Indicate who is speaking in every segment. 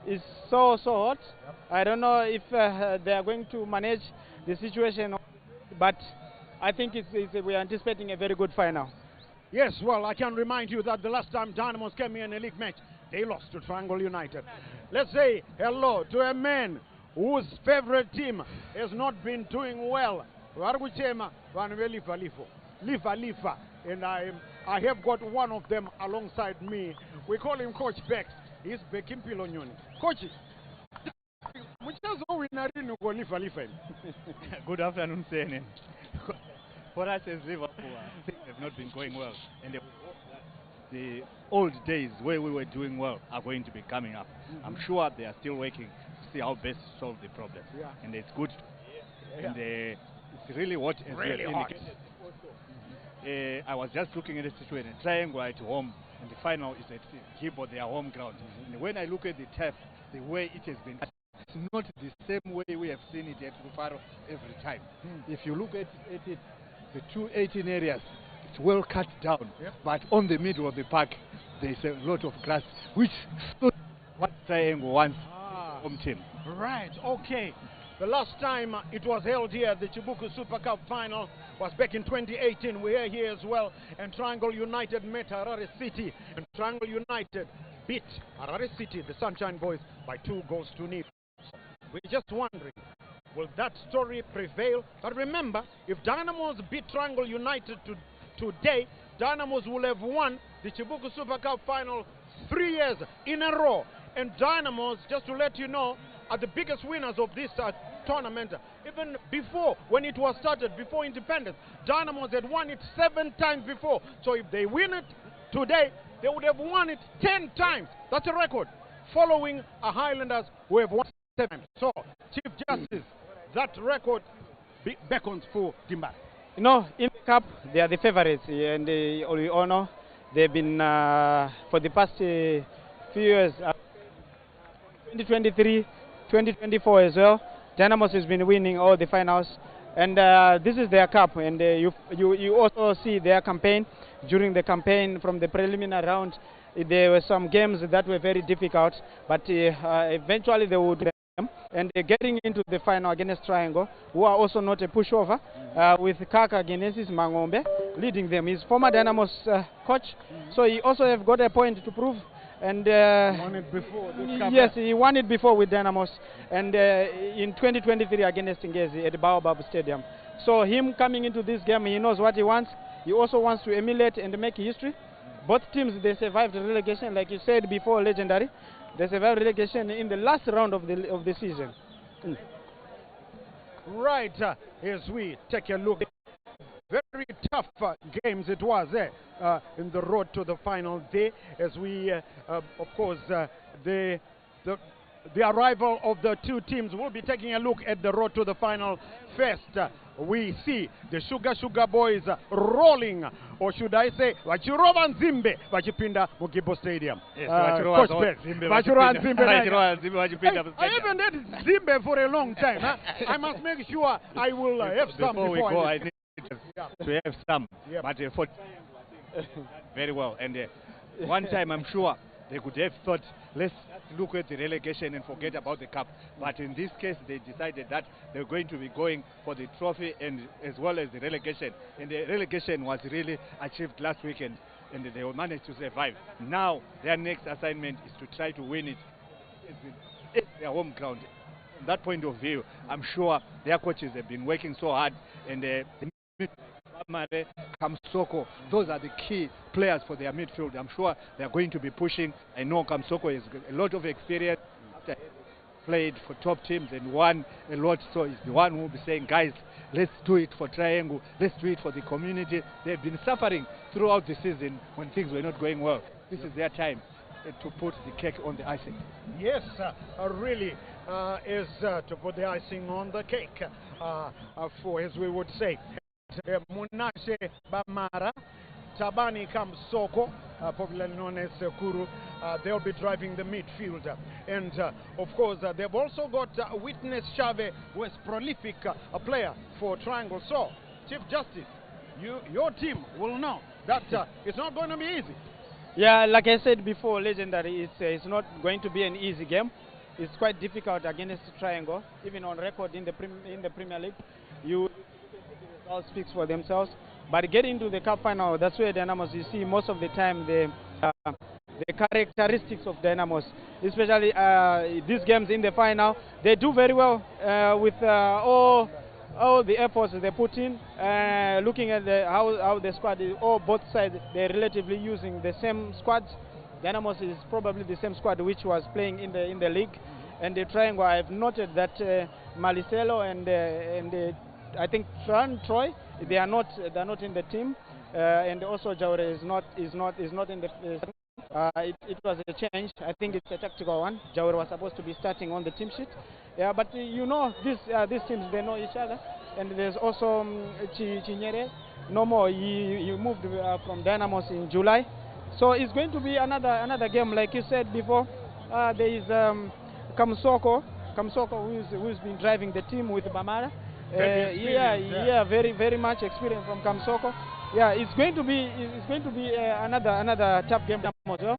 Speaker 1: is so hot. I don't know if they are going to manage the situation, but I think we are anticipating a very good final.
Speaker 2: Yes, well, I can remind you that the last time Dynamos came here in a league match, they lost to Triangle United. Let's say hello to a man whose favorite team has not been doing well. Lifa. And I have got one of them alongside me. We call him Coach Bex. He's Bekimpilo Nyoni. Coach,
Speaker 3: good afternoon, CNN. For us as Liverpool, things have not been going well. And the old days where we were doing well are going to be coming up. I'm sure they are still working to see how best to solve the problem.
Speaker 2: Yeah.
Speaker 3: And it's good. And it's really what is
Speaker 2: really hot.
Speaker 3: I was just looking at the situation. Triangle at home, and the final is at Gibo, their home ground. And when I look at the turf, the way it has been, it's not the same way we have seen it at Rufaro every time. If you look at it, the 218 areas, it's well cut down.
Speaker 2: Yep.
Speaker 3: But on the middle of the park, there's a lot of grass, which stood what Triangle wants home team.
Speaker 2: Right, okay. The last time it was held here, the Chibuku Super Cup final, was back in 2018. We are here as well, and Triangle United met Harare City, and Triangle United beat Harare City, the Sunshine Boys, by 2-0. We're just wondering, will that story prevail? But remember, if Dynamos beat Triangle United today, Dynamos will have won the Chibuku Super Cup final 3 years in a row. And Dynamos, just to let you know, are the biggest winners of this tournament. Even before, when it was started, before independence, Dynamos had won it 7 times before. So if they win it today, they would have won it 10 times. That's a record, following a Highlanders who have won 7 times. So, Chief Justice, that record beckons for Dimba.
Speaker 1: You know, in the cup, they are the favorites, and we all know they've been, for the past few years, 2023, 2024 as well, Dynamos has been winning all the finals, and this is their cup, and you also see their campaign. During the campaign from the preliminary round, there were some games that were very difficult, but eventually they would them, and getting into the final against Triangle, who are also not a pushover, with Kaka Genesis Mangombe leading them. He's former Dynamos coach, so he also have got a point to prove. And
Speaker 2: won it before.
Speaker 1: Yes, he won it before with Dynamos, and in 2023 against Ngezi at the Baobab Stadium. So him coming into this game, he knows what he wants. He also wants to emulate and make history. Both teams, they survived relegation, like you said before, legendary. They survived relegation in the last round of the season.
Speaker 2: Right, as we take a look. Very tough games it was in the road to the final day, as we, of course, the arrival of the two teams. We'll be taking a look at the road to the final first. We see the Sugar Boys rolling, or should I say, Vachirova Nzimbe, Vachipinda Mugibo Stadium.
Speaker 3: Yes,
Speaker 2: Coach Beck, Vachirova Nzimbe. I haven't had Nzimbe for a long time. I must make sure I will have some before
Speaker 3: we go. I need to have some,
Speaker 2: yep.
Speaker 3: But for very well. And one time I'm sure they could have thought, let's look at the relegation and forget about the cup. But in this case, they decided that they're going to be going for the trophy and as well as the relegation. And the relegation was really achieved last weekend, and they managed to survive. Now their next assignment is to try to win it at their home ground. From that point of view, I'm sure their coaches have been working so hard, and Kamsoko, those are the key players for their midfield. I'm sure they're going to be pushing. I know Kamsoko has got a lot of experience, played for top teams and won a lot, so he's the one who will be saying, guys, let's do it for Triangle, let's do it for the community. They've been suffering throughout the season when things were not going well. This is their time to put the cake on the icing.
Speaker 2: Yes, really is to put the icing on the cake, for, as we would say. Munashe Bamara, Tabani Kamsoko, popularly known as Kuru, they'll be driving the midfield. And of course, they've also got Witness Chave, who is prolific player for Triangle. So, Chief Justice, your team will know that it's not going to be easy.
Speaker 1: Yeah, like I said before, legendary, it's not going to be an easy game. It's quite difficult against Triangle, even on record in the Premier League. The results speaks for themselves. But getting to the cup final, that's where Dynamos, you see most of the time the characteristics of Dynamos, especially these games in the final, they do very well with all the efforts they put in. Looking at how the squad is, both sides, they're relatively using the same squads. Dynamos is probably the same squad which was playing in the league, and the Triangle. I've noted that Maricelo and I think Troy, they're not in the team, and also Jaure is not in the. It was a change. I think it's a tactical one. Jaure was supposed to be starting on the team sheet. Yeah, but you know these teams, they know each other, and there's also Chinyere. No more. He moved from Dynamos in July. So it's going to be another game, like you said before. There is Kamsoko, who's been driving the team with Bamara. Very much experience from Kamsoko. Yeah, it's going to be another tough game as well.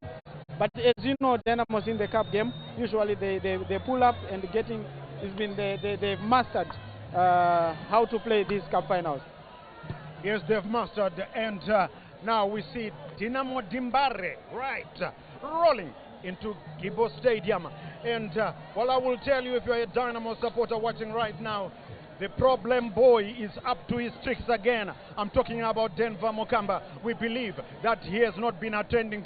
Speaker 1: But as you know, Dynamos in the cup game, usually they pull up and they've mastered how to play these cup finals.
Speaker 2: Yes, they've mastered, and now we see Dinamo Dimbare, rolling into Gibo Stadium. And well, I will tell you, if you're a Dynamo supporter watching right now, the problem boy is up to his tricks again. I'm talking about Denver Mukamba. We believe that he has not been attending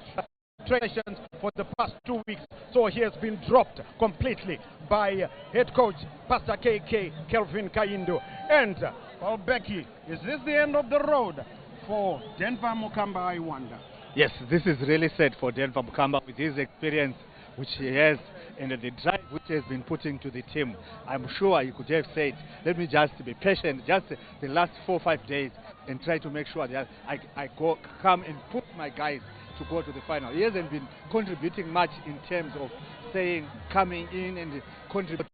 Speaker 2: sessions for the past 2 weeks, so he has been dropped completely by head coach Pastor KK Kelvin Kaindo. And well, Becky, is this the end of the road for Denver Mukamba, I wonder?
Speaker 3: Yes, this is really sad for Denver Mukamba with his experience which he has and the drive which he has been putting to the team. I'm sure he could have said, let me just be patient just the last 4 or 5 days and try to make sure that I come and put my guys to go to the final. He hasn't been contributing much in terms of saying coming in and contributing.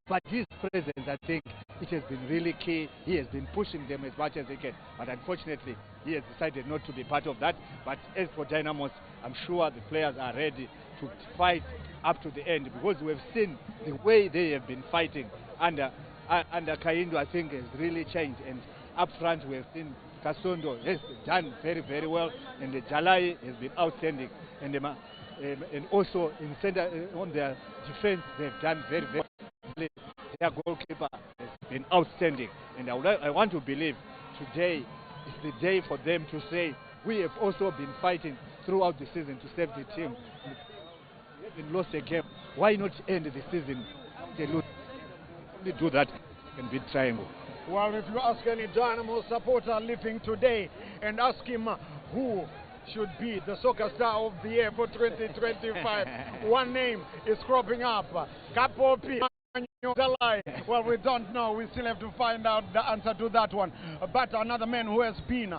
Speaker 3: But his presence, I think, it has been really key. He has been pushing them as much as he can. But unfortunately, he has decided not to be part of that. But as for Dynamos, I'm sure the players are ready to fight up to the end, because we've seen the way they have been fighting under Kaindo. I think has really changed. And up front, we have seen Kasondo has done very, very well, and the Jalai has been outstanding. And also in center on their defense, they've done very, very well. Their goalkeeper has been outstanding, and I want to believe today is the day for them to say we have also been fighting throughout the season to save the team. We haven't lost a game. Why not end the season? They lose. Only do that and beat Triangle.
Speaker 2: Well, if you ask any Dynamo supporter living today and ask him who should be the soccer star of the year for 2025, one name is cropping up: Kapopi. Well, we don't know. We still have to find out the answer to that one. But another man who has been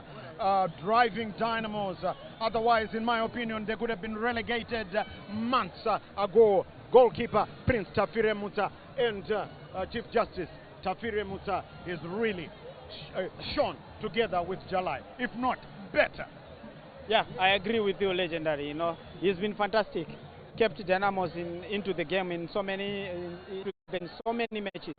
Speaker 2: driving Dynamos, otherwise, in my opinion, they could have been relegated months ago. Goalkeeper Prince Tafire Muta and Chief Justice Tafire Muta is really shown together with Jalai, if not better.
Speaker 1: Yeah, I agree with you, legendary. You know, he's been fantastic. Kept Dynamos into the game in so many matches,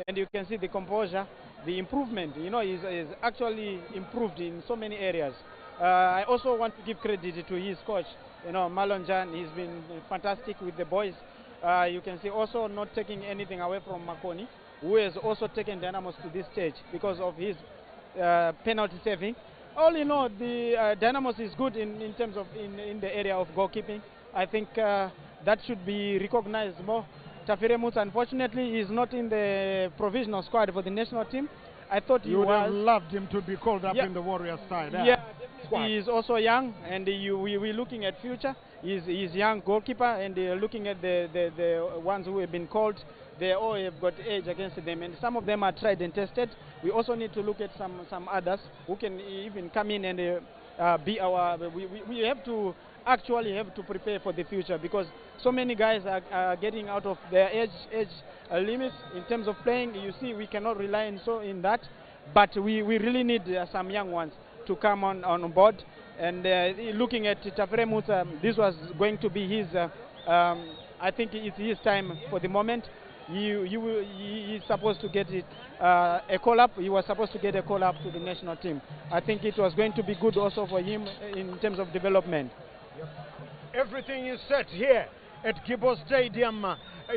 Speaker 1: and you can see the composure, the improvement. You know, he's actually improved in so many areas. I also want to give credit to his coach, you know, Marlon Jan. He's been fantastic with the boys. You can see also not taking anything away from Makoni, who has also taken Dynamos to this stage because of his penalty saving. All in all, the Dynamos is good in terms of in the area of goalkeeping. I think that should be recognized more. Tafire Musa, unfortunately, is not in the provisional squad for the national team. I thought
Speaker 2: you would have loved him to be called up in the Warriors side.
Speaker 1: Yeah, he is also young, and we're looking at future. He's young goalkeeper, and looking at the ones who have been called, they all have got age against them, and some of them are tried and tested. We also need to look at some others who can even come in and be our. We have to actually prepare for the future, because so many guys are getting out of their age limits in terms of playing. You see, we cannot rely in that, but we really need some young ones to come on board. And looking at Tafire Musa, this was going to be his I think it's his time for the moment. He's supposed to get it a call-up. He was supposed to get a call-up to the national team. I think it was going to be good also for him in terms of development.
Speaker 2: Everything is set here at Kickoff Stadium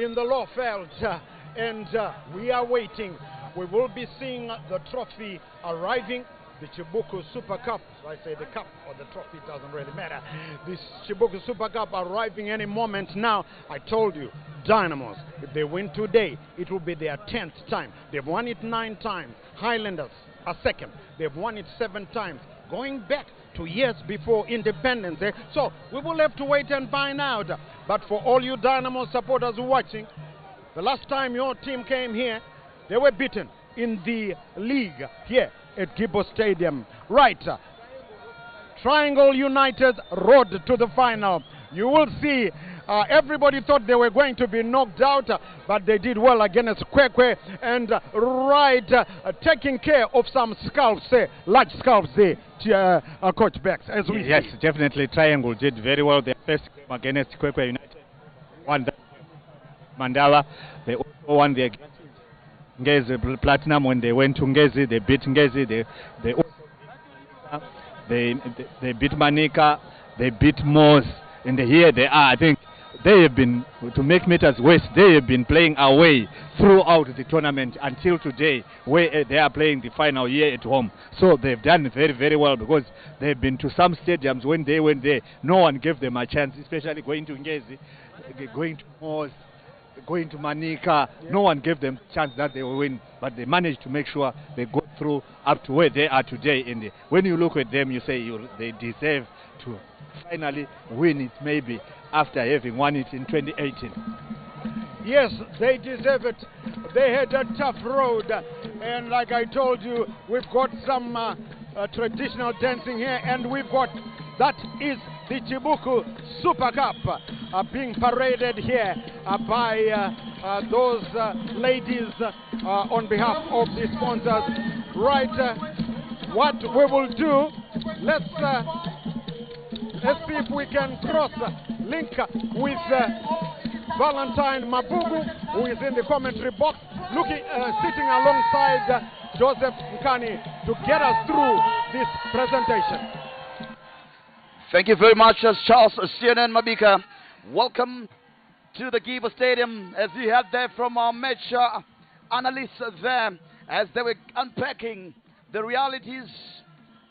Speaker 2: in the Lawfeld, and we are waiting. We will be seeing the trophy arriving. The Chibuku Super Cup, so I say the cup or the trophy, doesn't really matter. This Chibuku Super Cup arriving any moment now. I told you, Dynamos, if they win today, it will be their 10th time. They've won it 9 times. Highlanders are second. They've won it 7 times. Going back to years before independence. So we will have to wait and find out. But for all you Dynamo supporters watching, the last time your team came here, they were beaten in the league here at Kickoff Stadium. Right. Triangle United road to the final. You will see everybody thought they were going to be knocked out, but they did well against Kwekwe and taking care of some scalps, large scalps there, Coach Bex. As we
Speaker 3: yes,
Speaker 2: see.
Speaker 3: definitely Triangle did very well. Their first game against Kwekwe United won that Mandala. They also won their Ngezi Platinum when they went to Ngezi. They beat Ngezi. They beat Manika. They beat Moss. And here they are. I think they have been, to make matters worse, they have been playing away throughout the tournament until today, where they are playing the final here at home. So they've done very, very well, because they've been to some stadiums. When they went there, no one gave them a chance, especially going to Ngezi, going to Moss, going to Manika. Yeah. No one gave them a chance that they will win, but they managed to make sure they go through up to where they are today. And when you look at them, you say they deserve to finally win it, maybe after having won it in 2018.
Speaker 2: Yes, they deserve it. They had a tough road, and like I told you, we've got some traditional dancing here, and we've got, that is the Chibuku Super Cup being paraded here by those ladies on behalf of the sponsors. Right, what we will do, let's see if we can link with Valentine Mabugu, who is in the commentary box, sitting alongside Joseph Nkani to get us through this presentation.
Speaker 4: Thank you very much, Charles CNN Mabika. Welcome to the Kickoff Stadium, as we had there from our match analysts there, as they were unpacking the realities,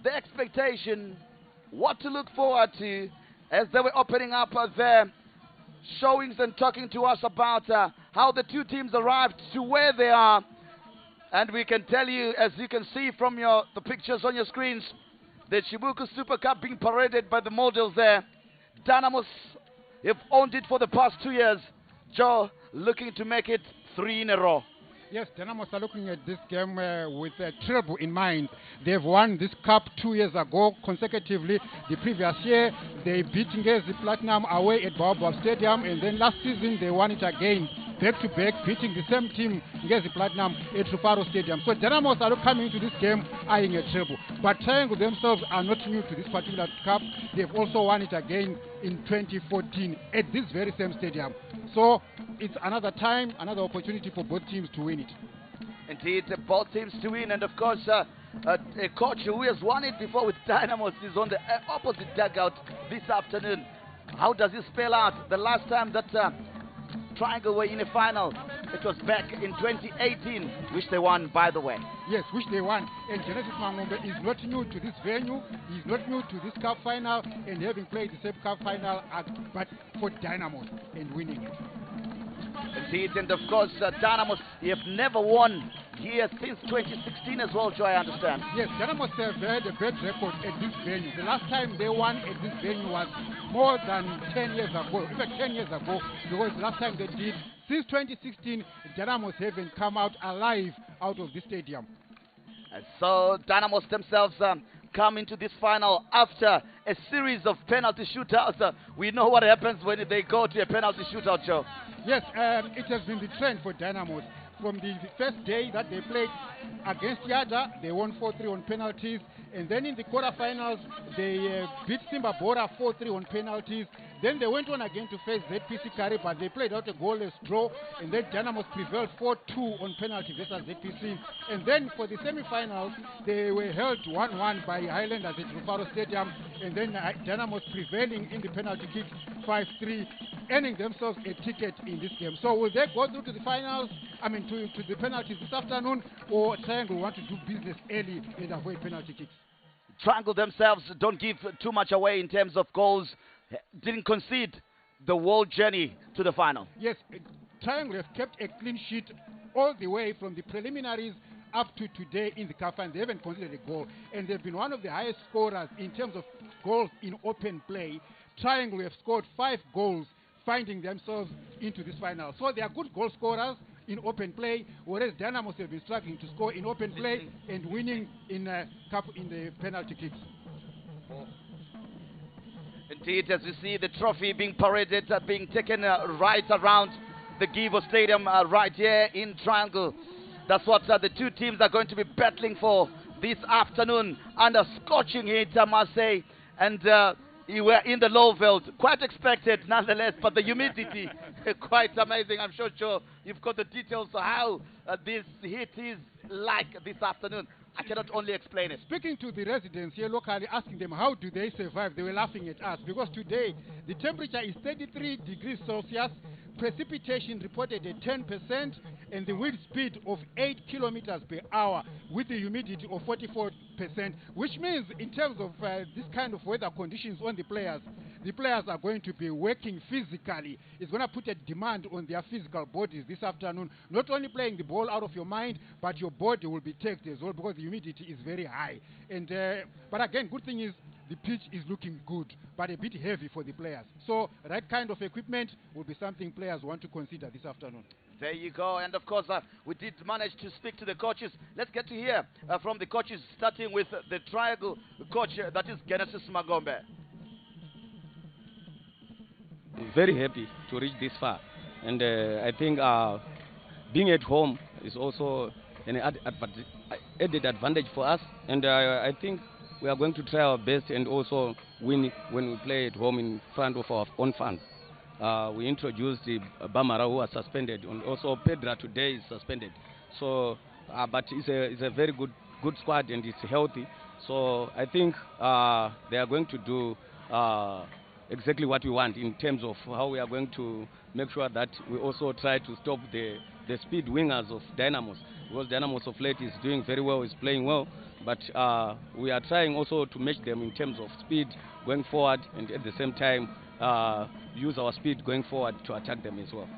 Speaker 4: the expectation, what to look forward to, as they were opening up their showings and talking to us about how the two teams arrived to where they are. And we can tell you, as you can see from the pictures on your screens, the Chibuku Super Cup being paraded by the models there. Dynamos have owned it for the past 2 years. Joe looking to make it 3 in a row.
Speaker 5: Yes, Dynamos are looking at this game with a treble in mind. They've won this cup 2 years ago consecutively. The previous year, they beat Ngezi Platinum away at Baobab Stadium, and then last season they won it again, back-to-back, beating the same team, Ngezi Platinum, at Rufaro Stadium. So Dynamos are coming to this game eyeing a treble. But Triangle themselves are not new to this particular cup. They've also won it again in 2014 at this very same stadium. So it's another time, another opportunity for both teams to win it.
Speaker 4: Indeed, both teams to win, and of course, a coach who has won it before with Dynamos is on the opposite dugout this afternoon. How does it spell out? The last time that Triangle were in a final, it was back in 2018, which they won, by the way.
Speaker 5: Yes, which they won. And Genesis Mangombe is not new to this venue. He's not new to this cup final, and having played the same cup final, but for Dynamos and winning it.
Speaker 4: Indeed, and of course, Dynamos have never won here since 2016 as well, Joe, I understand.
Speaker 5: Yes, Dynamos have had a bad record at this venue. The last time they won at this venue was more than 10 years ago. In fact, 10 years ago, because the last time they did, since 2016, Dynamos haven't come out alive out of this stadium.
Speaker 4: And so Dynamos themselves come into this final after a series of penalty shootouts. We know what happens when they go to a penalty shootout, Joe.
Speaker 5: Yes, it has been the trend for Dynamos. From the first day that they played against Yada, they won 4-3 on penalties, And then in the quarterfinals, they beat Simba Bora 4-3 on penalties. Then they went on again to face ZPC Kari, but they played out a goalless draw. And then Dynamos prevailed 4-2 on penalty versus ZPC. And then for the semi-finals, they were held 1-1 by Highlanders at Rufaro Stadium. And then Dynamos prevailing in the penalty kick 5-3, earning themselves a ticket in this game. So will they go through to the finals, to the penalties this afternoon, or Triangle want to do business early and avoid penalty kicks?
Speaker 4: Triangle themselves don't give too much away in terms of goals, didn't concede the whole journey to the final.
Speaker 5: Yes, Triangle have kept a clean sheet all the way from the preliminaries up to today in the cup, and they haven't conceded a goal. And they've been one of the highest scorers in terms of goals in open play. Triangle have scored 5 goals, finding themselves into this final. So they are good goal scorers in open play, whereas Dynamos have been struggling to score in open play and winning in cup in the penalty kicks.
Speaker 4: Indeed, as you see the trophy being paraded, being taken right around the Givo Stadium right here in Triangle. That's what the two teams are going to be battling for this afternoon under scorching heat, I must say. And you were in the Lowveld, quite expected nonetheless, but the humidity quite amazing. I'm sure you've got the details of how this heat is like this afternoon. I cannot only explain it.
Speaker 5: Speaking to the residents here locally, asking them how do they survive, they were laughing at us because today the temperature is 33 degrees Celsius, precipitation reported at 10%, and the wind speed of 8 kilometers per hour with the humidity of 44%, which means in terms of this kind of weather conditions on the players are going to be working physically. It's going to put a demand on their physical bodies this afternoon. Not only playing the ball out of your mind, but your body will be taxed as well because the humidity is very high. And but again, good thing is the pitch is looking good, but a bit heavy for the players. So right kind of equipment will be something players want to consider this afternoon.
Speaker 4: There you go. And of course, we did manage to speak to the coaches. Let's get to hear from the coaches, starting with the Triangle coach, that is Genesis Magombe.
Speaker 6: Very happy to reach this far, and I think being at home is also an added advantage for us, and I think we are going to try our best and also win when we play at home in front of our own fans. We introduced the Bamara, who are suspended, and also Pedra today is suspended. So, but it's a very good squad and it's healthy. So I think they are going to do exactly what we want in terms of how we are going to make sure that we also try to stop the speed wingers of Dynamos, because Dynamos of late is doing very well, is playing well, but we are trying also to match them in terms of speed going forward, and at the same time use our speed going forward to attack them as well.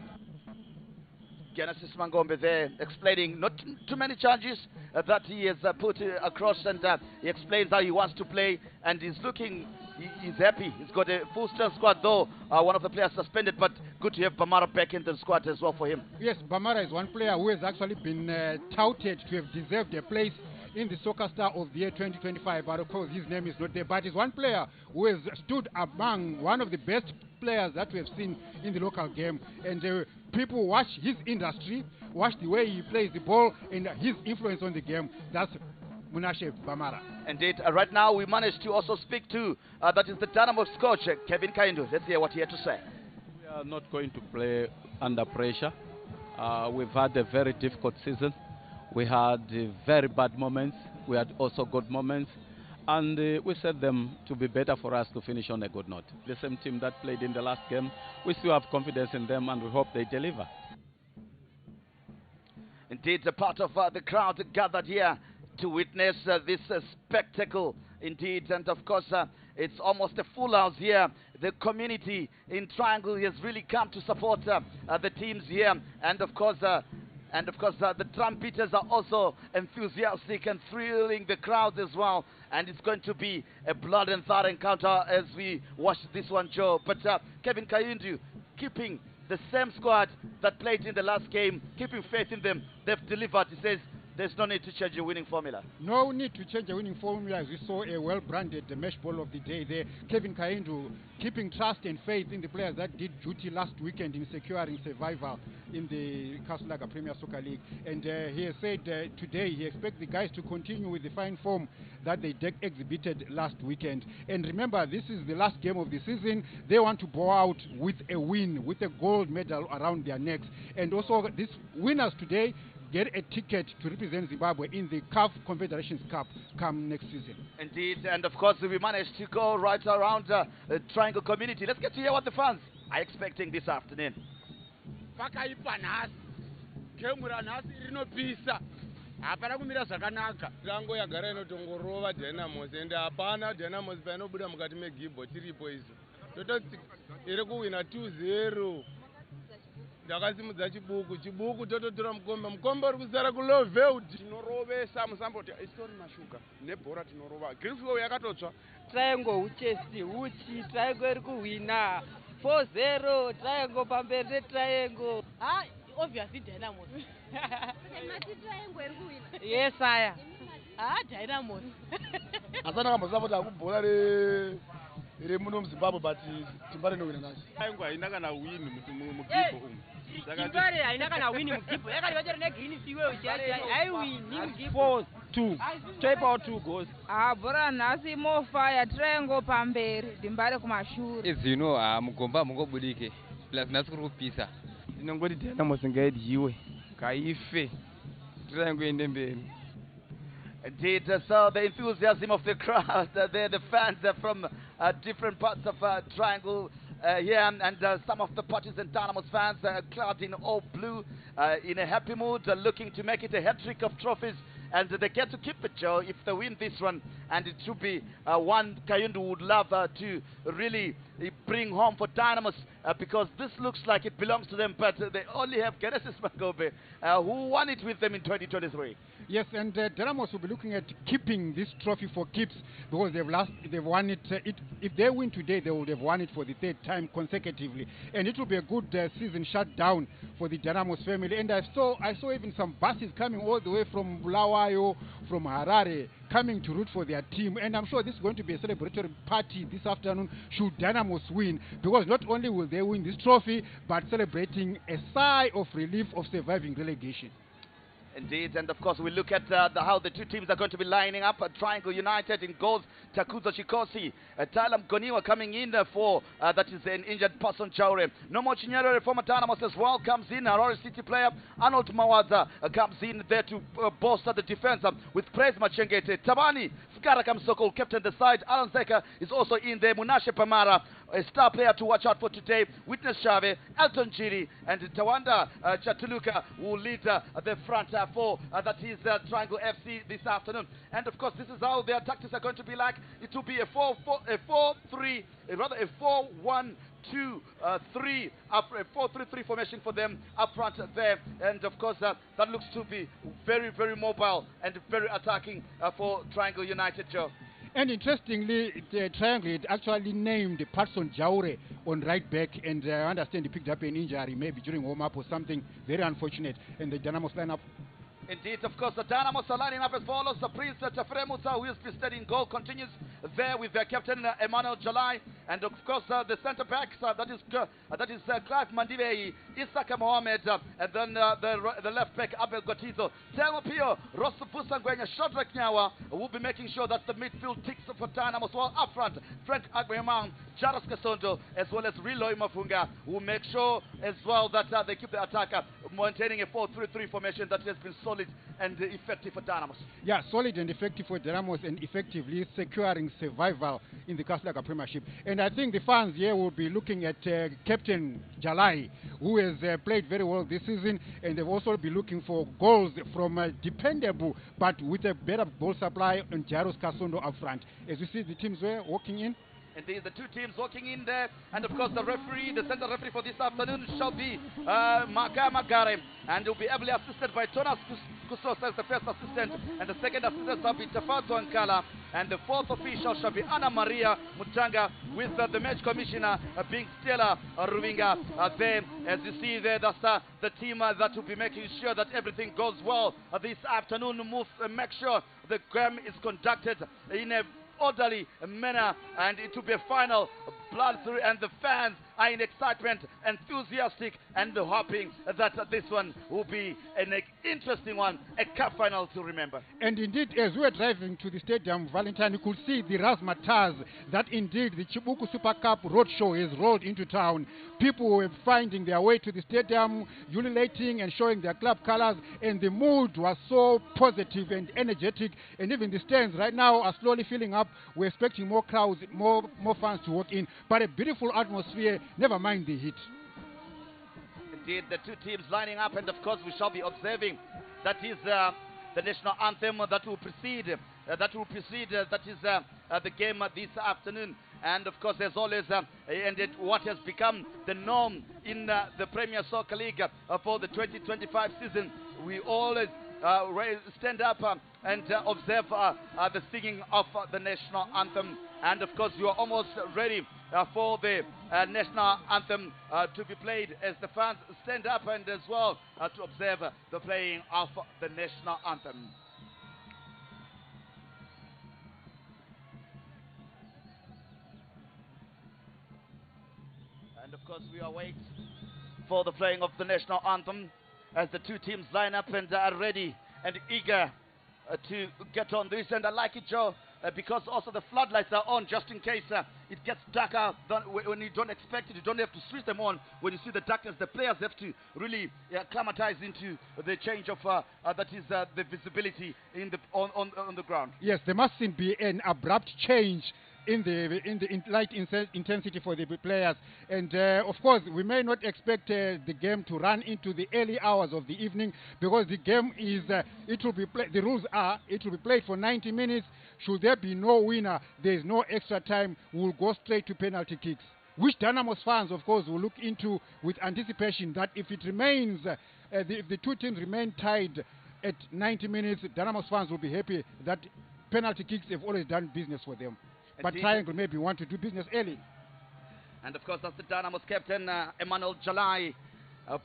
Speaker 4: Genesis Mangombe there explaining not too many charges that he has put across, and he explains how he wants to play, and he's happy. He's got a full-strength squad, though one of the players suspended, but good to have Bamara back in the squad as well for him.
Speaker 5: Yes, Bamara is one player who has actually been touted to have deserved a place in the Soccer Star of the Year 2025, but of course his name is not there. But he's one player who has stood among one of the best players that we have seen in the local game, and people watch his industry, watch the way he plays the ball and his influence on the game. That's Munashe Bamara.
Speaker 4: Indeed, right now we managed to also speak to that is the Dynamos coach, Kevin Kaindu. Let's hear what he had to say.
Speaker 7: We are not going to play under pressure. We've had a very difficult season. We had very bad moments. We had also good moments. And we set them to be better for us to finish on a good note. The same team that played in the last game, we still have confidence in them and we hope they deliver.
Speaker 4: Indeed, a part of the crowd gathered here to witness this spectacle, indeed. And of course, it's almost a full house here. The community in Triangle has really come to support the teams here. And of course, the trumpeters are also enthusiastic and thrilling the crowd as well. And it's going to be a blood and thought encounter as we watch this one, Joe. But Kevin Kayundu keeping the same squad that played in the last game, keeping faith in them. They've delivered. He says There's no need to change your winning formula.
Speaker 5: No need to change the winning formula, as we saw a well-branded match ball of the day there. Kevin Kaindu keeping trust and faith in the players that did duty last weekend in securing survival in the Kasulaga Premier Soccer League. And he has said today he expects the guys to continue with the fine form that they exhibited last weekend. And remember, this is the last game of the season. They want to go out with a win, with a gold medal around their necks. And also, these winners today get a ticket to represent Zimbabwe in the CAF Confederations Cup come next season.
Speaker 4: Indeed, and of course we managed to go right around the Triangle community. Let's get to hear what the fans are expecting this afternoon.
Speaker 8: Hapana kumira zvakanaka. Rango yagara inotongorova Dynamos and hapana Dynamos painobuda mukati megibho tiripo izo. Tototi iri kuwina 2-0. Ndakasimudza Chibuku tototora mukombe uri kuzara kuloveld. Tinorovesa musamboti istori mashuka nebhora tinorova. Greenfield yakatotsva.
Speaker 9: Triangle uchesti uchi Triangle iri kuwina 4-0 Triangle pamberi Triangle.
Speaker 10: Obviously Dynamos.
Speaker 9: Yes, sire.
Speaker 10: Dynamos.
Speaker 8: Asana kambosapoda kubhola re muno muZimbabwe but Timbare no wina nacho. Triangle haina kana win mugibho umu.
Speaker 9: Timbare haina kana win mugibho. Yakati vachari negreen fiwe uchachi hai win mugibho 4-2. Type out 2 goals.
Speaker 11: Bora nhasi mo fire Triangle pamberi Timbare kumashure.
Speaker 12: Izino mugomba mungobudike. Plus nhasi kuri kupisa. Ndinongoti Dynamos ngaidyiwe. Kaife. Triangle ende mberi.
Speaker 4: Indeed, so the enthusiasm of the crowd, the fans from different parts of Triangle here, and some of the Partizan Dynamos fans clad in all blue, in a happy mood, looking to make it a hat-trick of trophies. And they get to keep it, Joe, if they win this one. And it should be one Kayundu would love to really bring home for Dynamos, because this looks like it belongs to them, but they only have Genesis Magobe, who won it with them in 2023.
Speaker 5: Yes, and Dynamos will be looking at keeping this trophy for keeps, because they've won it. If they win today, they would have won it for the 3rd time consecutively, and it will be a good season shutdown for the Dynamos family. And I saw even some buses coming all the way from Bulawayo, from Harare, coming to root for their team, and I'm sure this is going to be a celebratory party this afternoon should Dynamos win, because not only will they win this trophy, but celebrating a sigh of relief of surviving relegation.
Speaker 4: Indeed, and of course we look at how the two teams are going to be lining up. Triangle United in goals, Takuzo Chikosi, Tyler Goniwa coming in for, that is an injured person, Chaure. Nomo Chinyere, former Dynamos as well, comes in. Harare City player, Arnold Mawaza, comes in there to bolster the defense with Praise Machengete. Tabani, Fukara Kamsoko, captain the side. Alan Zeka is also in there. Munashe Pamara, a star player to watch out for today. Witness Chave, Elton Chiri, and Tawanda Chatuluka will lead the front four. That is Triangle FC this afternoon. And of course, this is how their tactics are going to be like. It will be a 4-3, rather a 4-1-2-3, a 4-3-3 formation for them up front there. And of course, that looks to be very, very mobile and very attacking for Triangle United, Joe.
Speaker 5: And interestingly, the Triangle had actually named Patson Jaure on right back, and I understand he picked up an injury maybe during warm-up or something very unfortunate in the Dynamos lineup.
Speaker 4: Indeed, of course, the Dynamos are lining up as follows. The Prince Tafremusa, who is steady in goal, continues there with their captain Emmanuel Jalai, and of course the centre backs, that is Clive Mandibei, Isaka Mohamed, and then the left back Abel Gotizo, Telmo Pio, Rosso Busangwenya, Shadrach Nyawa will be making sure that the midfield ticks for Dynamos. While up front, Frank Agbeman, Jaros Kasondo, as well as Riloy Mafunga, will make sure as well that they keep the attack maintaining a 4-3-3 formation that has been solid and effective for Dynamos.
Speaker 5: Yeah, solid and effective for Dynamos, and effectively securing survival in the Kasulaga Premiership. And I think the fans here will be looking at Captain Jalai, who has played very well this season, and they'll also be looking for goals from dependable but with a better ball supply on Jaros Kasondo up front. As you see, the teams were walking in.
Speaker 4: Indeed, the two teams working in there, and of course the referee, the center referee for this afternoon shall be Maka Magare, and will be ably assisted by Tonas Kusos as the first assistant, and the second assistant shall be Tafatu Ankala, and the fourth official shall be Anna Maria Mutanga, with the match commissioner being Stella Ruvinga there. As you see there, that's the team that will be making sure that everything goes well this afternoon. Make sure the game is conducted in a orderly manner, and it will be a final blood through, and the fans are in excitement, enthusiastic, and hoping that this one will be an interesting one, a cup final to remember.
Speaker 5: And indeed, as we were driving to the stadium, Valentine, you could see the razzmatazz that indeed the Chibuku Super Cup roadshow is rolled into town. People were finding their way to the stadium, ululating and showing their club colors, and the mood was so positive and energetic, and even the stands right now are slowly filling up. We're expecting more crowds, more fans to walk in, but a beautiful atmosphere, never mind the heat.
Speaker 4: Indeed, the two teams lining up, and of course we shall be observing. That is the national anthem that will precede. That is the game this afternoon. And of course, as always, what has become the norm in the Premier Soccer League for the 2025 season, we always stand up and observe the singing of the national anthem. And of course, you are almost ready for the national anthem to be played, as the fans stand up and as well to observe the playing of the national anthem. And of course, we await for the playing of the national anthem as the two teams line up and are ready and eager to get on this. And I like it, Joe, because also the floodlights are on just in case it gets darker when you don't expect it. You don't have to switch them on when you see the darkness. The players have to really acclimatize into the change of that is the visibility in the on the ground.
Speaker 5: Yes, there mustn't be an abrupt change in the light intensity for the players, and of course we may not expect the game to run into the early hours of the evening, because the game is the rules are it will be played for 90 minutes. Should there be no winner, there is no extra time. We'll go straight to penalty kicks, which Dynamos fans of course will look into with anticipation, that if it remains if the two teams remain tied at 90 minutes, Dynamos fans will be happy that penalty kicks have always done business for them. But Triangle maybe want to do business early.
Speaker 4: And of course, that's the Dynamos captain, Emmanuel Jalai,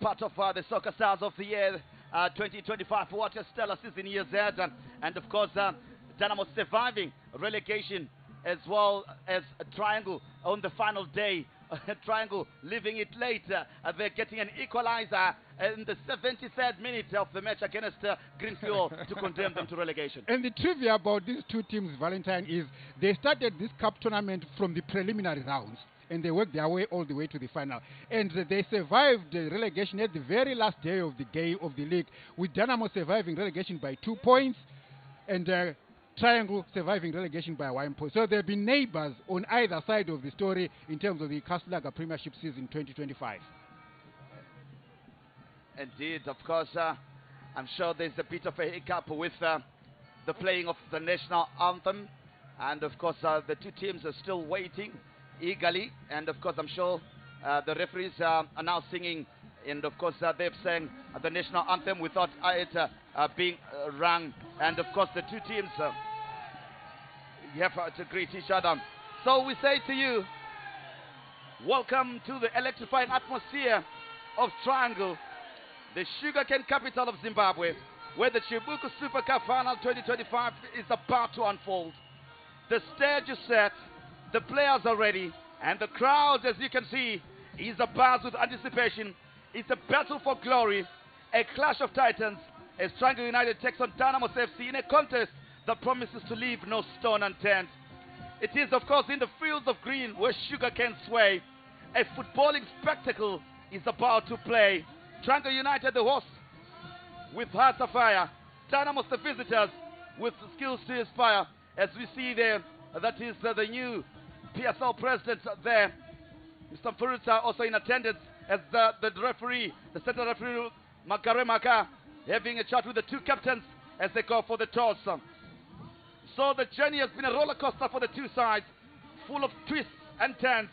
Speaker 4: part of the Soccer Stars of the Year 2025. What a stellar season he has had. And of course, Dynamos surviving relegation as well as Triangle on the final day. Triangle leaving it late. They're getting an equalizer in the 73rd minute of the match against Greenfield to condemn them to relegation.
Speaker 5: And the trivia about these two teams, Valentine, is they started this cup tournament from the preliminary rounds, and they worked their way all the way to the final. And they survived the relegation at the very last day of the league, with Dynamo surviving relegation by 2 points, and Triangle surviving relegation by 1 point. So they've been neighbors on either side of the story in terms of the Kastlaga Premiership season 2025.
Speaker 4: Indeed, of course, I'm sure there's a bit of a hiccup with the playing of the national anthem. And of course, the two teams are still waiting eagerly. And of course, I'm sure the referees are now singing. And of course, they've sang the national anthem without it being rung. And of course, the two teams have to greet each other. So we say to you, welcome to the electrifying atmosphere of Triangle, the sugarcane capital of Zimbabwe, where the Chibuku Super Cup Final 2025 is about to unfold. The stage is set, the players are ready, and the crowd, as you can see, is abuzz with anticipation. It's a battle for glory, a clash of titans, as Triangle United takes on Dynamos FC in a contest that promises to leave no stone unturned. It is, of course, in the fields of green where sugar can sway. A footballing spectacle is about to play. Triangle United, the hosts, with hearts of fire. Dynamos, the visitors, with skills to inspire. As we see there, that is the new PSL president there. Mr. Furuta also in attendance as the referee, the center referee, Makare Maka, having a chat with the two captains as they go for the toss. So the journey has been a roller coaster for the two sides, full of twists and 10th,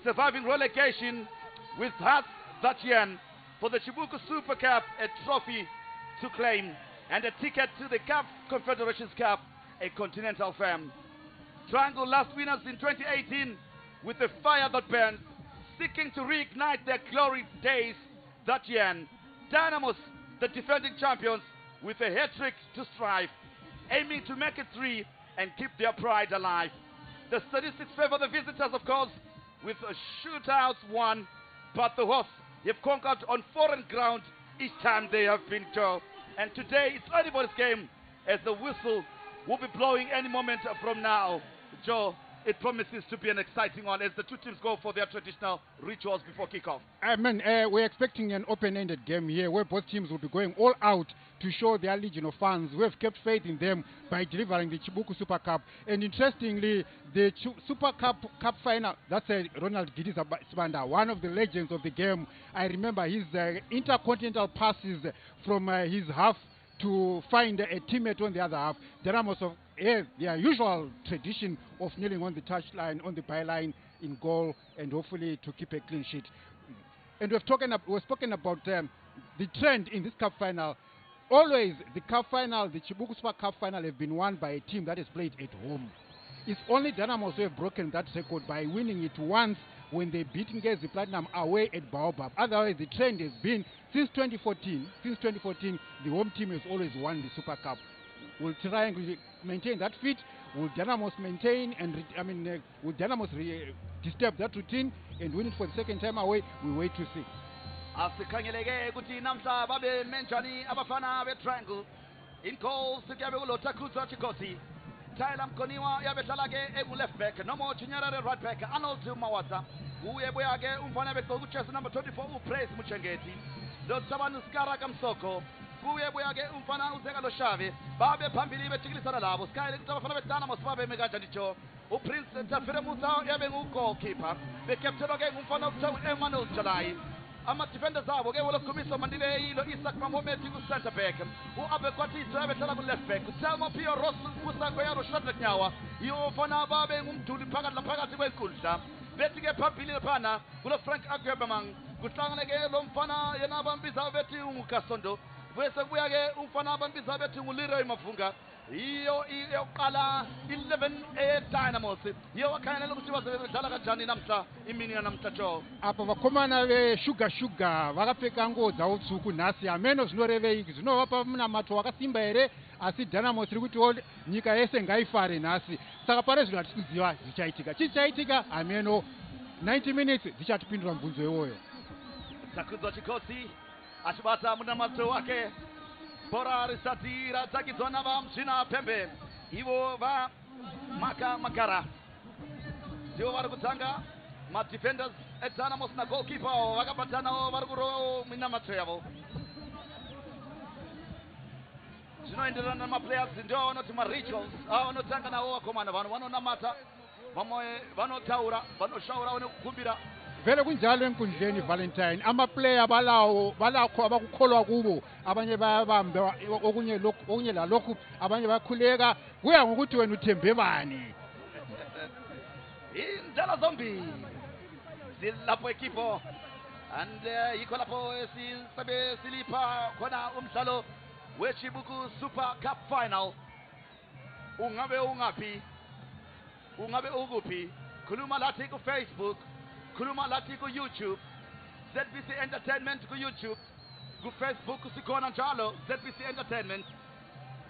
Speaker 4: surviving relegation with half that yen for the Chibuku Super Cup, a trophy to claim, and a ticket to the CAF Confederations Cup, a continental fame. Triangle last winners in 2018 with the fire that burns, seeking to reignite their glory days that year. Dynamos, the defending champions, with a hat-trick to strive, aiming to make it 3 and keep their pride alive. The statistics favor the visitors, of course, with a shootouts won, but the hosts have conquered on foreign ground each time they have been to. And today it's anybody's game, as the whistle will be blowing any moment from now. Joe, it promises to be an exciting one as the two teams go for their traditional rituals before kickoff.
Speaker 5: We're expecting an open-ended game here where both teams will be going all out to show their legion of fans who have kept faith in them by delivering the Chibuku Super Cup. And interestingly, the Super Cup final, that's Ronald Giddy Sibanda, one of the legends of the game. I remember his intercontinental passes from his half to find a teammate on the other half. Dynamos of their usual tradition of kneeling on the touchline, on the byline, in goal, and hopefully to keep a clean sheet. And we've spoken about the trend in this cup final. Always the cup final, the Chibuku Super Cup final, have been won by a team that has played at home. It's only Dynamos who have broken that record by winning it once when they beat Ngezi Platinum away at Baobab. Otherwise, the trend has been since 2014. Since 2014, the home team has always won the Super Cup. Will Triangle maintain that feat? Will Dynamos maintain and will Dynamos disturb that routine and win it for the second time away? We wait to see.
Speaker 4: Asikhangeleke ukuthi namhla babe menjani abafana be-Triangle in goals kuyabe kuloTakuzwa Chikosi, Tyler Mkoniwa yabedlala ke engu-left back, Nomo Chinyarare right back, Arnold Mawasa uye buya ke umfana begqoka ujersey number 24 uPraise Muchengeti, Lotsabanu Skara Kamsoko kuye buya ke umfana uZeka Loshave babe phambili bejikilisana labo Sky ukuthi abafana beDynamos babe mekanjani jo uPrince Tafire Musa yabe ngu-goalkeeper bekapteno ke ngumfana ukuthiwa Emmanuel Jalai. Ama-defenders abo ke wolokukhumisa Mandile Yilo Isaac Mahomet ku-center back, u-Abekwatito yabedlala ku-left back, uThelma Pio Ross Kusakoyaro Shadrack Nyawa yofana babe ngumduli phakathi laphakathi kwenkundla. Bethi ke phambili laphana kulo Frank Agwebamang kuhlangane ke lo mfana yena abambiza bethi unguKasondo, bese kubuya ke umfana abambiza bethi nguLeroy Mavunga. Iyo iyoqala 11 Dynamos iyo wakhanela ukuthi bazodlala kanjani namhla imini yanamhla jo.
Speaker 5: Apa vakomana ve-sugar vakapfeka nguo dzautsvuku nhasi, hameno zvinoreveiki, zvinovapa munamato wakasimba here, asi Dynamos iri kuti nyika yese ngaifare nhasi. Saka pane zvinhu hatisi kuziva zvichaitika. Chichaitika hameno 90 minutes dzichatipindura mubvunzo iwoyo.
Speaker 4: Takuzwa Chikosi achibata munamato wake. Bora risati radzakidzwa navamuzvina Pembe, ivo Makara ndivo vari kutanga. Ma-defenders eDynamos na-goalkeeper avo vakabatanawo vari kurovawo minamato yavo. Zvinoenderana namaplayers ndivo vanoti ma-rituals ava vanotanga navo vakomana, vanhu vanonamata, vamwe vanotaura, vanoshaura nekukumbira.
Speaker 5: Vele kunjalo enkundleni Valentine, amaplayer balakho abakukholwa kubo, abanye bayabamba okunye lalokhu, abanye bayakhuleka, kuya ngokuthi wena uthembe bani.
Speaker 4: Indlela zombili zilapho ekipo and yikho lapho sisabe silipha khona umdlalo weChibuku Super Cup Final. Ungabe ungaphi, ungabe ukuphi, khuluma lathi ku Facebook, khuluma lathi ku YouTube, ZBC Entertainment ku YouTube, ku Facebook sikhona njalo ZBC Entertainment.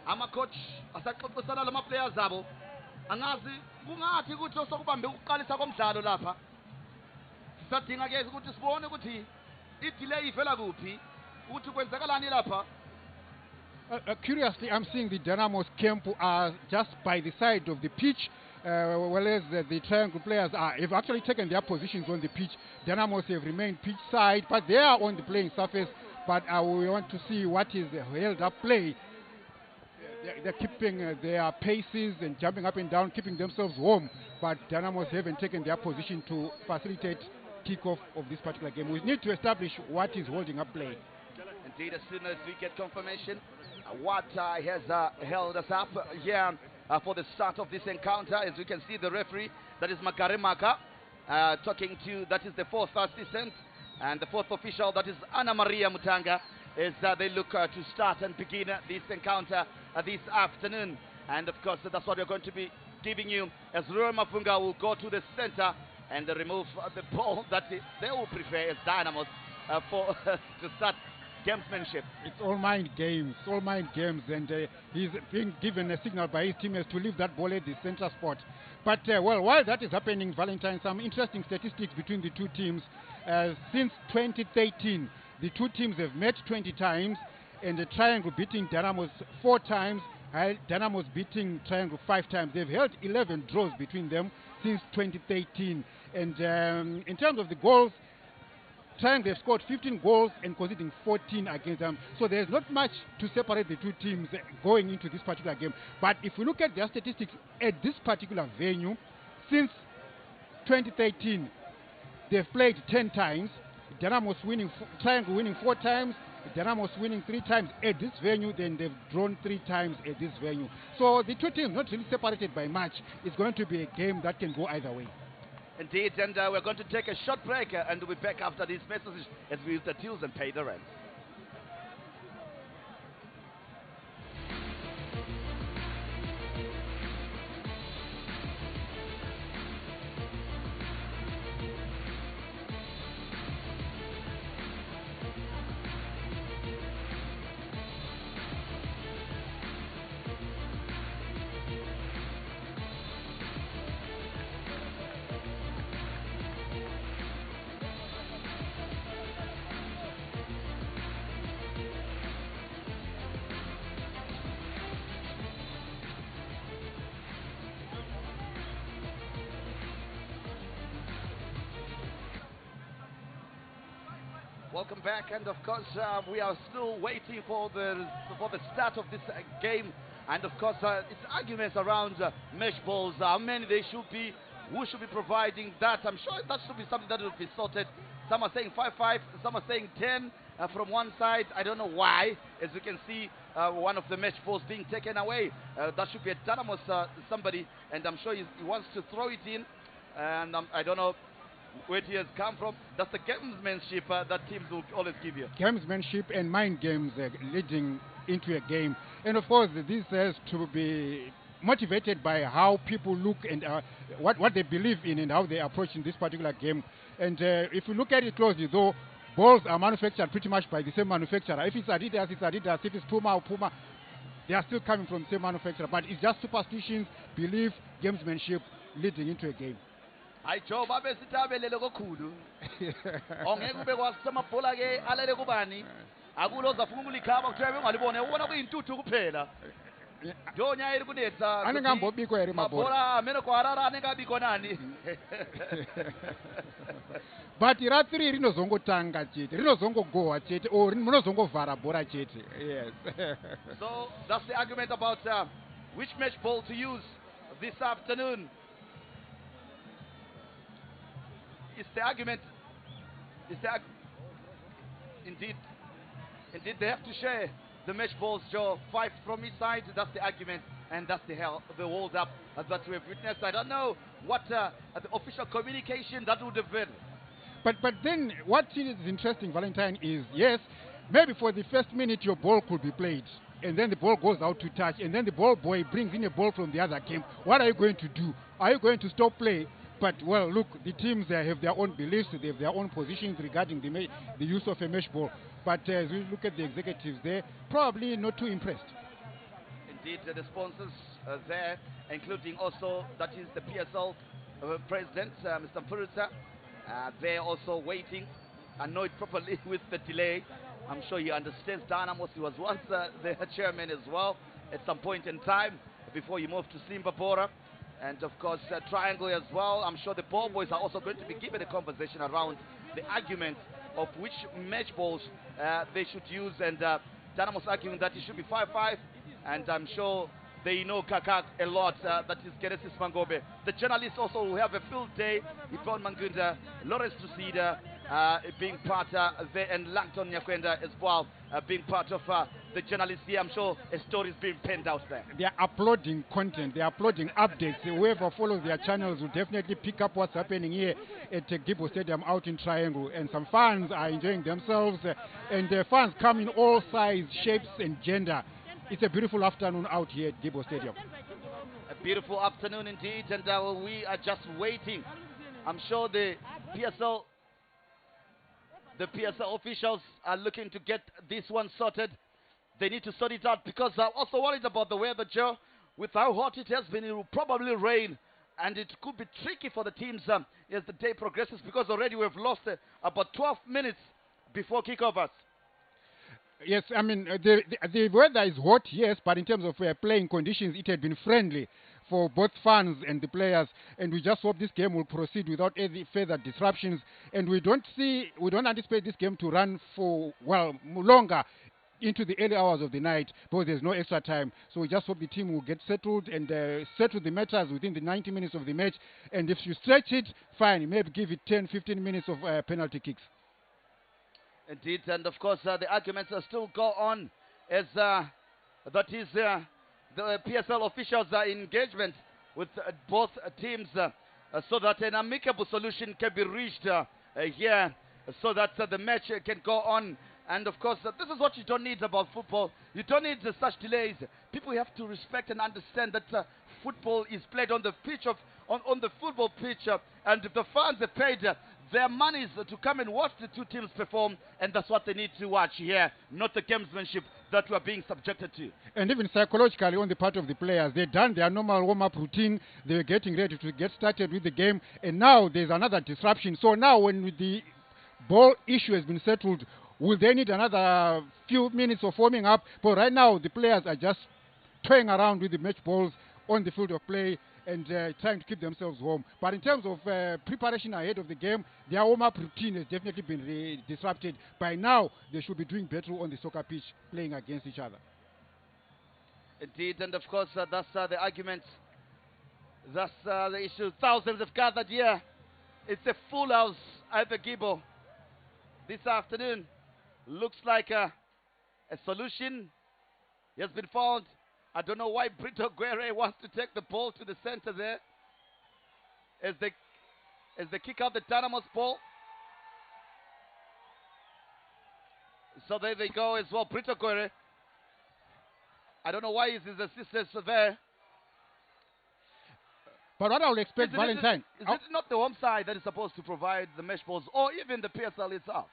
Speaker 4: Ama-coach asaxoxisana lama-players abo, angazi kungathi ukuthi osokubambe ukuqalisa komdlalo lapha. Sisadinga ke ukuthi sibone ukuthi i-delay ivela kuphi, ukuthi kwenzakalani lapha.
Speaker 5: Curiously, I'm seeing the Dynamos camp are just by the side of the pitch, whereas the Triangle players have actually taken their positions on the pitch. Dynamos have remained pitch side, but they are on the playing surface. But we want to see what is the held-up play. They're keeping their paces and jumping up and down, keeping themselves warm. But Dynamos haven't taken their position to facilitate kickoff of this particular game. We need to establish what is holding up play.
Speaker 4: Indeed, as soon as we get confirmation, what has held us up here for the start of this encounter, as we can see the referee, that is Makare Maka, talking to, that is the fourth assistant, and the fourth official, that is Anna Maria Mutanga, as they look to start and begin this encounter this afternoon. And of course, that's what we're going to be giving you, as Roy Mafunga will go to the center and remove the ball that they will prefer as Dynamos for to start gamesmanship.
Speaker 5: It's all mind games, and he's being given a signal by his teammates to leave that ball at the center spot. But well, while that is happening, Valentine, some interesting statistics between the two teams. Since 2013, the two teams have met 20 times, and the Triangle beating Dynamos 4 times, Dynamos beating Triangle 5 times. They've held 11 draws between them since 2013. And in terms of the goals, Triangle have scored 15 goals and conceding 14 against them. So there's not much to separate the two teams going into this particular game. But if we look at their statistics at this particular venue, since 2013, they've played 10 times. Dynamos winning, Triangle winning 4 times. Dynamos winning 3 times at this venue, then they've drawn 3 times at this venue. So the two teams not really separated by much. It's going to be a game that can go either way.
Speaker 4: Indeed, and we're going to take a short break and we'll be back after these messages as we use the tills and pay the rent. Welcome back, and of course we are still waiting for the start of this game, and of course it's arguments around mesh balls, how many they should be, who should be providing that. I'm sure that should be something that will be sorted. Some are saying 5-5, some are saying 10 from one side. I don't know why. As you can see, one of the mesh balls being taken away. That should be a Dynamos somebody, and I'm sure he wants to throw it in, and I don't know where he has come from. That's the gamesmanship that teams will always give you.
Speaker 5: Gamesmanship and mind games leading into a game. And of course, this has to be motivated by how people look and what they believe in and how they are approaching this particular game. And if you look at it closely, though, balls are manufactured pretty much by the same manufacturer. If it's Adidas, it's Adidas. If it's Puma or Puma, they are still coming from the same manufacturer. But it's just superstitions, belief, gamesmanship leading into a game.
Speaker 4: Ayijo babe sitabelele kokhulu ongeke ube kwasamabhola ke alele kubani akuloza funa ukulikhaba kuthiwa bengalibone ubona kuyintuthu kuphela ndonya iri kunetsa
Speaker 5: anengambobiko eri
Speaker 4: mabhola amene kwarara anengabiko nani.
Speaker 5: But ratri rinozongotanga chete rinozongogowa chete or munozongovhara bhora chete. Yes.
Speaker 4: So that's the argument about which mesh ball to use this afternoon. It's the argument. Indeed, they have to share the mesh balls, Joe. 5 from each side. That's the argument, and that's the hold up that we have witnessed. I don't know what the official communication that would have been.
Speaker 5: But then what is interesting, Valentine, is yes, maybe for the first minute your ball could be played, and then the ball goes out to touch, and then the ball boy brings in a ball from the other camp. What are you going to do? Are you going to stop play? But, well, look, the teams have their own beliefs, they have their own positions regarding the use of a mesh ball. But as we look at the executives, they're probably not too impressed.
Speaker 4: Indeed, the sponsors there, including also, that is the PSL president, Mr. Purita. They're also waiting, annoyed properly with the delay. I'm sure he understands Dynamos. He was once the chairman as well at some point in time before he moved to Simba Bora. And of course, Triangle as well. I'm sure the ball boys are also going to be given a conversation around the argument of which match balls they should use. And Dynamos arguing that it should be 5-5. And I'm sure they know Kakak a lot. That is Genesis Mangobe. The journalists also will have a field day. Yvonne Mangunda, Lawrence Tusida being part there, and Langton Nyakwenda as well being part of the journalists here. I'm sure a story is being penned out there.
Speaker 5: They are uploading content, they are uploading updates. Whoever follows their channels will definitely pick up what's happening here at Gibbo Stadium out in Triangle. And some fans are enjoying themselves, and the fans come in all sizes, shapes, and gender. It's a beautiful afternoon out here at Gibbo Stadium.
Speaker 4: A beautiful afternoon indeed, and we are just waiting. I'm sure the PSL officials are looking to get this one sorted. They need to sort it out because I'm also worried about the weather, Joe. With how hot it has been, it will probably rain, and it could be tricky for the teams as the day progresses, because already we've lost about 12 minutes before kickoffs.
Speaker 5: Yes, I mean, the weather is hot, yes, but in terms of playing conditions, it had been friendly for both fans and the players, and we just hope this game will proceed without any further disruptions, and we don't anticipate this game to run for, well, longer into the early hours of the night, because there's no extra time. So we just hope the team will get settled and settle the matters within the 90 minutes of the match, and if you stretch it, fine, maybe give it 10-15 minutes of penalty kicks.
Speaker 4: Indeed, and of course the arguments still go on as that is the PSL officials' engagement with both teams so that an amicable solution can be reached here so that the match can go on. And of course this is what you don't need about football. You don't need such delays. People have to respect and understand that football is played on the pitch on the football pitch, and if the fans are paid their money to come and watch the two teams perform, and that's what they need to watch here, not the gamesmanship that we are being subjected to.
Speaker 5: And even psychologically on the part of the players, they've done their normal warm-up routine, they're getting ready to get started with the game, and now there's another disruption. So now when the ball issue has been settled, will they need another few minutes of warming up? But right now the players are just toying around with the match balls on the field of play and trying to keep themselves warm. But in terms of preparation ahead of the game, their warm-up routine has definitely been disrupted. By now, they should be doing better on the soccer pitch, playing against each other.
Speaker 4: Indeed, and of course, that's the argument. That's the issue. Thousands have gathered here. It's a full house at the Gibbo this afternoon. Looks like a solution has been found. I don't know why Brito Guerre wants to take the ball to the center there as they kick out the Dynamos ball. So there they go as well, Brito Guerre. I don't know why his assistants are there.
Speaker 5: But what I would expect, Valentine...
Speaker 4: Is it not the home side that is supposed to provide the mesh balls, or even the PSL itself?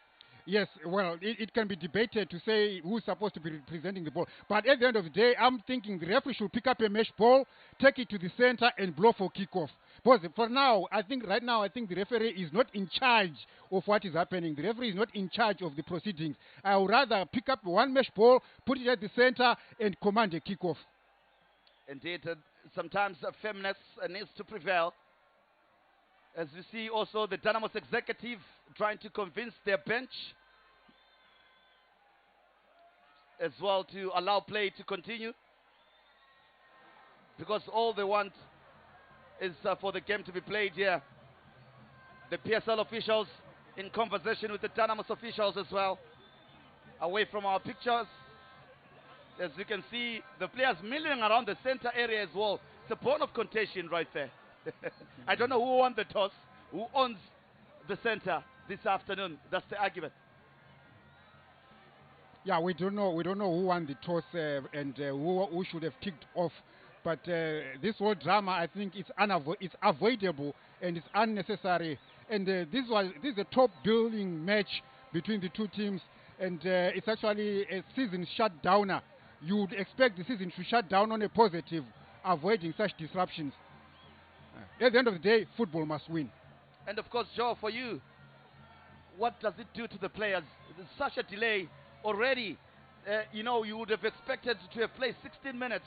Speaker 5: Yes, well, it can be debated to say who's supposed to be representing the ball. But at the end of the day, I'm thinking the referee should pick up a mesh ball, take it to the center, and blow for kickoff. Because for now, I think the referee is not in charge of what is happening. The referee is not in charge of the proceedings. I would rather pick up one mesh ball, put it at the center, and command a kickoff.
Speaker 4: Indeed, sometimes firmness needs to prevail. As you see also the Dynamos executive trying to convince their bench as well to allow play to continue, because all they want is for the game to be played here. The PSL officials in conversation with the Dynamos officials as well. Away from our pictures, as you can see, the players milling around the center area as well. It's a bone of contention right there. I don't know who won the toss, who owns the center this afternoon. That's the argument.
Speaker 5: Yeah, we don't know who won the toss and who should have kicked off. But this whole drama, I think, it's avoidable and it's unnecessary. And this is a top-building match between the two teams, and it's actually a season shutdowner. You would expect the season to shut down on a positive, avoiding such disruptions. At the end of the day, football must win.
Speaker 4: And of course, Joe, for you, what does it do to the players? There's such a delay already. You would have expected to have played 16 minutes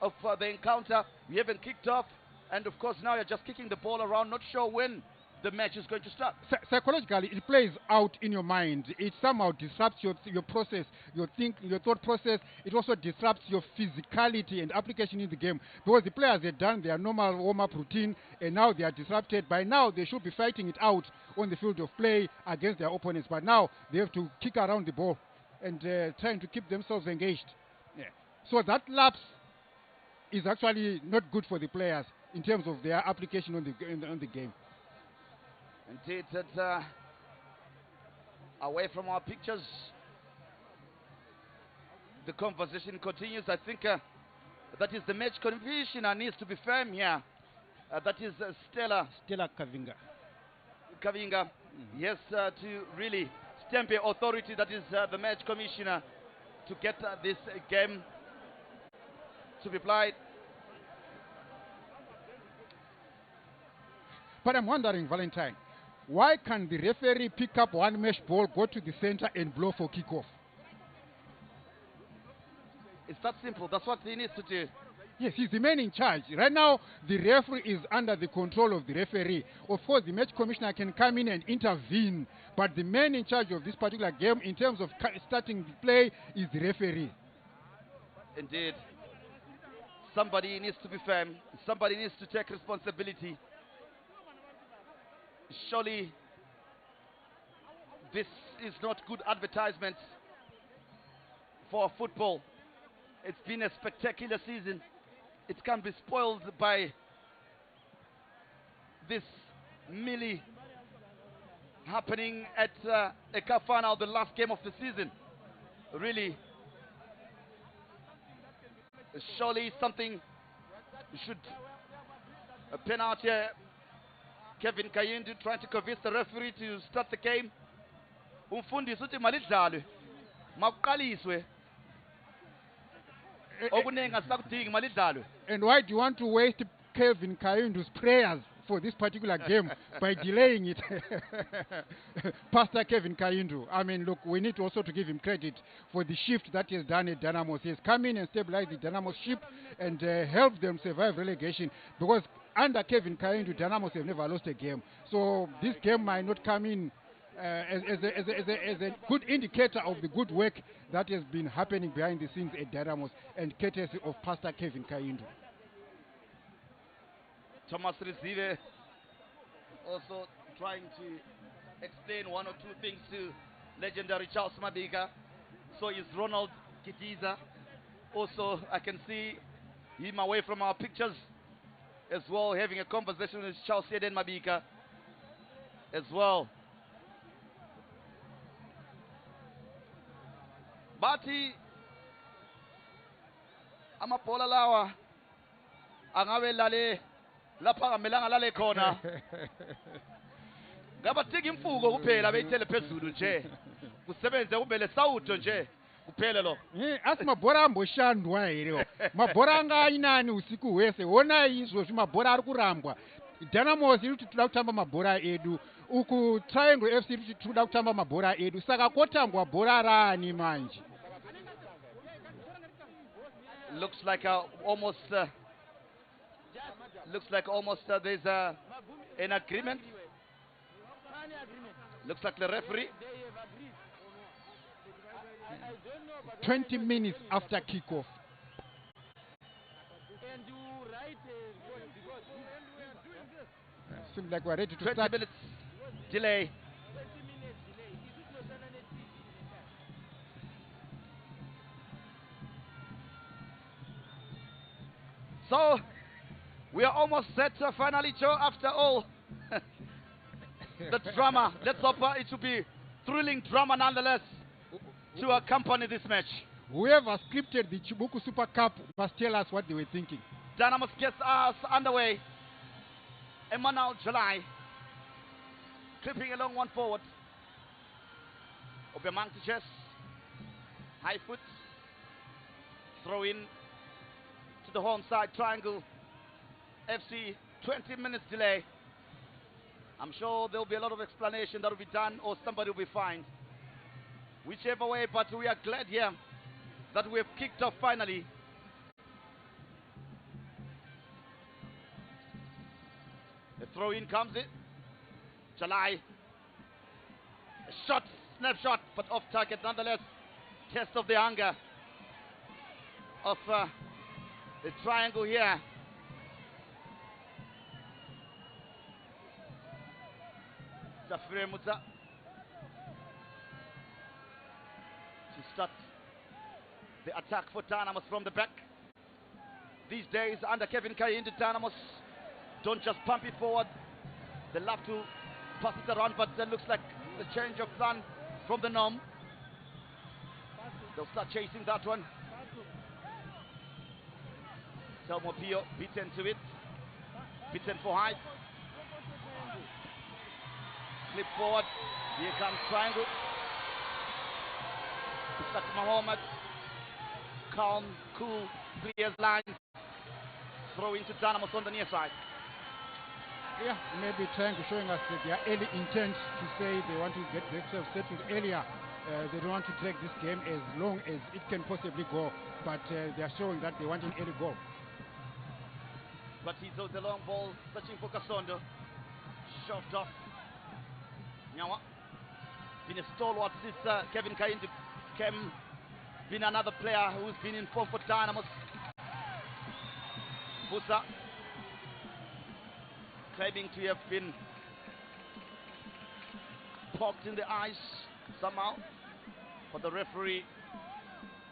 Speaker 4: of the encounter. You haven't kicked off, and of course now you're just kicking the ball around, not sure when the match is going to start.
Speaker 5: Psychologically, it plays out in your mind. It somehow disrupts your process, your thought process. It also disrupts your physicality and application in the game, because the players have done their normal warm-up routine and now they are disrupted. By now they should be fighting it out on the field of play against their opponents, but now they have to kick around the ball and trying to keep themselves engaged. Yeah. So that lapse is actually not good for the players in terms of their application on the game.
Speaker 4: Indeed, away from our pictures, the conversation continues. I think that is the match commissioner needs to be firm here. That is Stella
Speaker 5: Kavinga.
Speaker 4: Yes, to really stamp a authority, that is the match commissioner, to get this game to be played.
Speaker 5: But I'm wondering, Valentine, why can the referee pick up one mesh ball, go to the center and blow for kickoff?
Speaker 4: It's that simple. That's what he needs to do.
Speaker 5: Yes, he's the man in charge. Right now, the referee is under the control of the referee. Of course, the match commissioner can come in and intervene, but the man in charge of this particular game, in terms of starting the play, is the referee.
Speaker 4: Indeed. Somebody needs to be firm. Somebody needs to take responsibility. Surely, this is not good advertisement for football. It's been a spectacular season. It can be spoiled by this melee happening at a cup final, the last game of the season. Really, surely something should. A penalty. Kevin Kayindu trying to convince the referee to start the game. Umfundisi uthi malidlalwe makuqaliswe.
Speaker 5: And why do you want to waste Kevin Kayindu's prayers for this particular game by delaying it? Pastor Kevin Kayindu, I mean, look, we need also to give him credit for the shift that he has done at Dynamos. He has come in and stabilized the Dynamos ship and helped them survive relegation, because under Kevin Kayindu, Dynamos have never lost a game. So this game might not come in as a good indicator of the good work that has been happening behind the scenes at Dynamos, and courtesy of Pastor Kevin Kayindu.
Speaker 4: Thomas Rizive also trying to explain one or two things to legendary Charles Mabika. So is Ronald Kitiza. Also, I can see him away from our pictures as well, having a conversation with Charles Mabika as well. Bathi amabhola lawa angabe lale lapha kamelanga lale khona ngabathika imfuko kuphela beyithele phezulu nje kusebenze kube lesawudo nje kuphela lo
Speaker 5: asimabhora amboshandwa here mabhora anga ainani usiku hwese wona izvozvi mabhora ari kurambwa. Dynamos iri kuti toda kutamba mabhora edu, uku Triangle FC iri kuti toda kutamba mabhora edu, saka kotambwa bhora raani manje.
Speaker 4: Looks like almost there's an agreement. Looks like the referee.
Speaker 5: 20 minutes after kickoff. Seems like we're ready to
Speaker 4: 20
Speaker 5: start.
Speaker 4: minutes delay. So we are almost set finally, Joe, after all the drama. Let's hope it will be thrilling drama nonetheless to accompany this match.
Speaker 5: Whoever scripted the Chibuku Super Cup must tell us what they were thinking.
Speaker 4: Dynamos gets us underway. Emmanuel July clipping along one forward. Obamang to chest. High foot. Throw in to the home side. Triangle FC. 20 minutes delay. I'm sure there will be a lot of explanation that will be done, or somebody will be fined. Whichever way, but we are glad here that we have kicked off finally. The throw in comes in. Jalai. A shot, snapshot, but off target nonetheless. Test of the hunger of the triangle here. Zafire Musa to start the attack for Dynamos from the back. These days, under Kevin Kayinde, Dynamos don't just pump it forward. They love to pass it around, but it looks like the change of plan from the norm. They'll start chasing that one. Telmo Pio beaten to it. Beaten for height. Flip forward. Here comes triangle. It's Mohammed. Calm, cool, clears lines. Throw into Dynamos on the near side.
Speaker 5: Yeah, maybe trying to showing us their early intent to say they want to get themselves settled earlier. They don't want to drag this game as long as it can possibly go, but they are showing that they want an early goal.
Speaker 4: Batizo, the long ball, searching for Kasondo. Shoved off. Nyawa. Been a stalwart since Kevin Kayinde came. Been another player who's been in form for Dynamos. Busa claiming to have been poked in the eyes somehow, but the referee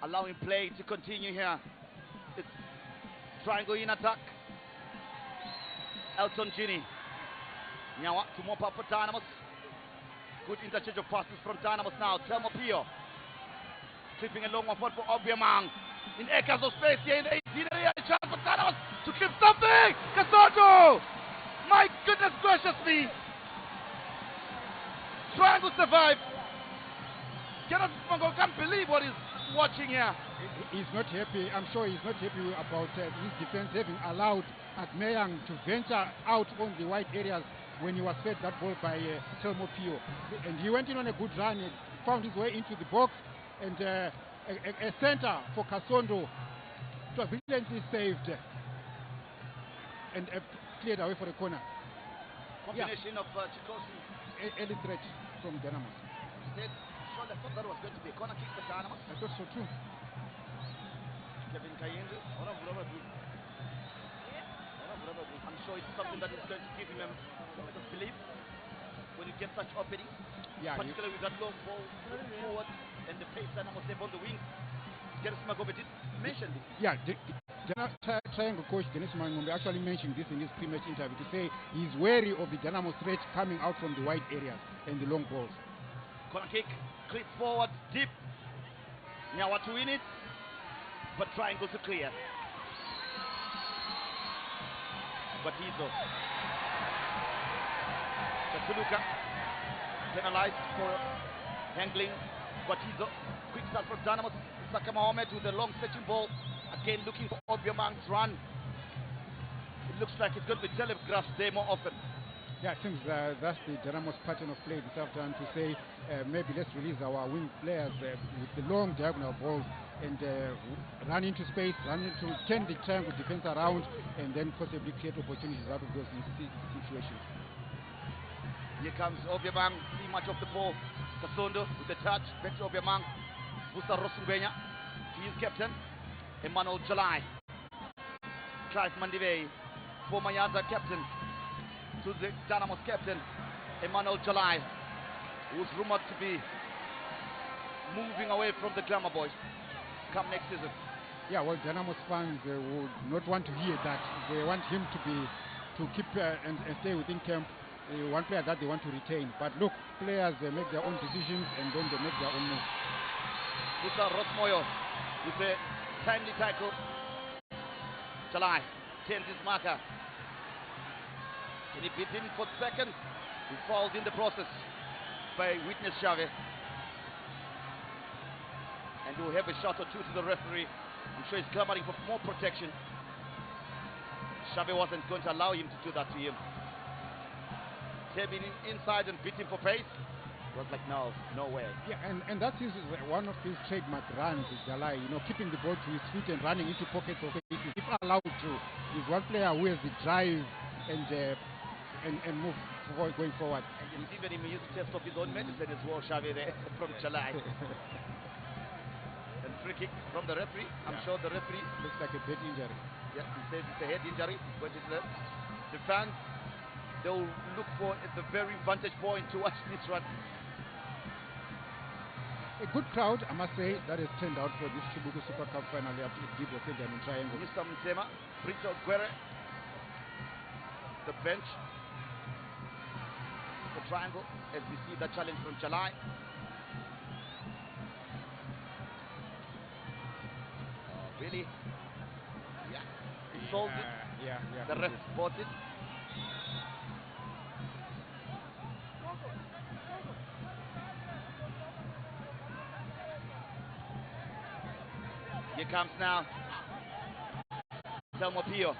Speaker 4: allowing play to continue here. It's triangle in attack. Elton Gini. Nyawa to mop up for Dynamos. Good interchange of passes from Dynamos now. Telmo Pio. Clipping a long one for Obiamang. In acres of space here in the 18 area. A chance for Dynamos to clip something. Kasoto! My goodness gracious me. Triangle survive. Can't believe what he's watching here.
Speaker 5: He's not happy. I'm sure he's not happy about his defense having allowed Admeyang to venture out on the wide areas when he was fed that ball by Telmo Pio. And he went in on a good run and found his way into the box, and a center for Kasondo. It was brilliantly saved and cleared away for the corner.
Speaker 4: Combination of Chikosi.
Speaker 5: Early threat from Dynamos.
Speaker 4: I thought that was going to be a corner kick for Dynamos.
Speaker 5: I thought so too.
Speaker 4: Kevin Kayinde. I'm sure it's something that is going to give him a bit of belief when you get such openings.
Speaker 5: Yeah,
Speaker 4: particularly with that long ball forward and the pace Dynamos have on the wing. Dennis Magombe did mention this.
Speaker 5: Yeah, the triangle coach Dennis Magombe actually mentioned this in his pre-match interview to say he's wary of the Dynamo threat coming out from the wide areas and the long balls.
Speaker 4: Corner kick, clip forward, deep. Now what to win it, but triangle to clear. Batizo. Katuluka penalized for handling. Batizo, quick start from Dynamos. Saka Mohammed with a long stretching ball. Again looking for Obiamang's run. It looks like it's going to be telegraphed there more often.
Speaker 5: Yeah, I think that's the Dynamos pattern of play this afternoon, to say maybe let's release our wing players with the long diagonal balls and run into space, turn the triangle defense around, and then possibly create opportunities out of those situations.
Speaker 4: Here comes Obiamang, see much of the ball. Kasondo with the touch, back to Obiamang. Busa Rosungwenya, to his captain, Emmanuel Jalai. Clive Mandivei, former Yaza captain, to the Dynamos captain, Emmanuel Jalai, who's rumored to be moving away from the Glamour Boys come next season.
Speaker 5: Yeah, well, Dynamos fans would not want to hear that. They want him to keep and stay within camp. One player that they want to retain. But look, players, they make their own decisions and then they make their own moves.
Speaker 4: Busa Rosmoyo with a timely tackle. Jalai turns his marker. And he beat him for second. He fouled in the process by witness Xavier. And he'll have a shot or two to the referee. I'm sure he's clamoring for more protection. Xavier wasn't going to allow him to do that to him. Came in inside and beat him for pace. It was like, no way.
Speaker 5: Yeah, and that is one of his trademark runs, Jalai, keeping the ball to his feet and running into pockets of spaces. If allowed to, he's one player who has the drive and move going forward.
Speaker 4: And even him used to test off his own medicine as well, Xavier, there from Jalai. And free kick from the referee. I'm sure the referee
Speaker 5: looks like a bad injury.
Speaker 4: Yeah, he says it's a head injury. But the fans, they'll look for at the very vantage point to watch this one.
Speaker 5: a good crowd, I must say, that has turned out for this Chibuku Super Cup final at Gibo Stadium in Triangle.
Speaker 4: Mr. Mzema, Brito Guerre, the bench. The Triangle, as we see the challenge from Chalai. Really? Yeah. He sold it.
Speaker 5: Yeah.
Speaker 4: The ref bought it. Here comes now Telmo Pio,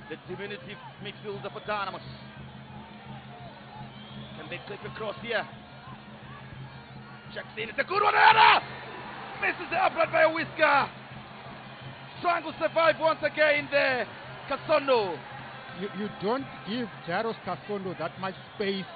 Speaker 4: the diminutive midfielder for Dynamos. Can they clip across here? Checks in, it's a good one, Anna! Misses the upright by a whisker. Triangle survive once again there. Kasondo.
Speaker 5: You don't give Jaros Kasondo that much space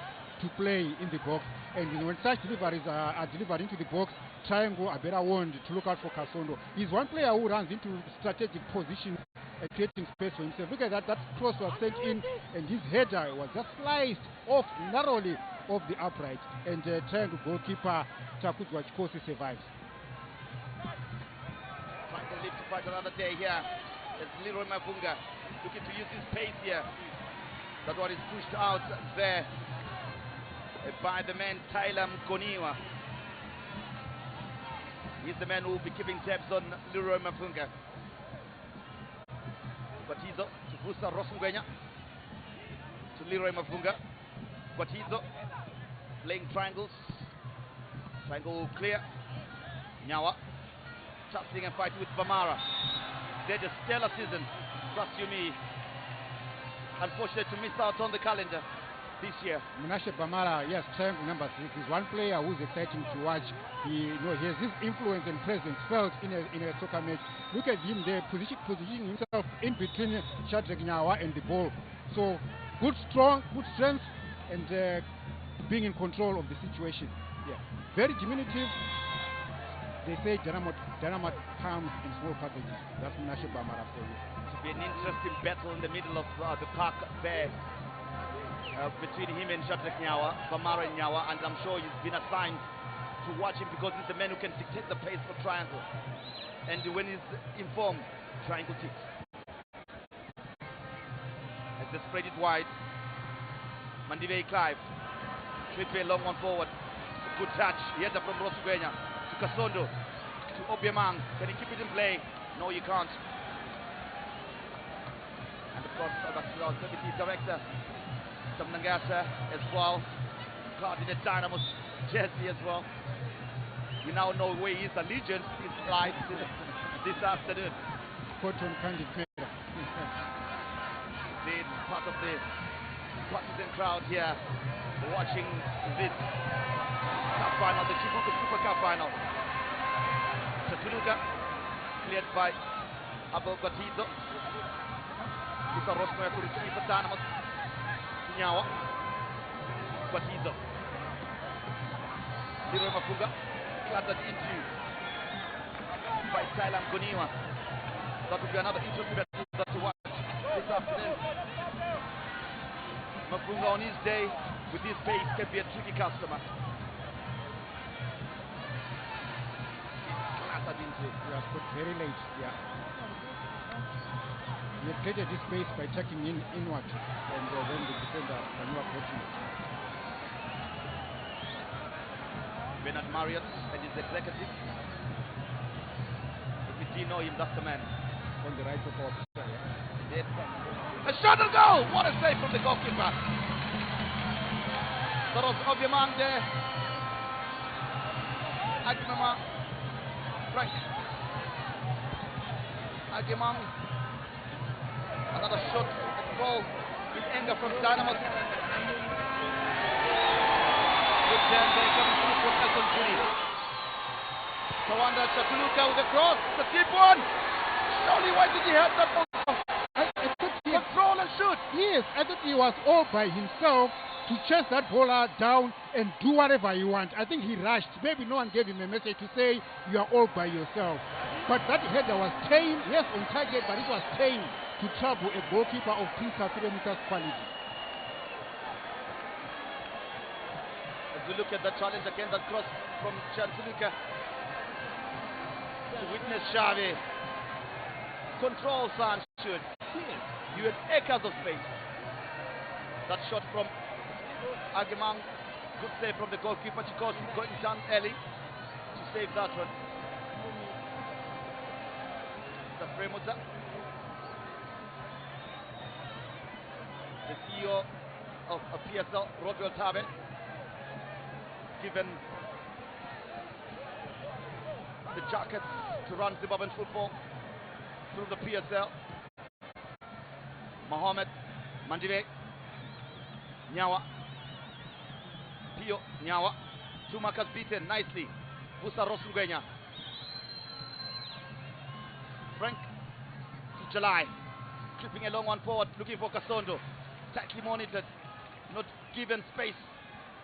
Speaker 5: to play in the box. And when such deliveries are delivered into the box, Triangle are better warned to look out for Kasondo. He's one player who runs into strategic position and creating space for himself. Look at that, that cross was sent in and his header was just sliced off narrowly off the upright. And Triangle goalkeeper Takuzwa Chikosi survives.
Speaker 4: Triangle live to fight another day here. There's Leroy Mavunga looking to use his pace here. That one is pushed out there by the man Tyler Mkoniwa. He's the man who will be keeping tabs on Leroy Mavunga. Batizo to Vusa Rosungwenya to Leroy Mavunga. Batizo playing triangles. Triangle clear. Nyawa tussling and fighting with Bamara. They had a stellar season. Trust you me. Unfortunate to miss out on the calendar this year.
Speaker 5: Menashe Bamara, yes, Triangle number 6. He's one player who's exciting to watch. He has this influence and presence felt in a soccer match. Look at him there, positioning himself in between Shadrack Nyawa and the ball. So good strength, and being in control of the situation. Yeah, very diminutive. They say Dynamo comes in small packages. That's Menashe Bamara for you.
Speaker 4: It will be an interesting battle in the middle of the park there. Between him and Shadrack Nyawa, Bamara Nyawa, and I'm sure he's been assigned to watch him because he's the man who can dictate the pace for Triangle. And when he's informed, Triangle ticks. As they spread it wide, Mandive Clive, Clive, long one forward, good touch, header from Rosugwenya to Kasondo, to Obiamang. Can he keep it in play? No, you can't. And of course, that's our services director, Nangasa as well, caught in the Dynamos jersey as well. We now know where his allegiance is lies this afternoon.
Speaker 5: Cotton Candy.
Speaker 4: It's part of the partisan crowd here watching this cup final, the Chibuku Super Cup final. Chatuluka cleared by Abel Batizo. It's a Rosmo to retrieve for Dynamos. Nyawa, Batizo, Leroy Mavunga, clattered into by Tyler Mkoniwa. That will be another interesting battle to watch this afternoon. Mavunga on his day with his pace can be a tricky customer. Clattered into.
Speaker 5: He was put very late. Yeah. He had created this space by checking inward, and then the defender Manua approaching it.
Speaker 4: Bernard Marriott and his executive. If you didn't know him, that's the man.
Speaker 5: On the right of our picture, yeah.
Speaker 4: A shot and goal! What a save from the goalkeeper. That was Obiamang there. Agimama. Frank. Agimang. Another shot at the ball in anger from Dynamos. Good turn there coming through from Elton Juni. Tawanda Chatuluka with a cross. The deep one. Surely why did he have that ball? Control and shoot.
Speaker 5: Yes, I thought he was all by himself to chase that bowler down and do whatever he wants. I think he rushed. Maybe no one gave him a message to say you are all by yourself. But that header was tame, yes, on target, but it was tame to trouble a goalkeeper of Prince Kafiremuka's quality.
Speaker 4: As we look at the challenge again, that cross from Chatuluka to witness Xavi control Sanchez. You had acres of space. That shot from Agemang, good save from the goalkeeper. Chikosi going down early to save that one. The Fremuta, the CEO of PSL, Rodwell Tabe, given the jackets to run Zimbabwean football through the PSL. Mohamed Mandive, Nyawa, Pio Nyawa, two markers beaten nicely. Busa Rosungwenya, Frank to July, clipping a long one forward, looking for Kasondo, tightly monitored, not given space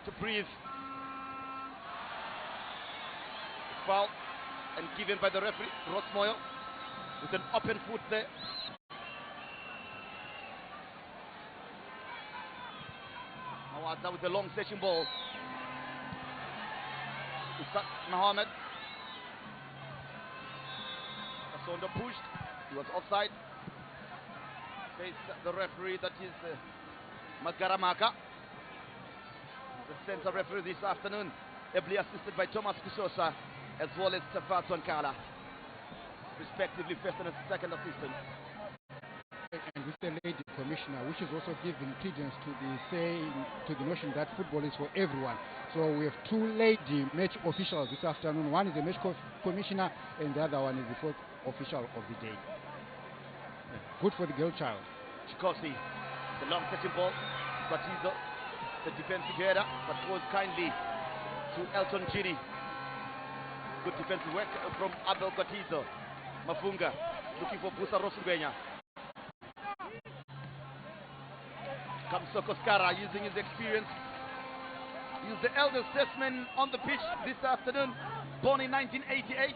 Speaker 4: to breathe. Foul and given by the referee, Ross Moyo, with an open foot there. Mawaza with the long stretching ball. Isaac Mohamed. Kasondo pushed. He was offside. Says the referee, that is Magaramaka. The center referee this afternoon, ably assisted by Thomas Kusosa as well as Tafato Nkala, respectively first and second assistant.
Speaker 5: And with the lady commissioner, which is also giving credence to the saying, to the notion that football is for everyone. So we have two lady match officials this afternoon. One is the match commissioner, and the other one is the fourth official of the day. Good for the girl child.
Speaker 4: Chikosi, the long setting ball. Batizo, the defensive header, but goes kindly to Elton Giri. Good defensive work from Abel Batizo. Mafunga looking for Busa Rosubenya. Kamsoko Skara using his experience. He's the elder statesman on the pitch this afternoon. Born in 1988.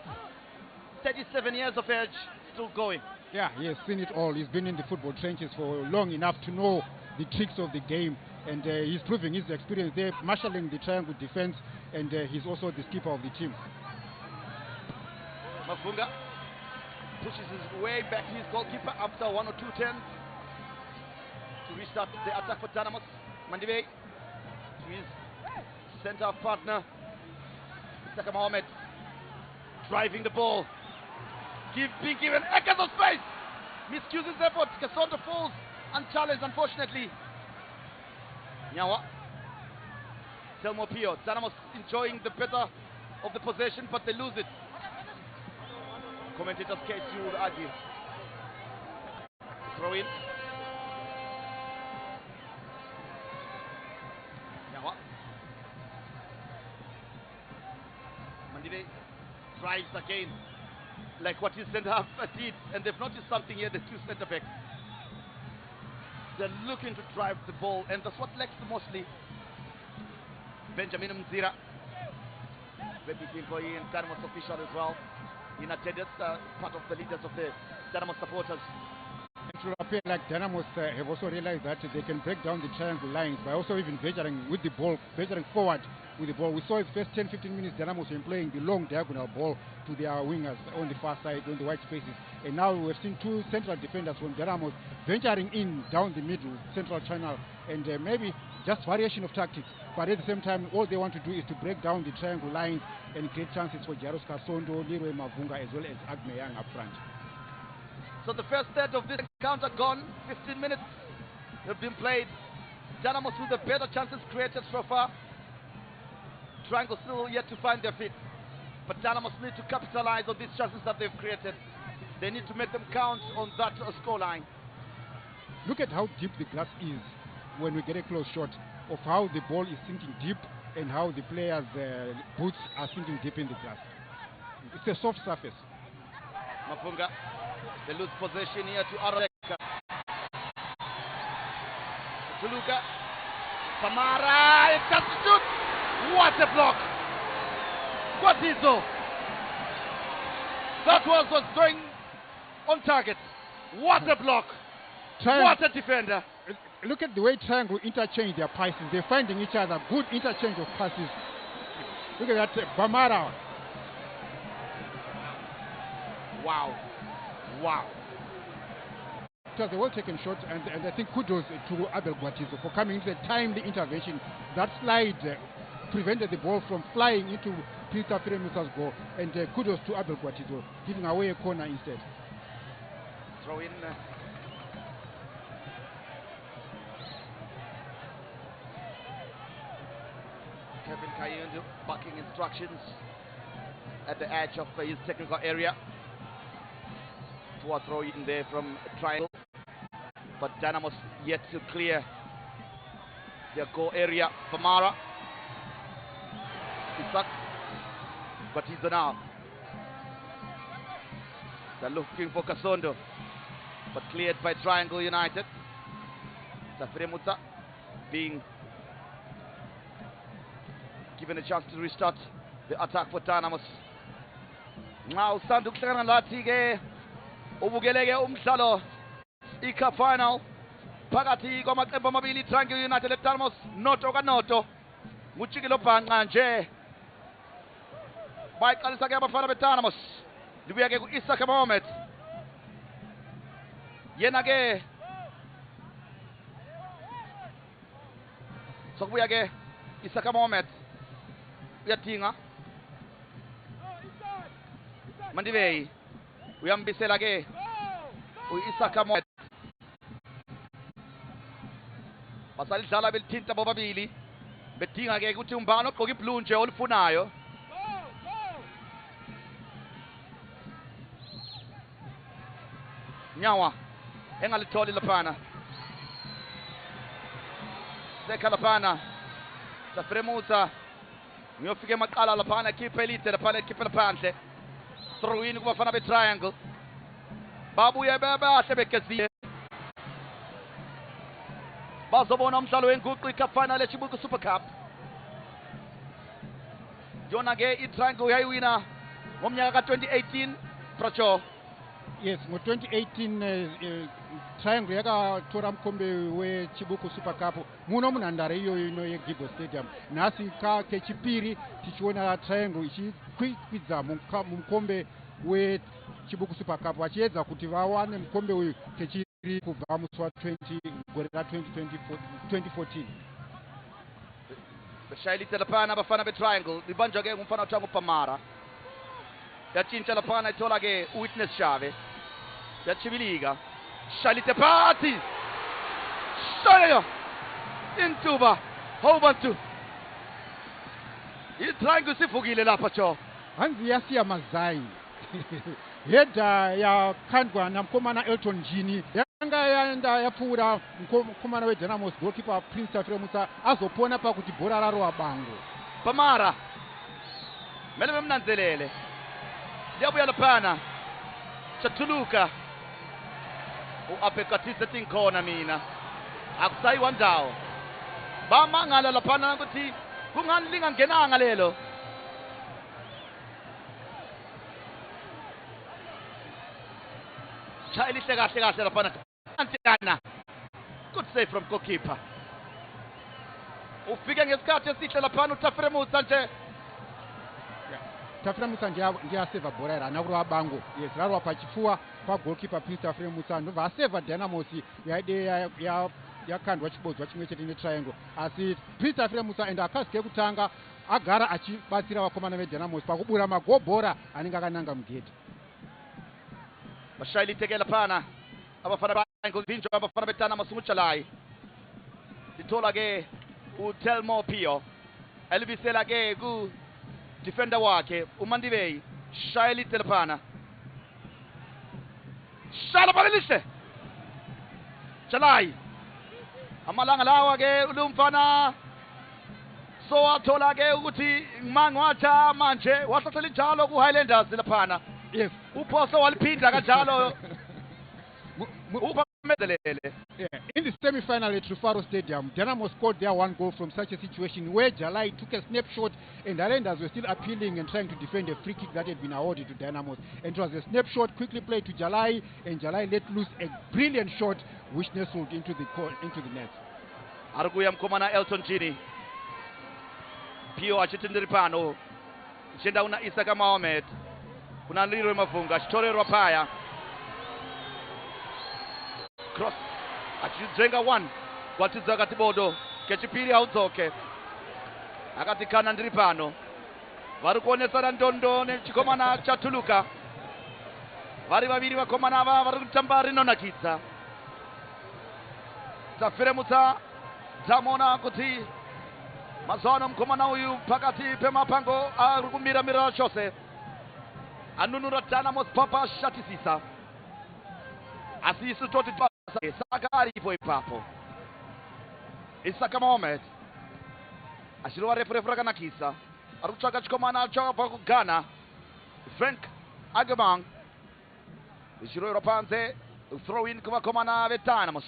Speaker 4: 37 years of age, still going.
Speaker 5: Yeah, he has seen it all. He's been in the football trenches for long enough to know the tricks of the game, and he's proving his experience there, marshalling the triangle defense, and he's also the skipper of the team.
Speaker 4: Mafunga pushes his way back to his goalkeeper after one or two turns to restart the attack for Dynamos. Mandive to his center partner, Saka Mohamed, driving the ball. Being given acres of space. Miscues his effort. Kasondo falls unchallenged, unfortunately. Nyawa. Telmo Pio. Dynamos enjoying the better of the possession, but they lose it. Commentator's case, you would argue. Throw in. Nyawa. Mandive drives again, like what his centre half did, and they've noticed something here, the two centre backs. They're looking to drive the ball, and that's what lacks mostly. Benjamin Mzira, deputy employee and Dynamos official as well, in attendance, part of the leaders of the Dynamos supporters.
Speaker 5: It will appear like Dynamos have also realized that they can break down the triangle lines by also even venturing with the ball, venturing forward with the ball. We saw in the first 10-15 minutes Dynamos employing the long diagonal ball to their wingers on the far side, on the white spaces. And now we've seen two central defenders from Dynamos venturing in down the middle, central channel, and maybe just variation of tactics. But at the same time, all they want to do is to break down the triangle lines and create chances for Jaros Kasondo, Leroy Mavunga, as well as Agne Young up front.
Speaker 4: So the first third of this encounter gone. 15 minutes have been played. Dynamos with the better chances created so far. Triangle still yet to find their feet. But Dynamos need to capitalize on these chances that they've created. They need to make them count on that scoreline.
Speaker 5: Look at how deep the glass is when we get a close shot of how the ball is sinking deep and how the players' boots are sinking deep in the glass. It's a soft surface.
Speaker 4: Mafunga, they lose possession here to Areka. Tuluka, Samara, it's just a shoot. What a block! What is so? That was going on target. What a block! What a defender!
Speaker 5: Look at the way Triangle interchange their passes. They're finding each other. Good interchange of passes. Look at that, Bamara.
Speaker 4: Wow. Wow.
Speaker 5: It was a well-taken shot, and I think kudos to Abel Guatizo for coming into a timely intervention. That slide prevented the ball from flying into Prince Tafire Musa's goal, and kudos to Abel Guatizo, giving away a corner instead.
Speaker 4: Throw in. Kevin Kayundu backing instructions at the edge of his technical area. To a throw in there from a triangle. But Dynamos yet to clear their goal area. Famara. Isak. Batizo now. They're looking for Kasondo. But cleared by Triangle United. Tafire Musa being given a chance to restart the attack for Dynamos. Now Sanduk Sagan Latige. Ubugelege umdlalo iCup final phakathi kwamaqembu amabili Triangle United leDynamos noto kanoto nguJikilo Bhanqa nje bayiqalisa ke abafana beDynamos libuya ke ku-Isaac Mohammed yena ke sokubuya ke Isaac Mohammed uyadinga Mandivei uyambisela ke u-Isaac Mohammed basalidlala belithinta bobabili bedinga ke ukuthi umbani ogqoka iblue nje olufunayo Nyawa engalitholi laphana Seka laphana Tafire Musa ngiyofika emaqala laphana khiphe elide laphana khiphe laphandle throw in kubafana beTriangle babuye bebahle begeziwe bazobona umdlalo wenguqu iCup final eChibuku Super Cup yona ke iTriangle yayiwina ngomnyaka ka-2018 Procho.
Speaker 5: Yes, ngo-2018 Triangle yakatora mkombe weChibuku Super Cup muno munhandare iyoyo ino yeGibo Stadium. Nhasi kechipiri tichiona Triangle ichikwidza mumkombe weChibuku Super Cup vachiedza kuti vawane mukombe uyu kechiri kubva musi wa 2014.
Speaker 4: Bashayilitse laphana abafana beTriangle libanjwa ke ngumfana othiwa Famara yatshintsha laphana ithola ke uWitness Shave yachibilika shayilitse phansi shayo intuba hobantu iTriangle sivukile lapha cho
Speaker 5: hanzi yasiya mazai yedda yakhandwa namkomana Elton Jini yanga yaenda yapfuura mukomana weDynamos goalkeeper Prince Tafire Musa azopona pakuti bhora raro abango
Speaker 4: Famara mele bemnanzelele liyabuya laphana chathuluka u-apekatise tinkhona mina akusayiwa ndawo bamangala laphana ukuthi kungani lingangenanga lelo chayilihle kahle kahle laphana antikana good save from goalkeeper ufike ngesikhathi esihle laphana uTafire Musa nje
Speaker 5: Tafire Musa ndiyaseva bhora iri hana kurova bango yes rarwa pachifuwa pagoalkeeper Prince Tafire Musa ndobva aseva Dynamos yaide yakandwa chibodzwa chimwe chete neTriangle asi Prince Tafire Musa ende akasike kutanga agara achibatsira vakomana veDynamos pakubura magobhora anenge akananga mugedhi
Speaker 4: bashayiliteke laphana abafana beTriangle vinjwa abafana beDynamos nguChalai lithola ke uTelmo Pio elibisela ke ku defender wakhe uMandivei shayilitse laphana shala balilihle Chalai amalanga lawa ke ulumfana so wathola ke ukuthi mangwatha manje wahlasela njalo ku Highlanders laphana
Speaker 5: yes
Speaker 4: uphoso waliphinda kanjalo
Speaker 5: in the semi-final at Rufaro Stadium, Dynamo scored their one goal from such a situation where Jalai took a snapshot and the Highlanders were still appealing and trying to defend a free kick that had been awarded to Dynamos. And it was a snapshot quickly played to Jalai, and Jalai let loose a brilliant shot which nestled into the net.
Speaker 4: Arguya mkomana Elton Jini. Pio achitindiri pano. Chenda una Isaac Mohammed. kuna Leroy Mavunga chitorerwa paya cross achijenga 1 kwatiza akati bodo kechipiri audzoke akati kana ndiri pano vari kuonesana ndondo nechikomana chatuluka vari vaviri vakomana ava vari kutamba rinonakidza tafiremutsa tamuona kuti mazuva ano mukomana uyu pakati pemapango ari kumira chose anunura Dynamos papa shatisisa asi isu toti saka aripo ipapo Isaka Mohamed achirova refu rakanakisa ari kutsvaka chikomana chabva kugana Frank Agemang ichiroverwa panze throw in kuvakomana veDynamos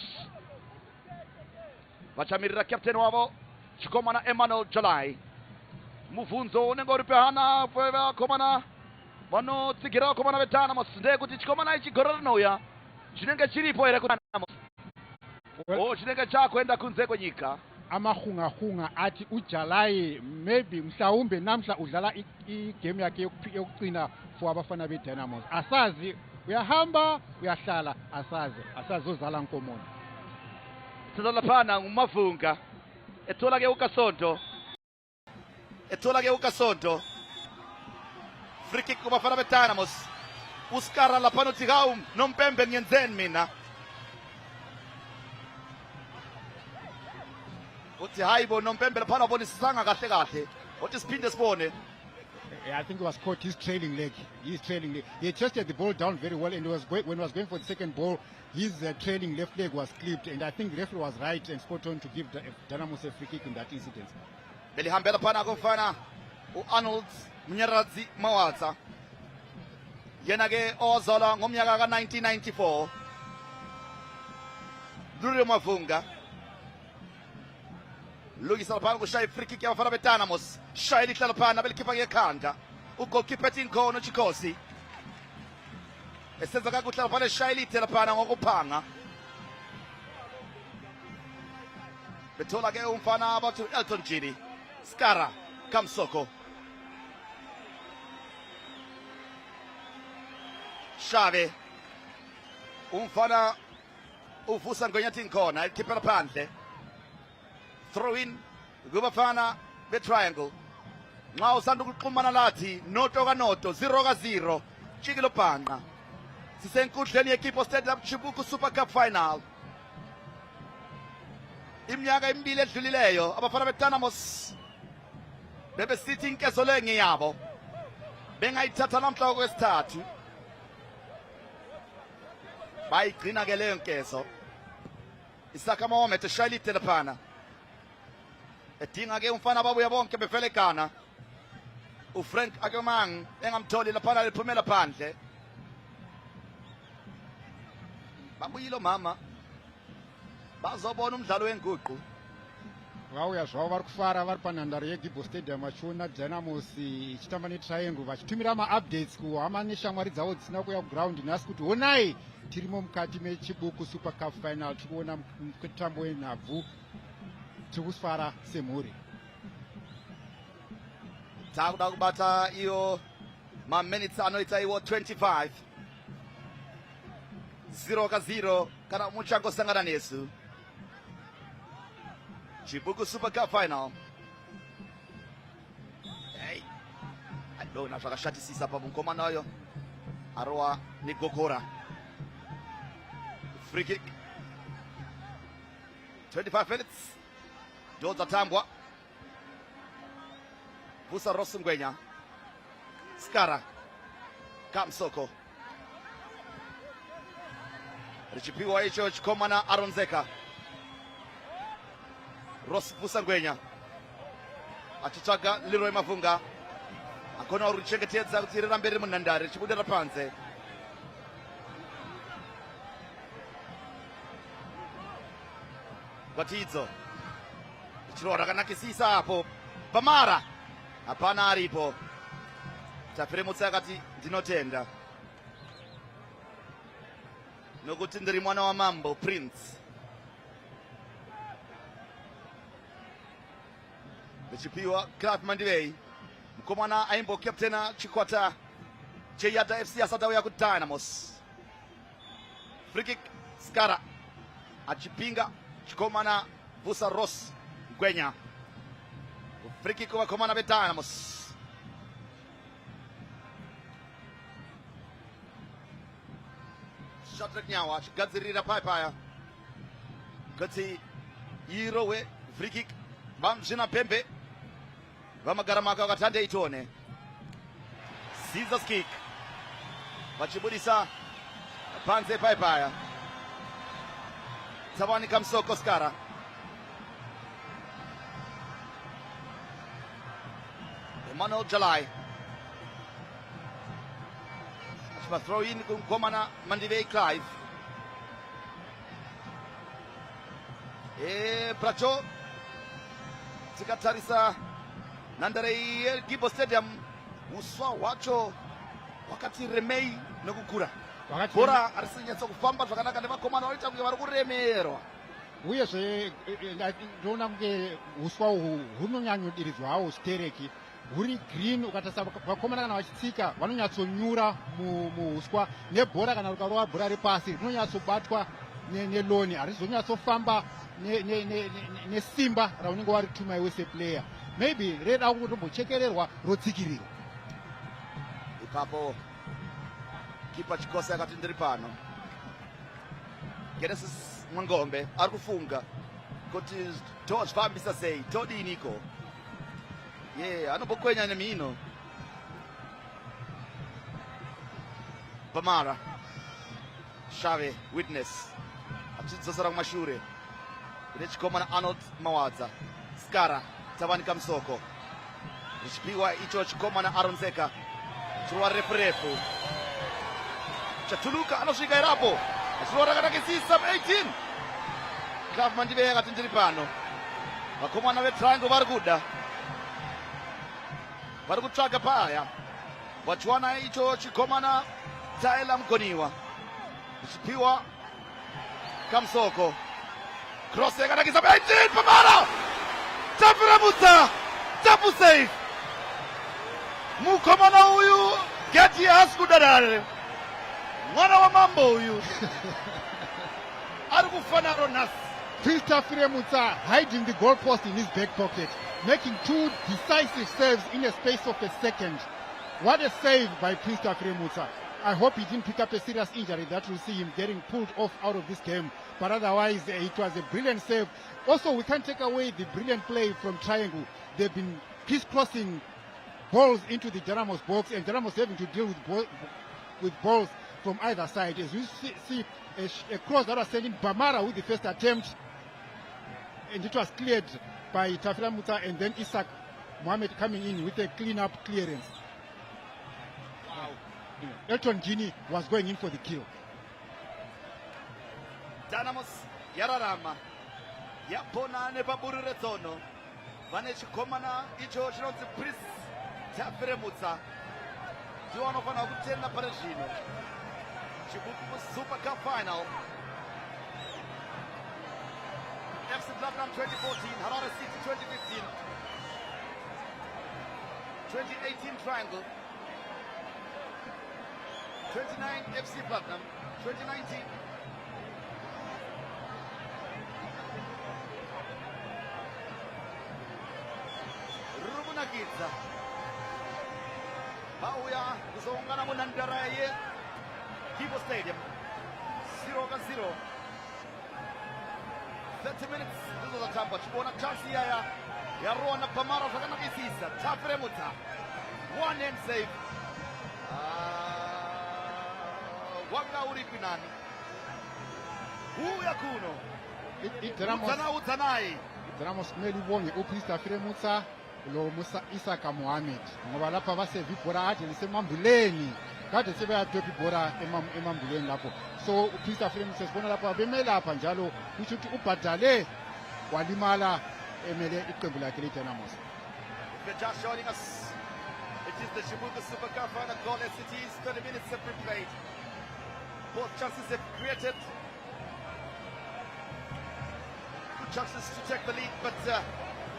Speaker 4: vachamirira captain wavo chikomana Emmanuel July mubvunzo unenge uri pehana pevakomana vanotsigira vakomana veDynamos ndeyekuti chikomana ichi gore rinouya chinenge chiripo here kuDynamos chinenge chakuenda kunze kwenyika
Speaker 5: amahunga ati uJuly maybe mhlawumbe namhla udlala igame yakhe yokucina for abafana beDynamos asazi uyahamba uyahlala asazi ozala nkomona
Speaker 4: tsalapana ngumavunga ethola ke ukasonto free kick kubafana beDynamos uskara lapano tigau nompembe ngenzeni mina uthi hayibo nompembe lapana abonisisanga kahle uthi siphinde sibone.
Speaker 5: I think it was caught his trailing leg. He adjusted the ball down very well, and when he was going for the second ball, his trailing left leg was clipped, and I think the referee was right and spot on to give Dynamos a free kick in that incident.
Speaker 4: Belihambela phana kufana uArnold Mnyaradzi Mawatsa yena ke ozalwa ngomnyaka ka1994 Leroy Mavunga lungisa lapha kushaya free kick yabafana beDynamos shaya lihlala phana belikhipha ngekhanda ugoalkeeper Tinkono Chikosi esenza kakuhle lapha leshaya lithe lapha ngokuphanga bethola ke umfana abathi Elton Jiri Skara Kamsoko Shave umfana uvusa ngwenya Tinkhona ikhipha phandle throw in kubafana betriangle nxa usanda ukuxhumana lathi noto kanoto 0-0 Chikilo Bhanqa sisenkundleni yeKickoff Stadium Chibuku Super Cup final iminyaka emibili edlulileyo abafana beDynamos bebesithi inkezo le ngiyabo bengayithatha namhla kwesithathu bayigcina ke leyo nkezo Isaka Mohamed eshayilite laphana edinga ke umfana babuya bonke befelekana uFrank Agemang engamtholi laphana liphumela phandle babuyilo mama bazobona umdlalo wenguqu
Speaker 5: uyazwa vari kufara vari panhandare yeKickoff Stadium vachiona Dynamos ichitamba netriangle vachitumira ma-updates kuhama neshamwari dzavo dzisina kuya kuground nhasi kuti honai tirimo mukati meChibuku Super Cup final tiri kuona mutambo wenhabvu tiri kufara semhuri
Speaker 4: takuda kubata iyo maminutes anoita iwo 25 0-0 kana muchangosangana nesu Chibuku Super Cup final. Hey, adona zvakashatisisa pa mukomana wayo arowa negogora free kick 25 minutes Joza Tambwa Busa Rosungwenya Skara Kamsoko richipiwa icho chikomana Aronzeka Ross Busangwenya achitsvaga Leroy Mavunga akona urichengetedza kuti rirambe riri munhandare richibudira panze Gwatidzo chiro rakanakisisa apo Pamara hapana aripo Tafiremutsa akati ndinotenda nokuti ndiri mwana wa mambo Prince Chipiwa Clark Mandivei mukomana aimbo captaina chikwata Jeyata FC asatauya ku Dynamos. Free kick Skara achipinga chikomana Vusa Ross Gwenya. Free kick kwa komana be Dynamos. Shadrack Nyawa chigadzirira paya kuti irowe free kick vamzvina Pembe vamagara maka vakatande itone. Scissors kick vachibudisa panze paya Tabani Kamsoko Skara. Emmanuel Jalai achima throw in kumkomana Mandivei Clive. Pracho tikatarisa nandare Gibo Stadium uswa wacho wakati remei nokukura bora arisinyatsa kufamba zvakanaka nevakomana vaita kuti vari kuremerwa
Speaker 5: uyezve ndoona kunge uswa uhu hunonyanyodiridzwa hawo stereki huri green. Ukatarisa vakomana kana vachitsika vanonyatsonyura muuswa nebhora kana rukarova bhora repasi rinonyatsobatwa neloni harizonyatsofamba nesimba raunenge warituma iwe seplayer. Maybe reda kutombochekererwa rotsikirirwa
Speaker 4: ipapo. Kipa Chikosa akati ndiri pano. Genesis Mwangombe ari kufunga kuti tozvifambisa sei todiniko. Anobokwenya nemino. Pamara Shave Witness achidzosera kumashure kune chikomana Arnold Mawadza. Skara Tabani Kamsoko richipiwa icho chikomana Aronzeka chiruva refu chatuluka anosvika irapo achiruva rakatakisisa 18. Club Mandivei akati ndiri pano. Vakomana veTriangle vari kuda vari kutsvaga paya vachiwana icho chikomana Tyler Mgoniwa ichipiwa Kamsoko cross yakatakisa 18. Pamara tafiramutsa tapu save mukomana uyu geti hasi kudadare mwana wa mambo uyu ari kufanaro nhasi.
Speaker 5: Krista Firemutsa hiding the goalpost in his back pocket, making two decisive saves in a space of a second. What a save by Krista Firemutsa. I hope he didn't pick up a serious injury that will see him getting pulled off out of this game. But otherwise, it was a brilliant save. Also, we can't take away the brilliant play from Triangle. They've been crisscrossing balls into the Dynamos box, and Dynamos having to deal with balls from either side. As we see a cross that was sent in Bamara with the first attempt, and it was cleared by Tafira Muta, and then Isaac Mohammed coming in with a clean-up clearance.
Speaker 4: Wow.
Speaker 5: Elton Gini was going in for the kill.
Speaker 4: Dynamos yararama yapona nepaburu retsono vane chikomana icho chinonzi Prince Tafiremutsa ndiwo vanofanira kutenda pane zvino. Chibuku Super Cup final. FC Platinum 2014, Harare City 2015, 2018 Triangle, 29 FC Platinum, 2019. Rumunakidza vauya kuzoungana munhandara yeKivo Stadium 0-0. 30 minutes ndizozatamba tichiona chansi yaya yarowana Pamara zvakanakisisa. Tafiremutsa one hand save. Wanga uri kwinani uya kuno udzanayi
Speaker 5: Dynamos kumele ibonge uPrista Firemutsa lo Musa Isaka Mohammed ngoba lapha basevi ibhora ade lisemambuleni kade sebeyadopha ibhora emambuleni lapho. So uPrista Firemutsa sibona lapha bemelapha njalo kusho ukuthi ubhadale walimala emele iqembu lakhe leDynamos.
Speaker 4: They're just showing us it is the Chibuku Super Cup final. Goalless cities, 30 minutes have been played. Both chances have created. Good chances to take the lead, but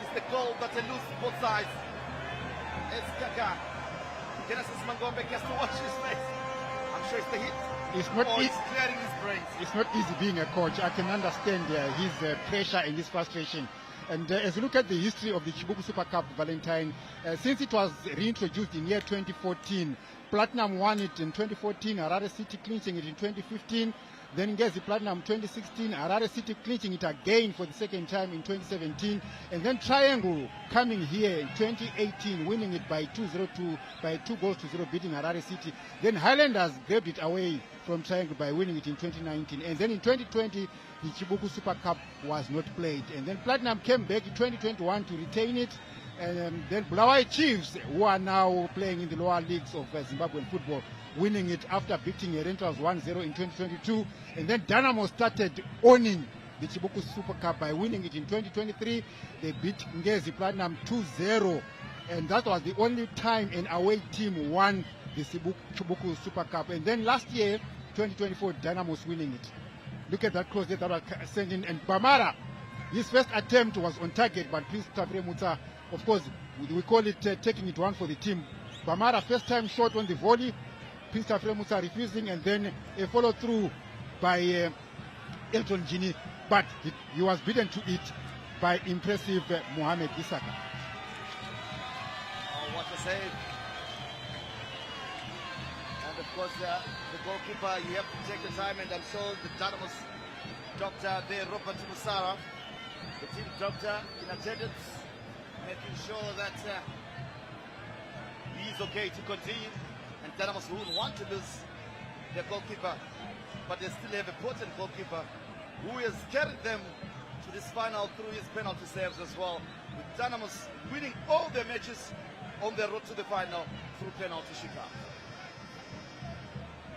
Speaker 4: it's the goal that they lose both sides. It's Kaka Genesis Mangombe gets to watch his face. I'm sure it's the heat.
Speaker 5: It's not
Speaker 4: or
Speaker 5: easy.
Speaker 4: it's clearing his brains.
Speaker 5: It's not easy being a coach. I can understand his pressure and his frustration. And as you look at the history of the Chibuku Super Cup, Valentine, since it was reintroduced in year 2014, Platinum won it in 2014, Harare City clinching it in 2015. Then Ngezi Platinum 2016, Harare City clinching it again for the second time in 2017. And then Triangle coming here in 2018, winning it by 2-0 by 2-0, beating Harare City. Then Highlanders grabbed it away from Triangle by winning it in 2019. And then in 2020, the Chibuku Super Cup was not played. And then Platinum came back in 2021 to retain it. And then Bulawayo Chiefs, who are now playing in the lower leagues of Zimbabwean football, winning it after beating Rentals 1-0 in 2022. And then Dynamos started owning the Chibuku Super Cup by winning it in 2023. They beat Ngezi Platinum 2-0. And that was the only time an away team won the Chibuku Super Cup. And then last year, 2024, Dynamos winning it. Look at that close there that was sent in. And Bamara, his first attempt was on target, but Prince Tafre Muta, of course, we call it taking it one for the team. Bamara first time shot on the volley, Prince Tafre Muta refusing, and then a follow through by Elton Gini, but he was beaten to it by impressive Mohamed Isaka.
Speaker 4: Oh, what a save. And of course, the goalkeeper, you have to take the time, and I'm sure the Dynamos doctor there, Robert Musara, the team doctor in attendance, making sure that he's okay to continue. And Dynamos wouldn't want to lose their goalkeeper, but they still have a potent goalkeeper who has carried them to this final through his penalty saves as well. With Dynamos winning all their matches on their road to the final through penalty shootout.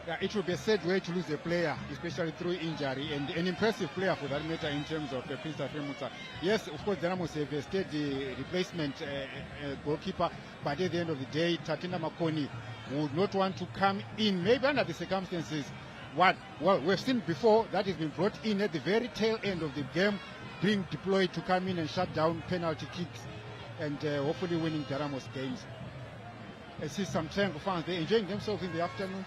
Speaker 5: Yeah, it would be a sad way to lose a player, especially through injury, and an impressive player for that matter in terms of Prince Tafre. Yes, of course, Dynamos have a steady replacement goalkeeper, but at the end of the day, Tatenda Makoni would not want to come in, maybe under the circumstances. Well, we've seen before that he's been brought in at the very tail end of the game, being deployed to come in and shut down penalty kicks, and hopefully winning Dynamos games. I see some Triangle fans, they're enjoying themselves in the afternoon.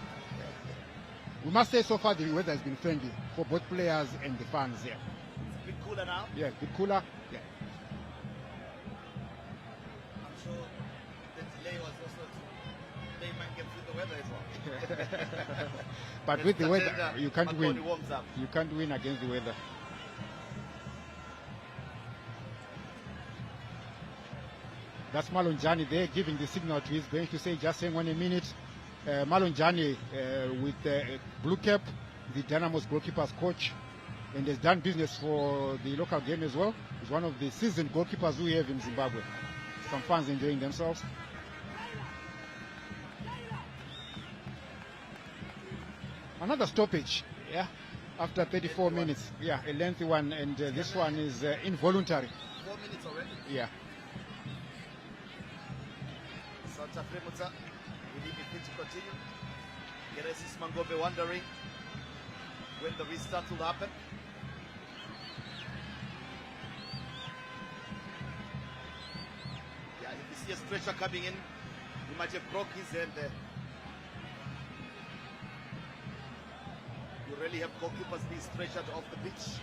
Speaker 5: We must say so far the weather has been friendly for both players and the fans here.
Speaker 4: It's a bit cooler now.
Speaker 5: Yeah, a bit cooler. Yeah.
Speaker 4: I'm sure the delay was also to play man get through the weather as well.
Speaker 5: But with the weather, you can't win.
Speaker 4: Warms up.
Speaker 5: You can't win against the weather. That's Malonjani there giving the signal to his bench to say just hang on a minute. Malonjani with blue cap, the Dynamos goalkeeper's coach, and has done business for the local game as well. He's one of the seasoned goalkeepers we have in Zimbabwe. Some fans enjoying themselves. Another stoppage, yeah, after 34 minutes. Yeah, a lengthy one, and this one is involuntary.
Speaker 4: 4 minutes already.
Speaker 5: Yeah.
Speaker 4: Santa Fremota will he be fit to continue? Genesis Mangombe wondering when the restart will happen. Yeah, if you see a stretcher coming in, he might have broke his hand there. You really have goalkeepers being stretchered off the pitch.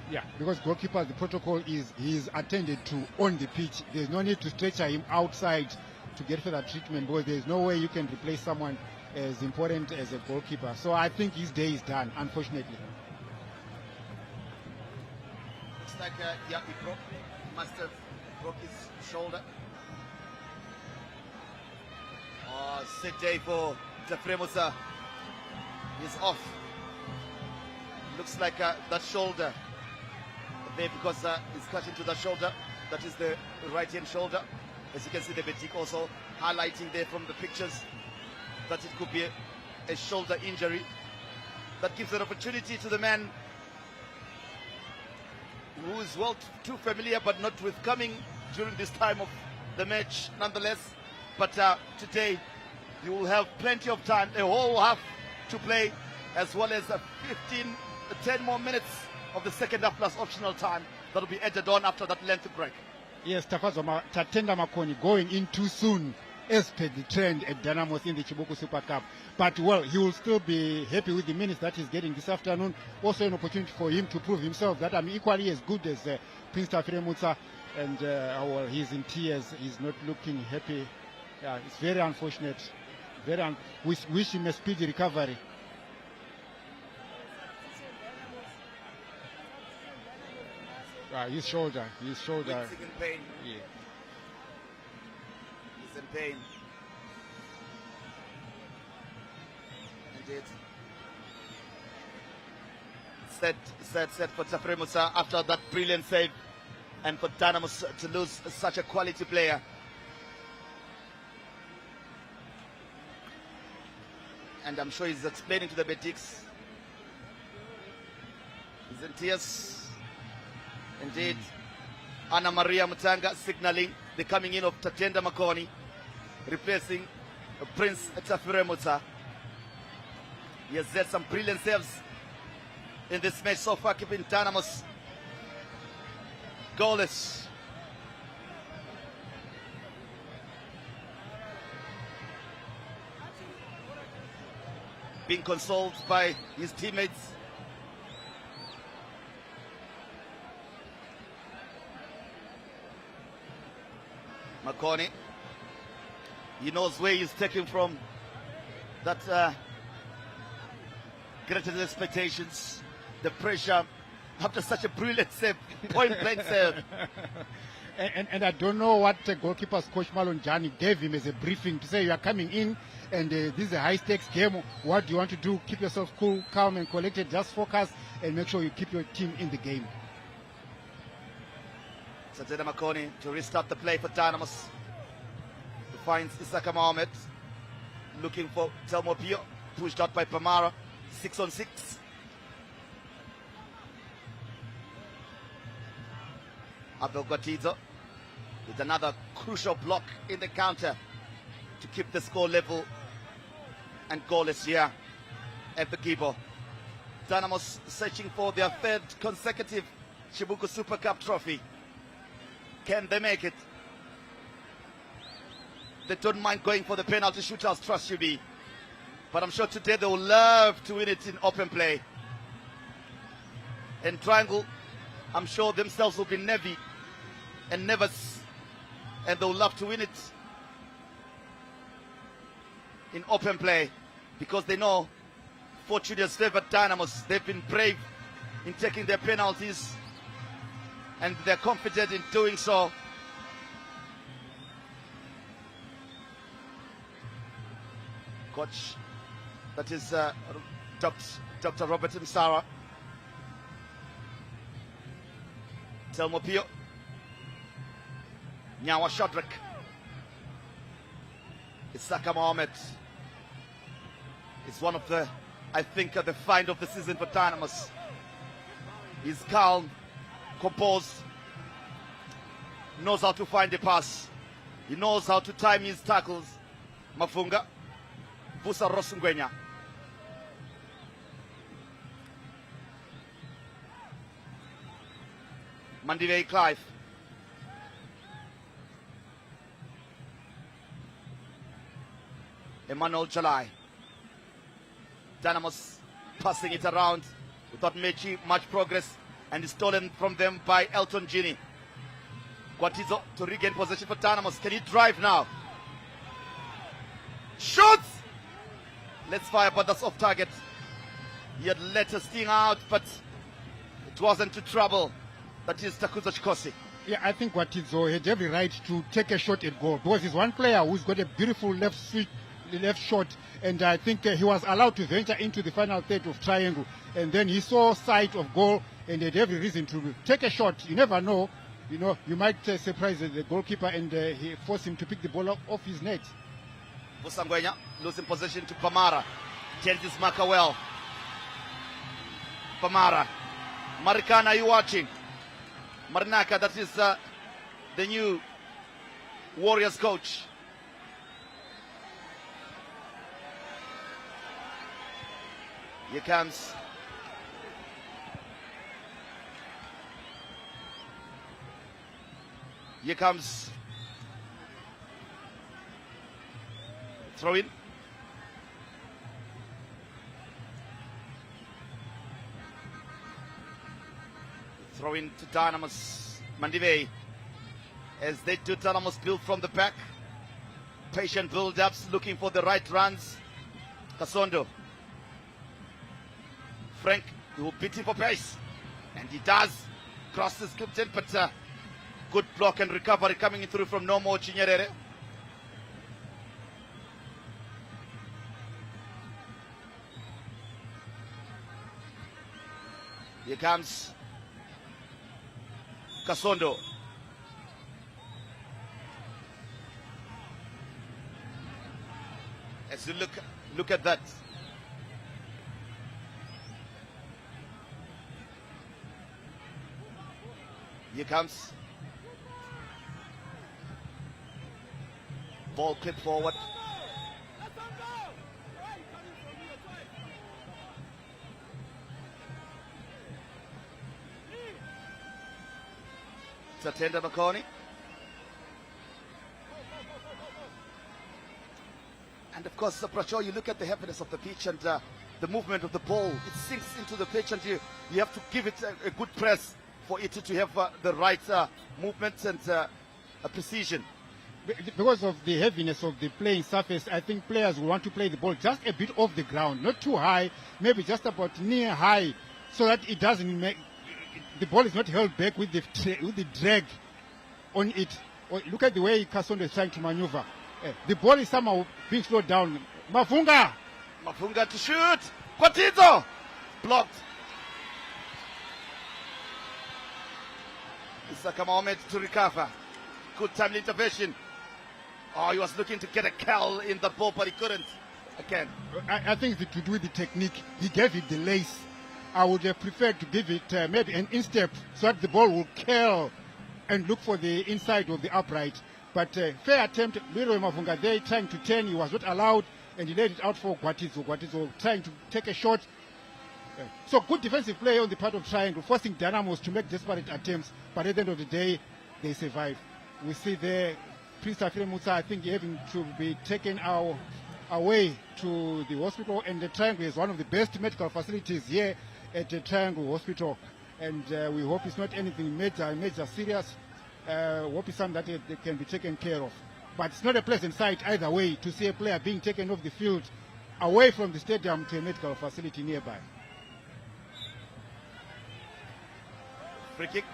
Speaker 5: Yeah, because goalkeepers, the protocol is he is attended to on the pitch. There's no need to stretcher him outside to get further treatment, because there's no way you can replace someone as important as a goalkeeper. So I think his day is done, unfortunately.
Speaker 4: Looks like he must have broke his shoulder. Sad day for Tafremosa. He's off. Looks like that shoulder there, because it's cut into the shoulder. That is the right hand shoulder. As you can see, the Betik also highlighting there from the pictures that it could be a shoulder injury. That gives an opportunity to the man who is well too familiar, but not with coming during this time of the match nonetheless. But today you will have plenty of time, a whole half to play, as well as 10 more minutes of the second half plus optional time that will be added on after that lengthy break.
Speaker 5: Yes, Tatenda Makoni going in too soon as per the trend at Dynamos in the Chibuku Super Cup. But, well, he will still be happy with the minutes that he's getting this afternoon. Also an opportunity for him to prove himself that I'm equally as good as Prince Tafiremutsa. And, well, he's in tears. He's not looking happy. Yeah, it's very unfortunate. We wish him a speedy recovery. His shoulder.
Speaker 4: He's in pain.
Speaker 5: Yeah.
Speaker 4: He's in pain. Indeed. Set for Tafiremutsa after that brilliant save, and for Dynamos to lose such a quality player. And I'm sure he's explaining to the Betix. He's in tears. Indeed. Anna Maria Mutanga signaling the coming in of Tatenda Makoni, replacing Prince Tafiremutsa. He has had some brilliant saves in this match so far, keeping Dynamos goalless. Being consoled by his teammates. Makoni, he knows where he's taken from. That greater expectations, the pressure after such a brilliant save, point blank save.
Speaker 5: And I don't know what goalkeeper's coach Malon Jani gave him as a briefing to say you are coming in and this is a high stakes game. What do you want to do? Keep yourself cool, calm and collected. Just focus and make sure you keep your team in the game.
Speaker 4: Sajeda Makoni to restart the play for Dynamos. He finds Isaka Mohamed looking for Telmo Pio, pushed out by Pamara. 6-on-6. Abel Guatizo with another crucial block in the counter to keep the score level and goalless here at the Gibo. Dynamos searching for their third consecutive Chibuku Super Cup trophy. Can they make it? They don't mind going for the penalty shootouts, trust you me. But I'm sure today they will love to win it in open play. And Triangle, I'm sure themselves will be nervy and nervous, and they'll love to win it in open play because they know fortune has favored Dynamos. They've been brave in taking their penalties and they're confident in doing so. Coach, that is Dr. Robert Msara. Telmo Pio. Nyawa Shadrack. Isaka Mohamed is one of the, I think, the find of the season for Dynamos. He's calm, composed, knows how to find the pass. He knows how to time his tackles. Mafunga, Busa Rosungwenya. Mandivei Clive. Emmanuel Jalai. Dynamos passing it around without making much progress, and is stolen from them by Elton Gini. Guatizo to regain possession for Dynamos. Can he drive now? Shoots! Let's fire, but that's off target. He had let a sting out, but it wasn't to trouble. That is Takuza Chikosi.
Speaker 5: Yeah, I think Guatizo had every right to take a shot at goal because he's one player who's got a beautiful left shot, and I think he was allowed to venture into the final third of triangle, and then he saw sight of goal and had every reason to take a shot. You never know, you know, you might surprise the goalkeeper and he forced him to pick the ball off his net.
Speaker 4: Busangwenya losing possession to Pamara. Tells his marker well. Pamara. Marikana, are you watching? Marinaka, that is the new Warriors coach. Here comes Throw in. Throw in to Dynamos. Mandive. As they do, Dynamos build from the back. Patient build-ups, looking for the right runs. Kasondo. Frank, he will beat him for pace. And he does. Crosses Clipton, but good block and recovery coming in through from Nomo Chinyerere. Here comes Kasondo. As you look at that. Here comes. Ball clip forward. Satenda Makoni. And of course, Pracho, you look at the happiness of the pitch and the movement of the ball. It sinks into the pitch and you have to give it a good press for it to have the right movement and precision.
Speaker 5: Because of the heaviness of the playing surface, I think players will want to play the ball just a bit off the ground, not too high, maybe just about near high, so that it doesn't make the ball is not held back with the drag on it. Or look at the way Kasondo is trying to maneuver. The ball is somehow being slowed down. Mafunga
Speaker 4: to shoot. Kwatizo blocked. Isaka Mohamed to recover. Good timely intervention. Oh, he was looking to get a curl in the ball, but he couldn't. Again.
Speaker 5: I think it's to do with the technique. He gave it the lace. I would have preferred to give it maybe an instep so that the ball will curl and look for the inside of the upright. But fair attempt, Leroy Mafunga there trying to turn. He was not allowed and he laid it out for Gwatizo. Gwatizo trying to take a shot. So good defensive play on the part of Triangle, forcing Dynamos to make desperate attempts. But at the end of the day, they survive. We see there, Prince Afire Musa, I think, having to be taken away to the hospital. And the Triangle is one of the best medical facilities here at the Triangle Hospital. And we hope it's not anything major serious. Hope it's something that they can be taken care of. But it's not a pleasant sight either way to see a player being taken off the field away from the stadium to a medical facility nearby.
Speaker 4: Free kick,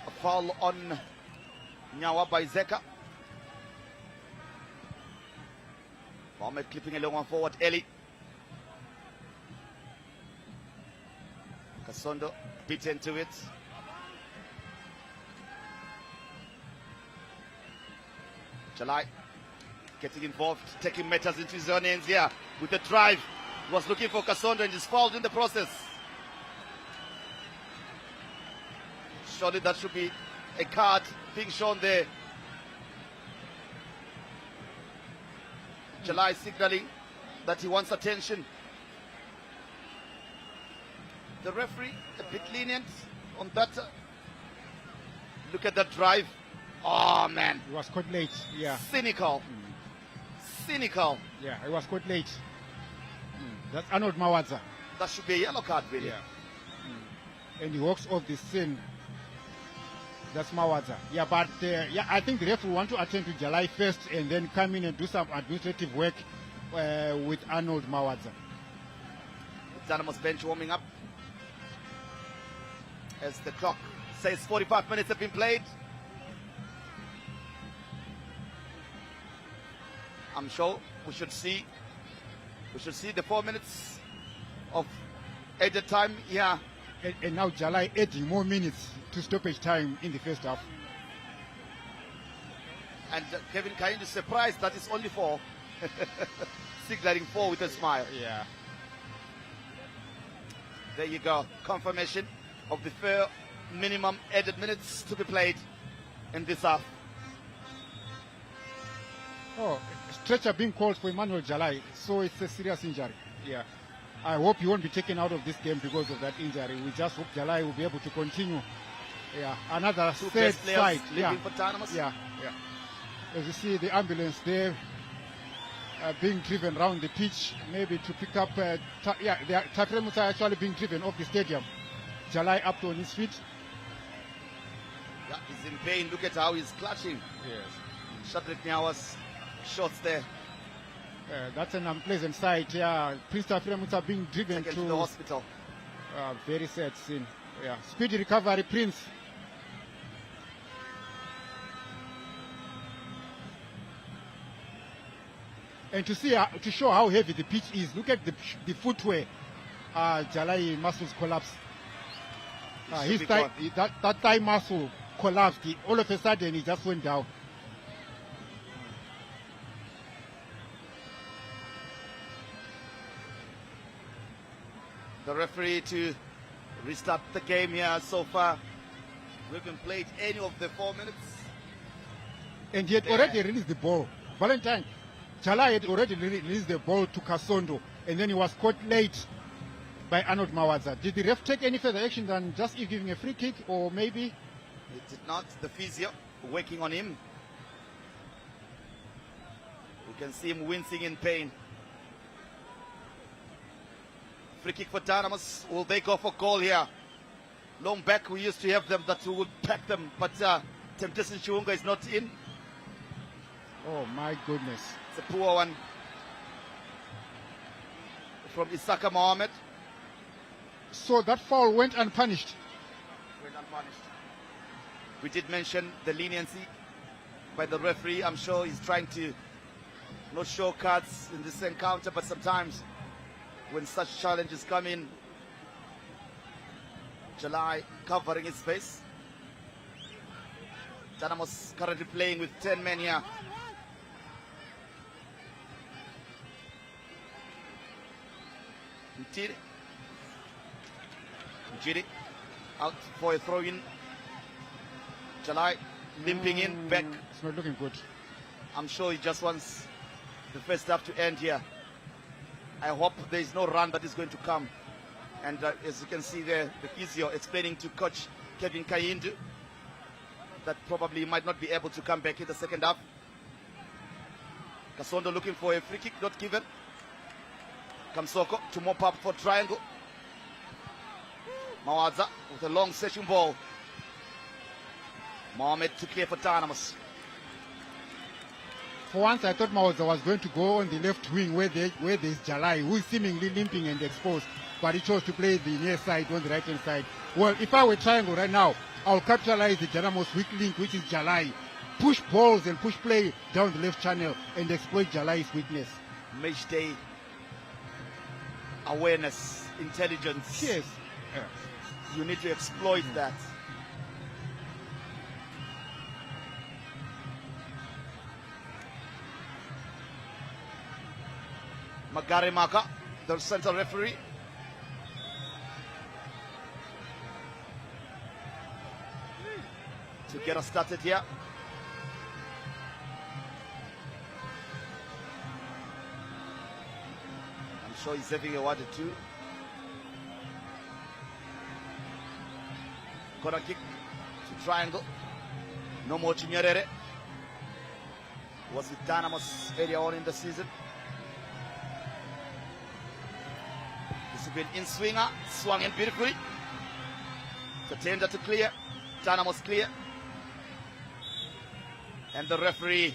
Speaker 4: a foul on Nyawa by Zeka. Mohamed clipping a long one forward, Eli. Kasondo beaten to it. Jalai getting involved, taking matters into his own hands here with the drive. He was looking for Kasondo and is fouled in the process. Surely that should be a card being shown there. Jalai signaling that he wants attention. The referee a bit lenient on that. Look at that drive. Oh man.
Speaker 5: He was caught late, yeah.
Speaker 4: Cynical. Cynical.
Speaker 5: Yeah, he was caught late. That's Arnold Mawadza.
Speaker 4: That should be a yellow card, really.
Speaker 5: Yeah. And he walks off the scene. That's Mawadza. Yeah, but I think the referee want to attend to Jalai first and then come in and do some administrative work with Arnold Mawadza.
Speaker 4: Dynamos bench warming up as the clock says 45 minutes have been played. I'm sure we should see the 4 minutes of added time here.
Speaker 5: And now Jalai adding more minutes to stoppage time in the first half.
Speaker 4: And Kevin Kind is surprised that it's only 4. Signaling 4 with a smile.
Speaker 5: Yeah.
Speaker 4: There you go. Confirmation of the fair minimum added minutes to be played in this half.
Speaker 5: Oh, stretcher being called for Emmanuel Jalai, so it's a serious injury. Yeah. I hope he won't be taken out of this game because of that injury. We just hope Jalai will be able to continue. Yeah, another third side. Yeah.
Speaker 4: For Dynamos.
Speaker 5: Yeah, yeah. As you see the ambulance there, being driven around the pitch, maybe to pick up. Tafremusa actually being driven off the stadium. Jalai up to on his feet.
Speaker 4: Yeah, he's in pain. Look at how he's clutching.
Speaker 5: Yes.
Speaker 4: Shadrach Nyawa's shots there.
Speaker 5: That's an unpleasant sight. Yeah, Prince Tafremusa being driven
Speaker 4: Taken to the hospital.
Speaker 5: Very sad scene. Yeah, speedy recovery, Prince. And to see, to show how heavy the pitch is, look at the footwear. Jalai muscles collapse. His thigh, that thigh muscle collapsed. All of a sudden, he just went down.
Speaker 4: The referee to restart the game here so far. We haven't played any of the 4 minutes.
Speaker 5: And he had already released the ball. Valentine, Jalai had already released the ball to Kasondo, and then he was caught late by Arnold Mawadza. Did the ref take any further action than just giving a free kick, or maybe?
Speaker 4: It did not. The physio working on him. You can see him wincing in pain. Free kick for Dynamos. Will they go for goal here? Long back, we used to have them that we would pack them, but Temptation Chiwunga is not in.
Speaker 5: Oh my goodness.
Speaker 4: It's a poor one from Isaka Mohammed.
Speaker 5: So that foul went unpunished.
Speaker 4: Went unpunished. We did mention the leniency by the referee. I'm sure he's trying to not show cards in this encounter, but sometimes when such challenges come in, Jalai covering his face. Dynamos currently playing with 10 men here. Njiri out for a throw-in. Jalai limping in back.
Speaker 5: It's not looking good.
Speaker 4: I'm sure he just wants the first half to end here. I hope there is no run that is going to come. And as you can see there, the physio explaining to coach Kevin Kayindu that probably he might not be able to come back in the second half. Kasondo looking for a free kick, not given. Kamsoko to mop up for triangle. Mawadza with a long session ball. Mohamed to clear for Dynamos.
Speaker 5: For once, I thought Mawadza was going to go on the left wing where there's Jalai, who is seemingly limping and exposed, but he chose to play the near side on the right hand side. Well, if I were Triangle right now, I'll capitalize the Dynamos weak link, which is Jalai. Push balls and push play down the left channel and exploit Jalai's weakness.
Speaker 4: Match day awareness, intelligence.
Speaker 5: Yes.
Speaker 4: You need to exploit that. Magare Maka, the central referee. To get us started here. I'm sure he's having a word or two. Corner kick to triangle. No more Chinyerere. Was with Dynamos earlier on in the season. This will be an in-swinger. Swung in beautifully. Tatenda to clear. Dynamos clear. And the referee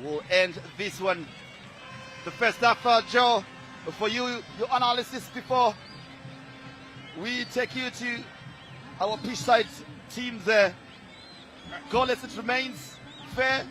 Speaker 4: will end this one. The first half, Joe, for you, your analysis before we take you to our pitch side teams there. Goalless it remains, fair,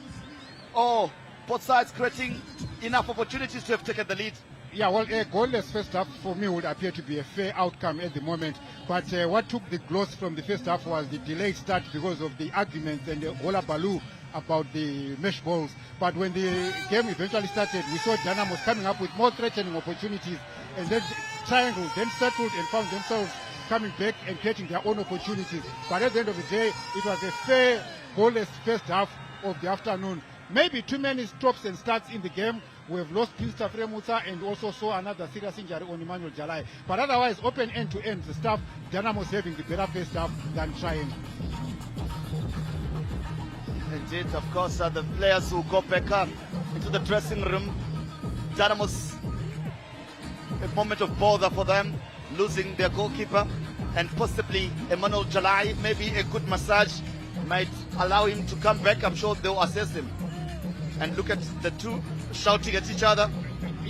Speaker 4: or both sides creating enough opportunities to have taken the lead?
Speaker 5: Yeah, well, a goalless first half for me would appear to be a fair outcome at the moment. But what took the gloss from the first half was the delayed start because of the arguments and the Ola Baloo about the mesh balls. But when the game eventually started, we saw Dynamos coming up with more threatening opportunities, and then Triangle then settled and found themselves coming back and creating their own opportunities. But at the end of the day, it was a fair goalless first half of the afternoon. Maybe too many stops and starts in the game. We have lost Prince Tafremusa and also saw another serious injury on Emmanuel Jalai. But otherwise, open end-to-end the stuff, Dynamos having the better first half than Triangle.
Speaker 4: Indeed, of course, the players who go back up into the dressing room Dynamos, a moment of bother for them, losing their goalkeeper, and possibly Emmanuel Jalai, maybe a good massage might allow him to come back. I'm sure they'll assess him. And look at the two shouting at each other.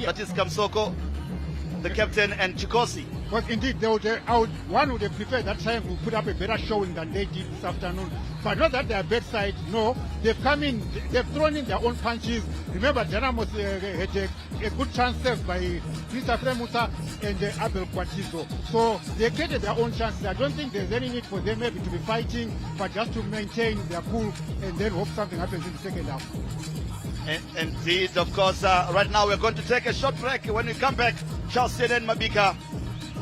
Speaker 4: That is Kamsoko, the captain, and Chikosi.
Speaker 5: But indeed, one would have preferred that time to put up a better showing than they did this afternoon. But not that they're bad side, no. They've come in, they've thrown in their own punches. Remember, Dynamos had a good chance saved by Mr. Fremusa and Abel Quatizo. So they created their own chances. I don't think there's any need for them maybe to be fighting, but just to maintain their cool and then hope something happens in the second half.
Speaker 4: Indeed, of course. Right now we're going to take a short break. When we come back, Charles and Mabika,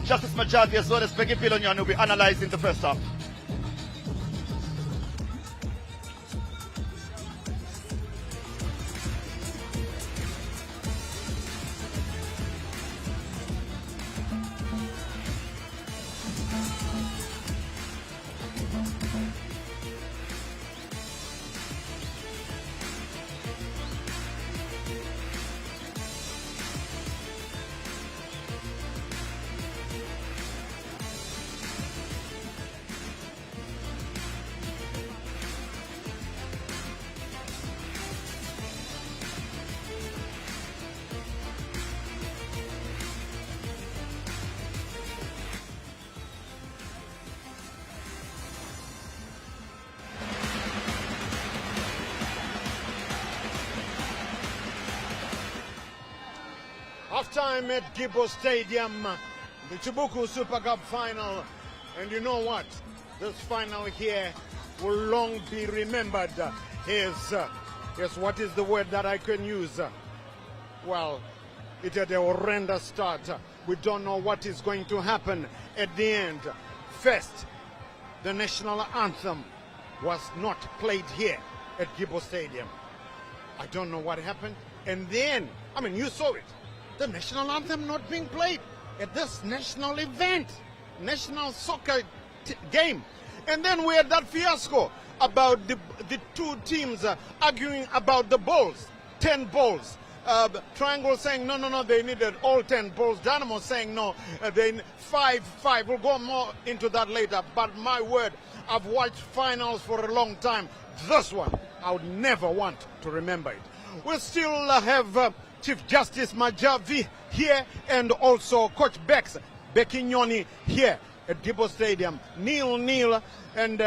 Speaker 4: Justice Majavi as well as Peggy Pilonyan will be analyzing the first half.
Speaker 2: Halftime at Gibbo Stadium, the Chibuku Super Cup final. And you know what? This final here will long be remembered. Here's what is the word that I can use? Well, it had a horrendous start. We don't know what is going to happen at the end. First, the national anthem was not played here at Gibbo Stadium. I don't know what happened. And then, I mean, you saw it. The national anthem not being played at this national event, national soccer game. And then we had that fiasco about the two teams arguing about the balls, 10 balls. Triangle saying, no, they needed all 10 balls. Dynamo saying, no, they 5. We'll go more into that later. But my word, I've watched finals for a long time. This one, I would never want to remember it. We still have Chief Justice Majavi here and also Coach Bekinyoni here at Gibbo Stadium. 0-0 and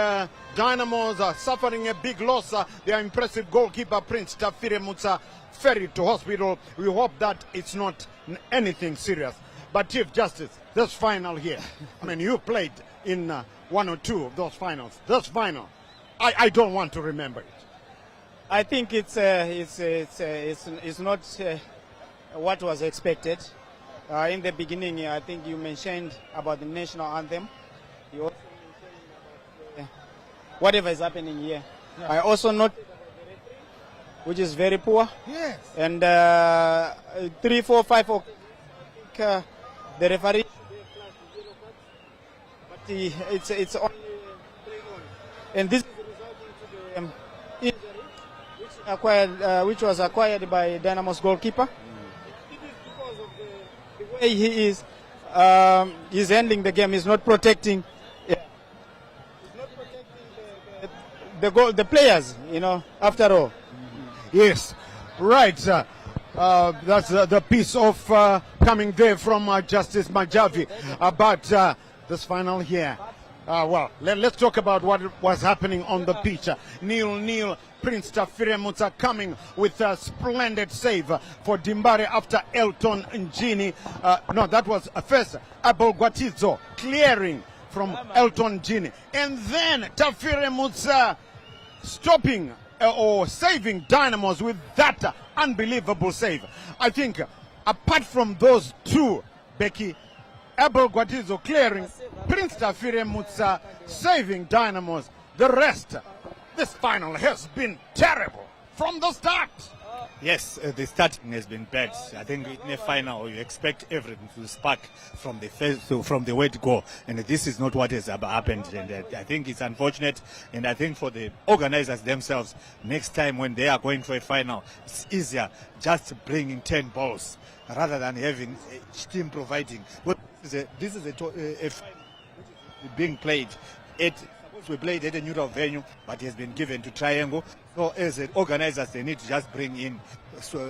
Speaker 2: Dynamos are suffering a big loss. Their impressive goalkeeper Prince Tafire Mutsa ferried to hospital. We hope that it's not anything serious. But Chief Justice, this final here, I mean, you played in one or two of those finals. This final, I don't want to remember it.
Speaker 1: I think it's not what was expected. In the beginning, I think you mentioned about the national anthem. You also mentioned whatever is happening here. Yeah. I also noted which is very poor.
Speaker 2: Yes.
Speaker 1: And 3, 4, 5 the referee. But it's only and this is resulting to the injury which was acquired by Dynamos goalkeeper. It is because of the way he is. He's handling the game. He's not protecting. He's not protecting the players. After all.
Speaker 2: Yes, right. That's the piece of coming there from Justice Majavi about this final here. Well, let's talk about what was happening on the pitch. 0-0. Prince Tafire Mutsa coming with a splendid save for Dimbare after Elton Njini. No, that was first Abel Guatizo clearing from Elton Njini. And then Tafire Mutsa stopping or saving Dynamos with that unbelievable save. I think apart from those two, Becky, Abel Guatizo clearing, Prince Tafire Mutsa saving Dynamos, the rest, this final has been terrible from the start.
Speaker 13: Yes, the starting has been bad. I think in a final you expect everything to spark from the first, from the word go, and this is not what has happened. And I think it's unfortunate. And I think for the organizers themselves, next time when they are going for a final, it's easier just bringing 10 balls rather than having a team providing. But this is a final being played at. We played at a neutral venue, but it has been given to Triangle. So as organizers, they need to just bring in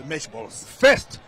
Speaker 13: match balls.
Speaker 2: First,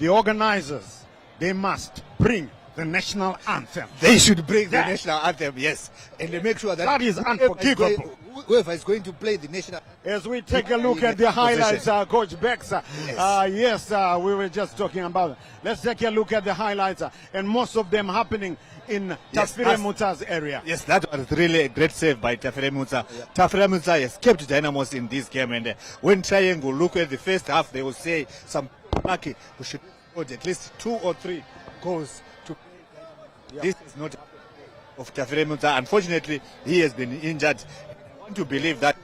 Speaker 2: the organizers, they must bring the national anthem.
Speaker 13: They should bring the national anthem, yes. And they make sure that
Speaker 2: is unforgivable.
Speaker 13: Whoever is going to play the national anthem.
Speaker 2: As we take a look at the highlights, Coach Bex, we were just talking about it. Let's take a look at the highlights, and most of them happening in Tafire Muta's area.
Speaker 13: Yes, that was really a great save by Tafire Muta. Yeah. Tafire Muta has kept Dynamos in this game, and when Triangle look at the first half, they will say some lucky we should score at least 2 or 3 goals to play. Yeah. This is not of Tafire Muta. Unfortunately, he has been injured. I want to believe that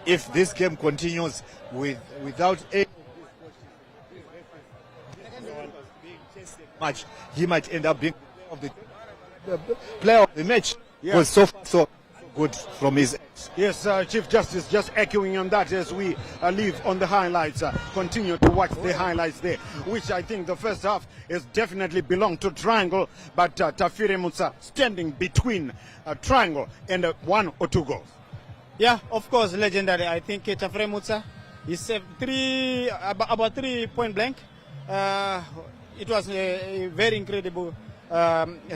Speaker 13: if this game continues without a match, he might end up being of the player of the match. Was so good from his end.
Speaker 2: Yes, Chief Justice, just echoing on that as we leave on the highlights. Continue to watch the highlights there, which I think the first half is definitely belonged to Triangle, but Tafire Musa standing between Triangle and 1 or 2 goals.
Speaker 1: Yeah, of course, legendary. I think Tafire Musa, he saved about 3 point blank. It was a very incredible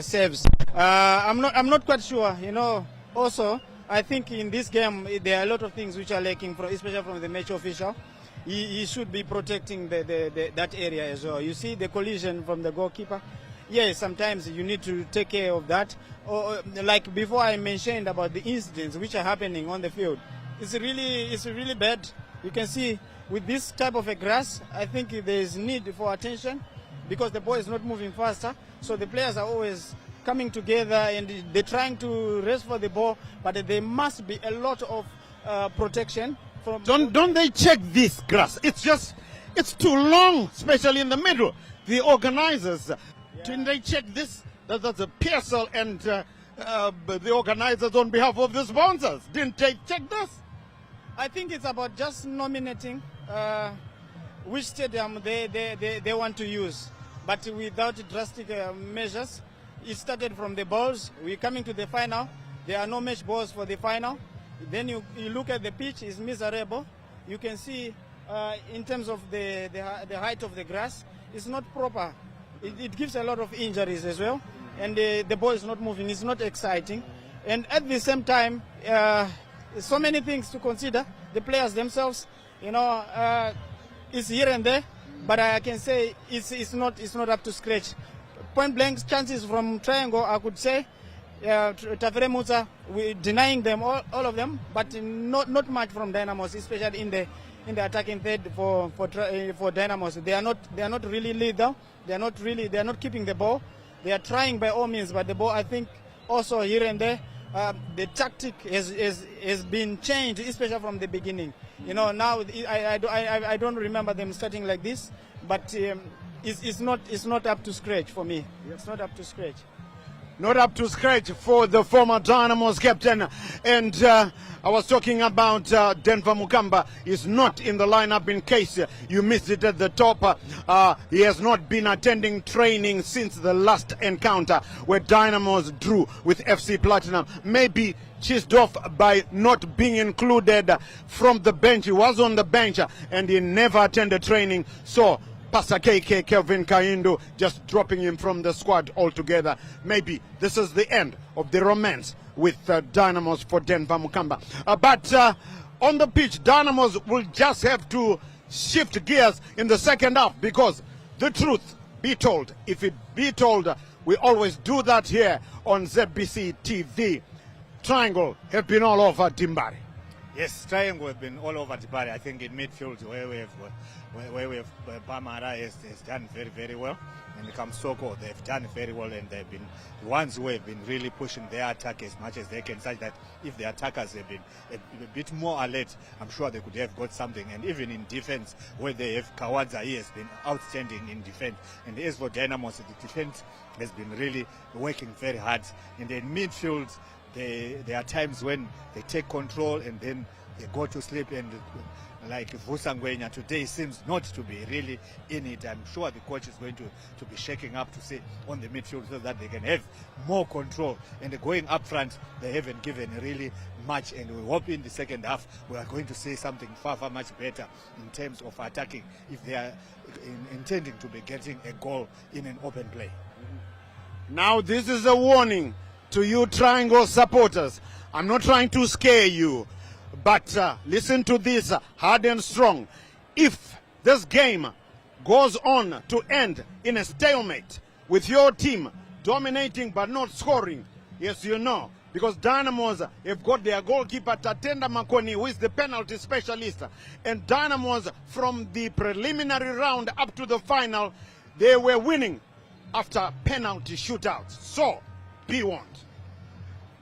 Speaker 1: saves. I'm not quite sure. Also, I think in this game there are a lot of things which are lacking, especially from the match official. He should be protecting that area as well. You see the collision from the goalkeeper. Yes, sometimes you need to take care of that. Or like before I mentioned about the incidents which are happening on the field. It's really bad. You can see with this type of a grass, I think there is need for attention because the ball is not moving faster. So the players are always coming together and they're trying to race for the ball, but there must be a lot of protection.
Speaker 2: Don't they check this grass? It's too long, especially in the middle. The organizers, didn't they check this? That's a PSL and the organizers on behalf of the sponsors. Didn't they check this?
Speaker 1: I think it's about just nominating which stadium they want to use. But without drastic measures, it started from the balls. We're coming to the final. There are no match balls for the final. Then you look at the pitch, it's miserable. You can see in terms of the height of the grass, it's not proper. It gives a lot of injuries as well. And the ball is not moving, it's not exciting. And at the same time, so many things to consider. The players themselves, it's here and there. But I can say it's not up to scratch. Point blank chances from Triangle, I could say. Tafire Musa, we're denying them all of them, but not much from Dynamos, especially in the attacking third for Dynamos. They are not really lethal. They are not keeping the ball. They are trying by all means, but the ball, I think, also here and there, the tactic has been changed, especially from the beginning. Now I don't remember them starting like this, but it's not up to scratch for me. It's not up to scratch.
Speaker 2: Not up to scratch for the former Dynamos captain. And I was talking about Denver Mukamba is not in the lineup in case you missed it at the top. He has not been attending training since the last encounter where Dynamos drew with FC Platinum. Maybe chased off by not being included from the bench. He was on the bench and he never attended training. So Pastor KK Kelvin Kaindo just dropping him from the squad altogether. Maybe this is the end of the romance with Dynamos for Denver Mukamba. But on the pitch, Dynamos will just have to shift gears in the second half because the truth be told, if it be told, we always do that here on ZBC TV. Triangle have been all over Dimbari.
Speaker 13: Yes, Triangle have been all over the party. I think in midfield where we have Bamara has done very, very well. And Kamsoko, they've done very well, and they've been the ones who have been really pushing their attack as much as they can, such that if the attackers have been a bit more alert, I'm sure they could have got something. And even in defense, where they have Kawadza, he has been outstanding in defense. And as for Dynamos, the defense has been really working very hard. And in midfield, there are times when they take control and then they go to sleep, and like Vusangwenya today seems not to be really in it. I'm sure the coach is going to be shaking up to say on the midfield so that they can have more control. And going up front, they haven't given really much, and we hope in the second half we are going to see something far, far much better in terms of attacking if they are intending to be getting a goal in an open play.
Speaker 2: Now this is a warning to you Triangle supporters. I'm not trying to scare you, but listen to this hard and strong. If this game goes on to end in a stalemate with your team dominating but not scoring, yes, you know, because Dynamos have got their goalkeeper Tatenda Makoni, who is the penalty specialist. And Dynamos, from the preliminary round up to the final, they were winning after penalty shootouts. So, be warned.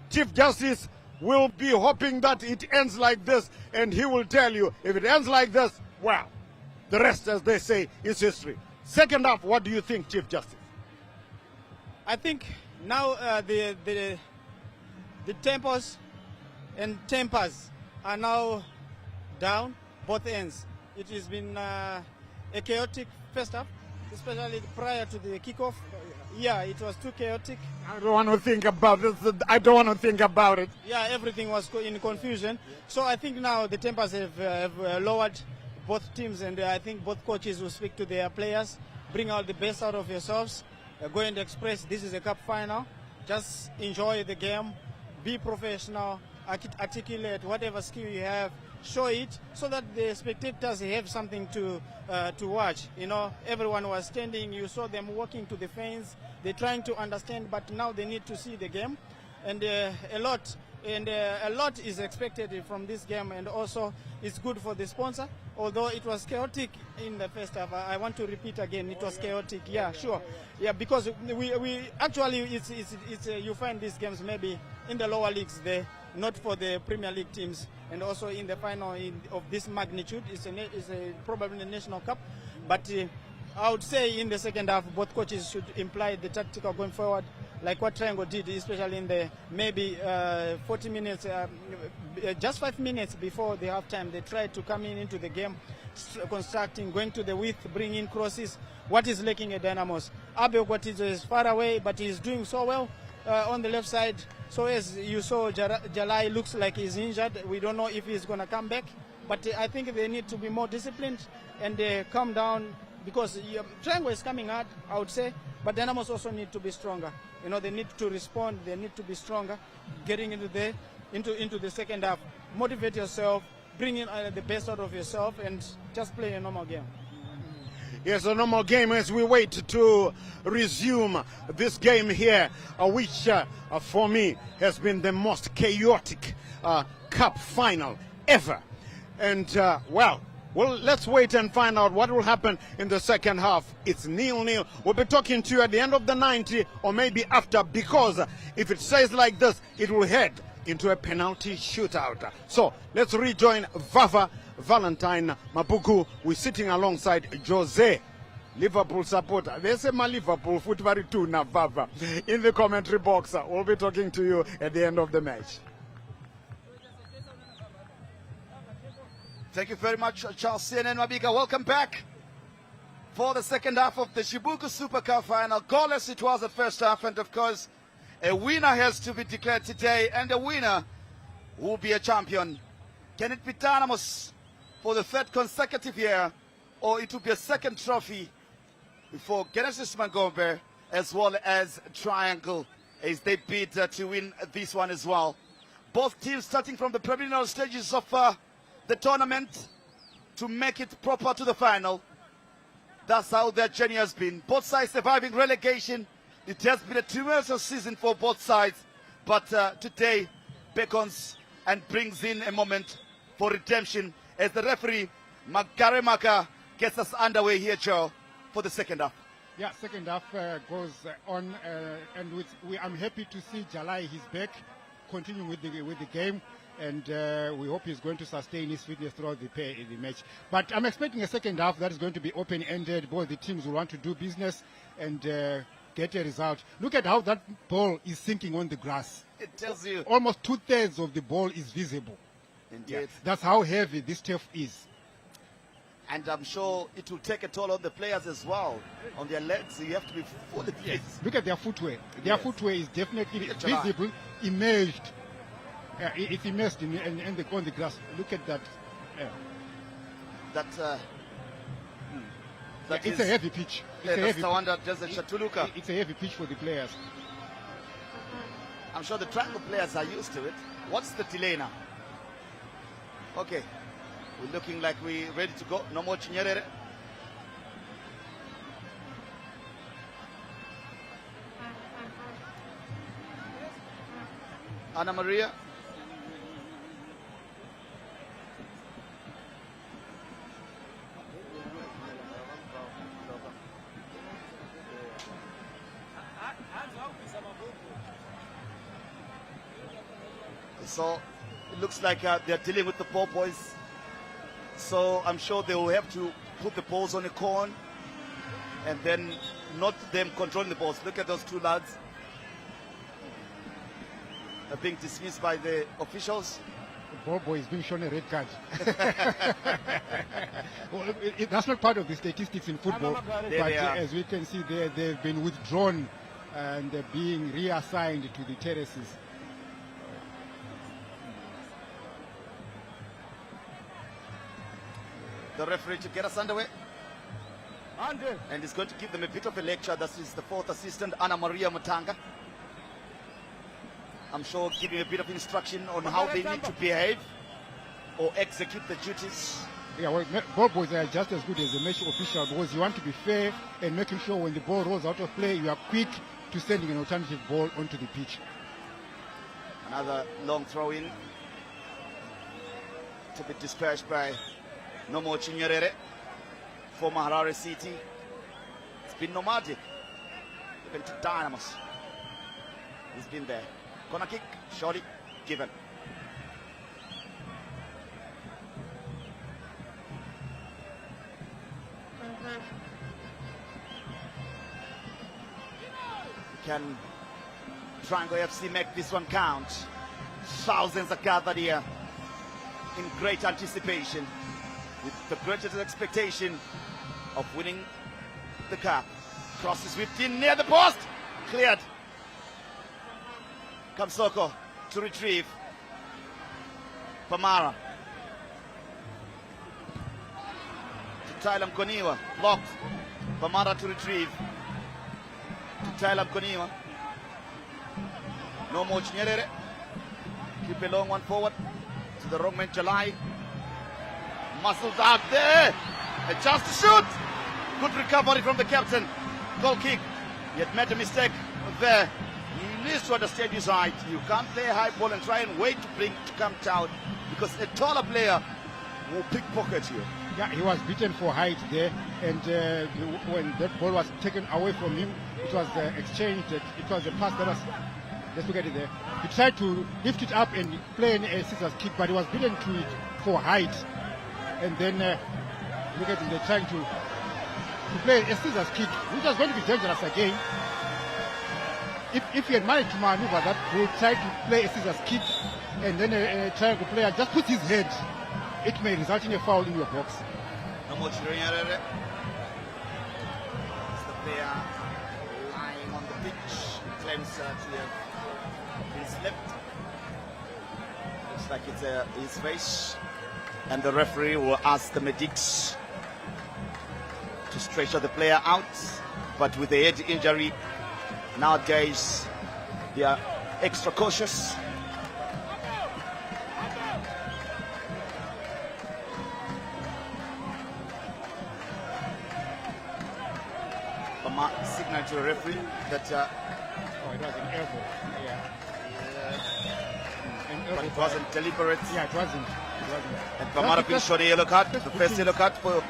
Speaker 2: Chief Justice will be hoping that it ends like this, and he will tell you if it ends like this, well, the rest, as they say, is history. Second half, what do you think, Chief Justice?
Speaker 1: I think now the tempos and tempers are now down, both ends. It has been a chaotic first half, especially prior to the kickoff. Yeah, it was too chaotic.
Speaker 2: I don't want to think about this. I don't want to think about it.
Speaker 1: Yeah, everything was in confusion. So I think now the tempers have lowered both teams, and I think both coaches will speak to their players, bring out the best out of yourselves, go and express this is a cup final. Just enjoy the game, be professional, articulate whatever skill you have, show it so that the spectators have something to watch. You know, everyone was standing, you saw them walking to the fence, they're trying to understand, but now they need to see the game, and a lot is expected from this game, and also it's good for the sponsor. Although it was chaotic in the first half, I want to repeat again, it was chaotic. Yeah, sure. Yeah, because we actually it's you find these games maybe in the lower leagues there, not for the Premier League teams, and also in the final of this magnitude. It's probably a national cup, but I would say in the second half both coaches should imply the tactical going forward, like what Triangle did, especially in the maybe 40 minutes, just 5 minutes before the halftime. They tried to come into the game, constructing, going to the width, bringing crosses. What is lacking at Dynamos? Abe Okwatizo is far away, but he's doing so well on the left side. So as you saw, Jalai looks like he's injured. We don't know if he's going to come back, but I think they need to be more disciplined and calm down, because Triangle is coming hard, I would say, but Dynamos also need to be stronger. You know, they need to respond, they need to be stronger, getting into the second half. Motivate yourself, bring in the best out of yourself, and just play a normal game.
Speaker 2: Yes, a normal game as we wait to resume this game here, which for me has been the most chaotic cup final ever. And well, let's wait and find out what will happen in the second half. It's 0-0. We'll be talking to you at the end of the 90 or maybe after, because if it stays like this, it will head into a penalty shootout. So let's rejoin Vava Valentine Mapuku. We're sitting alongside Jose, Liverpool supporter. They say my Liverpool football too now, Vava, in the commentary box. We'll be talking to you at the end of the match.
Speaker 4: Thank you very much, Charles CNN Mabika. Welcome back for the second half of the Chibuku Super Cup final. Goalless it was at first half, and of course, a winner has to be declared today, and the winner will be a champion. Can it be Dynamos for the third consecutive year, or it will be a second trophy for Genesis Mangombe as well as Triangle, as they bid to win this one as well? Both teams starting from the preliminary stages of the tournament to make it proper to the final. That's how their journey has been. Both sides surviving relegation. It has been a tumultuous season for both sides, but today beckons and brings in a moment for redemption as the referee, Makaremaka, gets us underway here, Joe, for the second half.
Speaker 5: Yeah, second half goes on, and I'm happy to see Jalai. He's back, continuing with the game, and we hope he's going to sustain his fitness throughout the match. But I'm expecting a second half that is going to be open-ended. Both the teams will want to do business and get a result. Look at how that ball is sinking on the grass.
Speaker 4: It tells you
Speaker 5: almost 2/3 of the ball is visible.
Speaker 4: Indeed.
Speaker 5: Yeah, that's how heavy this turf is.
Speaker 4: And I'm sure it will take a toll on the players as well. On their legs, you have to be fully fit.
Speaker 5: Look at their footwear. Their footwear is definitely visible, immersed. It's immersed on the grass. Look at that. It's a heavy pitch. It's a heavy pitch for the players.
Speaker 4: I'm sure the triangle players are used to it. What's the delay now? Okay. We're looking like we're ready to go. No more Chinyerere. Anna Maria. So it looks like they're dealing with the poor boys. So I'm sure they will have to put the balls on a cone and then not them controlling the balls. Look at those two lads. They're being dismissed by the officials.
Speaker 5: The ball boy is being shown a red card. Well, that's not part of the statistics in football. But as we can see there, they've been withdrawn and they're being reassigned to the terraces.
Speaker 4: The referee to get us underway. And he's going to give them a bit of a lecture. This is the fourth assistant, Anna Maria Matanga. I'm sure giving a bit of instruction on how they need to behave or execute the duties.
Speaker 5: Yeah, well, ball boys are just as good as the match official because you want to be fair and making sure when the ball rolls out of play, you are quick to sending an alternative ball onto the pitch.
Speaker 4: Another long throw in to be dispatched by Nomo Chinyerere for Harare City. It's been nomadic. Even to Dynamos. He's been there. Corner kick, surely given. Can Triangle FC make this one count? Thousands are gathered here in great anticipation, with the greatest expectation of winning the cup. Crosses whipped in near the post, cleared. Kamsoko to retrieve. Pamara to Tylam Koniwa, blocked. Pamara to retrieve. To Tylam Koniwa. No more Chinyerere. Keep a long one forward to the wrong man, Jalai. Muscles out there. A chance to shoot. Good recovery from the captain. Goal kick. He had made a mistake there. He needs to understand his height. You can't play a high ball and try and wait to come down, because a taller player will pickpocket you.
Speaker 5: Yeah, he was beaten for height there, and when that ball was taken away from him, it was exchanged. It was a pass that was. Let's look at it there. He tried to lift it up and play a scissors kick, but he was beaten to it for height. And then look at him, they're trying to play a scissors kick, which was going to be dangerous again. If he had managed to maneuver that, he tried to play a scissors kick, and then a triangle player just puts his head, it may result in a foul in your box.
Speaker 4: No more Chinyerere. It's the player lying on the pitch. He claims to have been slipped. Looks like it's his face. And the referee will ask the medics to stretcher the player out. But with the head injury, nowadays they are extra cautious. Signal to the referee that
Speaker 5: oh, it was an elbow. Yeah.
Speaker 4: But it wasn't deliberate.
Speaker 5: Yeah, it wasn't.
Speaker 4: And Pamara being shown a yellow card, the first yellow card for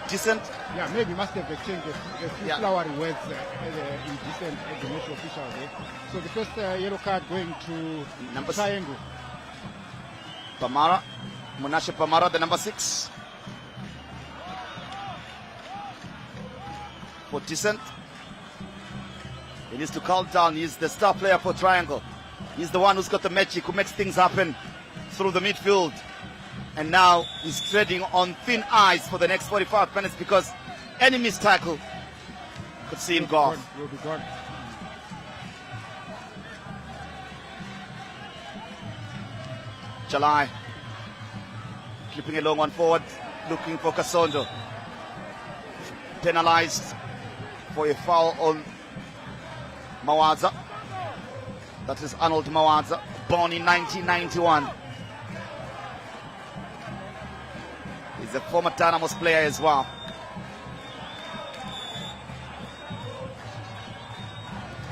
Speaker 4: Decent.
Speaker 5: Yeah, maybe must have exchanged a few flowery words in Decent at the match official there. So the first yellow card going to number Triangle.
Speaker 4: Pamara, Munashe Pamara, the number 6. For Decent. He needs to calm down. He's the star player for Triangle. He's the one who's got the magic, who makes things happen through the midfield. And now he's treading on thin ice for the next 45 minutes because any missed tackle could see him go off.
Speaker 5: Will be gone.
Speaker 4: Jalai flipping a long one forward, looking for Kasondo. Penalized for a foul on Mawaza. That is Arnold Mawaza, born in 1991. He's a former Dynamos player as well.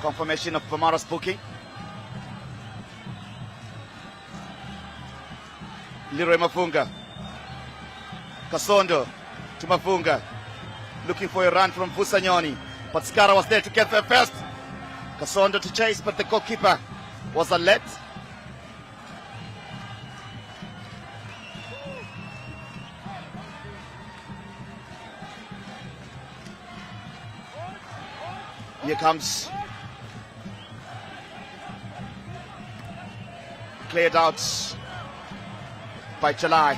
Speaker 4: Confirmation of Pamara's booking. Leroy Mafunga. Kasondo to Mafunga. Looking for a run from Busanyoni. But Skara was there to get there first. Kasondo to chase, but the goalkeeper was alert. Here comes. Cleared out by Chalai.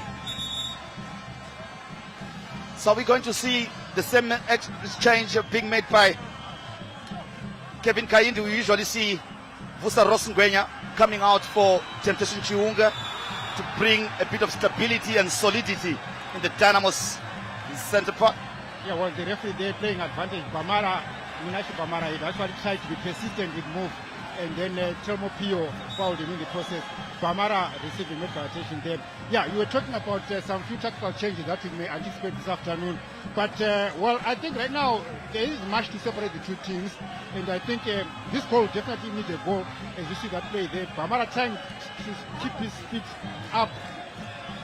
Speaker 4: So we're going to see the same exchange being made by Kevin Kaindi. We usually see Vusa Rosengwenya coming out for Temptation Chiunga to bring a bit of stability and solidity in the Dynamos center part.
Speaker 5: Yeah, well, the referee there playing advantage. Minashi Pamara, he actually tried to be persistent with move, and then Telmo Pio fouled him in the process. Pamara receiving medical attention there. Yeah, you were talking about some few tactical changes that we may anticipate this afternoon. But, well, I think right now there is much to separate the two teams, and I think this goal definitely needs a goal, as you see that play there. Pamara trying to keep his feet up,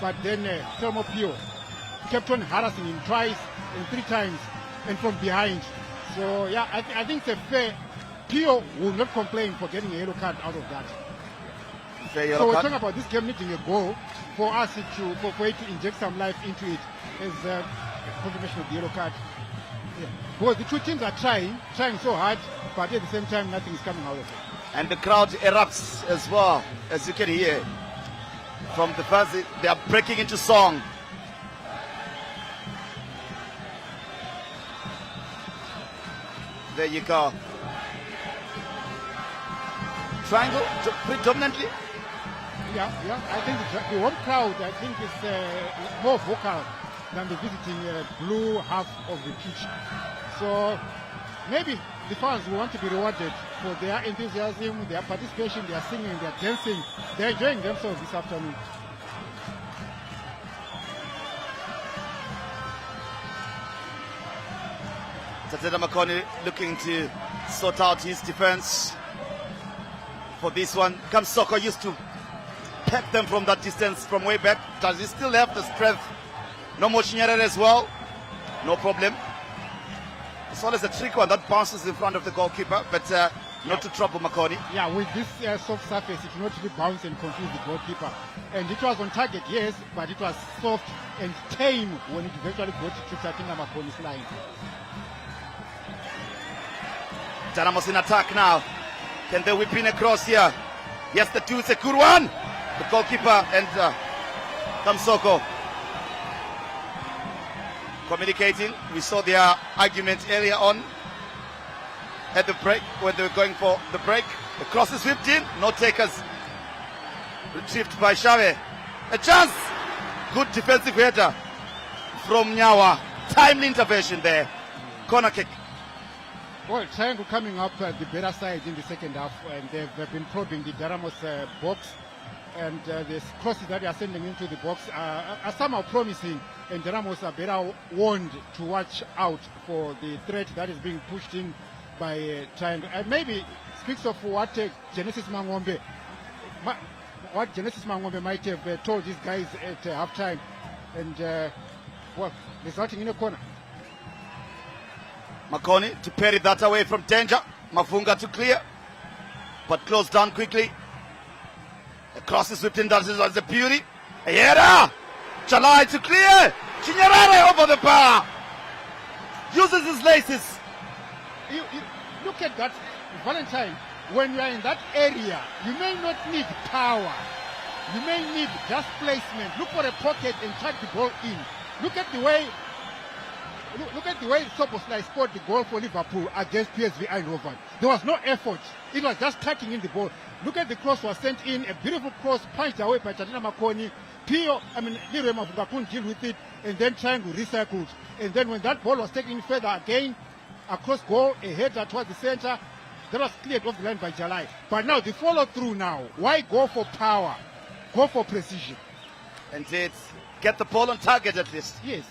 Speaker 5: but then Telmo Pio kept on harassing him twice and 3 times, and from behind. So, yeah, I think it's a fair. Pio will not complain for getting a yellow card out of that. So we're talking about this game needing a goal for us for it to inject some life into it as a confirmation of the yellow card. Yeah. Because the two teams are trying so hard, but at the same time nothing is coming out of it.
Speaker 4: And the crowd erupts as well, as you can hear from the fans. They are breaking into song. There you go. Triangle predominantly.
Speaker 5: Yeah. I think the home crowd, I think, is more vocal than the visiting blue half of the pitch. So maybe the fans will want to be rewarded for their enthusiasm, their participation, their singing, their dancing. They're enjoying themselves this afternoon.
Speaker 4: Tateda Makoni looking to sort out his defense for this one. Kamsoko used to peck them from that distance from way back. Does he still have the strength? No more Chinyere as well. No problem. It's always a trick one that bounces in front of the goalkeeper, but not to trouble Makoni.
Speaker 5: Yeah, with this soft surface, it will not really bounce and confuse the goalkeeper. And it was on target, yes, but it was soft and tame when it eventually got to Tatina Makoni's line.
Speaker 4: Dynamos in attack now. Can they whip in across here? Yes, the two. It's a good one. The goalkeeper and Kamsoko communicating. We saw their argument earlier on at the break when they were going for the break. The cross is whipped in. No takers. Retrieved by Shave. A chance. Good defensive header from Nyawa. Timely intervention there. Corner kick.
Speaker 5: Well, Triangle coming up the better side in the second half, and they've been probing the Dynamos box, and the crosses that they are sending into the box are somehow promising, and Dynamos are better warned to watch out for the threat that is being pushed in by Triangle. And maybe speaks of what Genesis Mangombe. what Genesis Mangombe might have told these guys at halftime, and well, resulting in a corner.
Speaker 4: Makoni to parry that away from danger. Mafunga to clear, but closed down quickly. The cross is whipped in, that is a beauty. Ayera! Chalai to clear! Chinyarare over the bar! Uses his laces.
Speaker 5: You look at that, Valentine. When you are in that area, you may not need power. You may need just placement. Look for a pocket and track the ball in. Look at the way Soboslai scored the goal for Liverpool against PSV Eindhoven. There was no effort. It was just tracking in the ball. Look at the cross was sent in, a beautiful cross punched away by Tatina Makoni. Leroy Mafunga couldn't deal with it, and then Triangle recycled. And then when that ball was taken further again, across goal, a header towards the center, that was cleared off the line by Jalai. But now the follow through now. Why go for power? Go for precision.
Speaker 4: Indeed. Get the ball on target at least.
Speaker 5: Yes.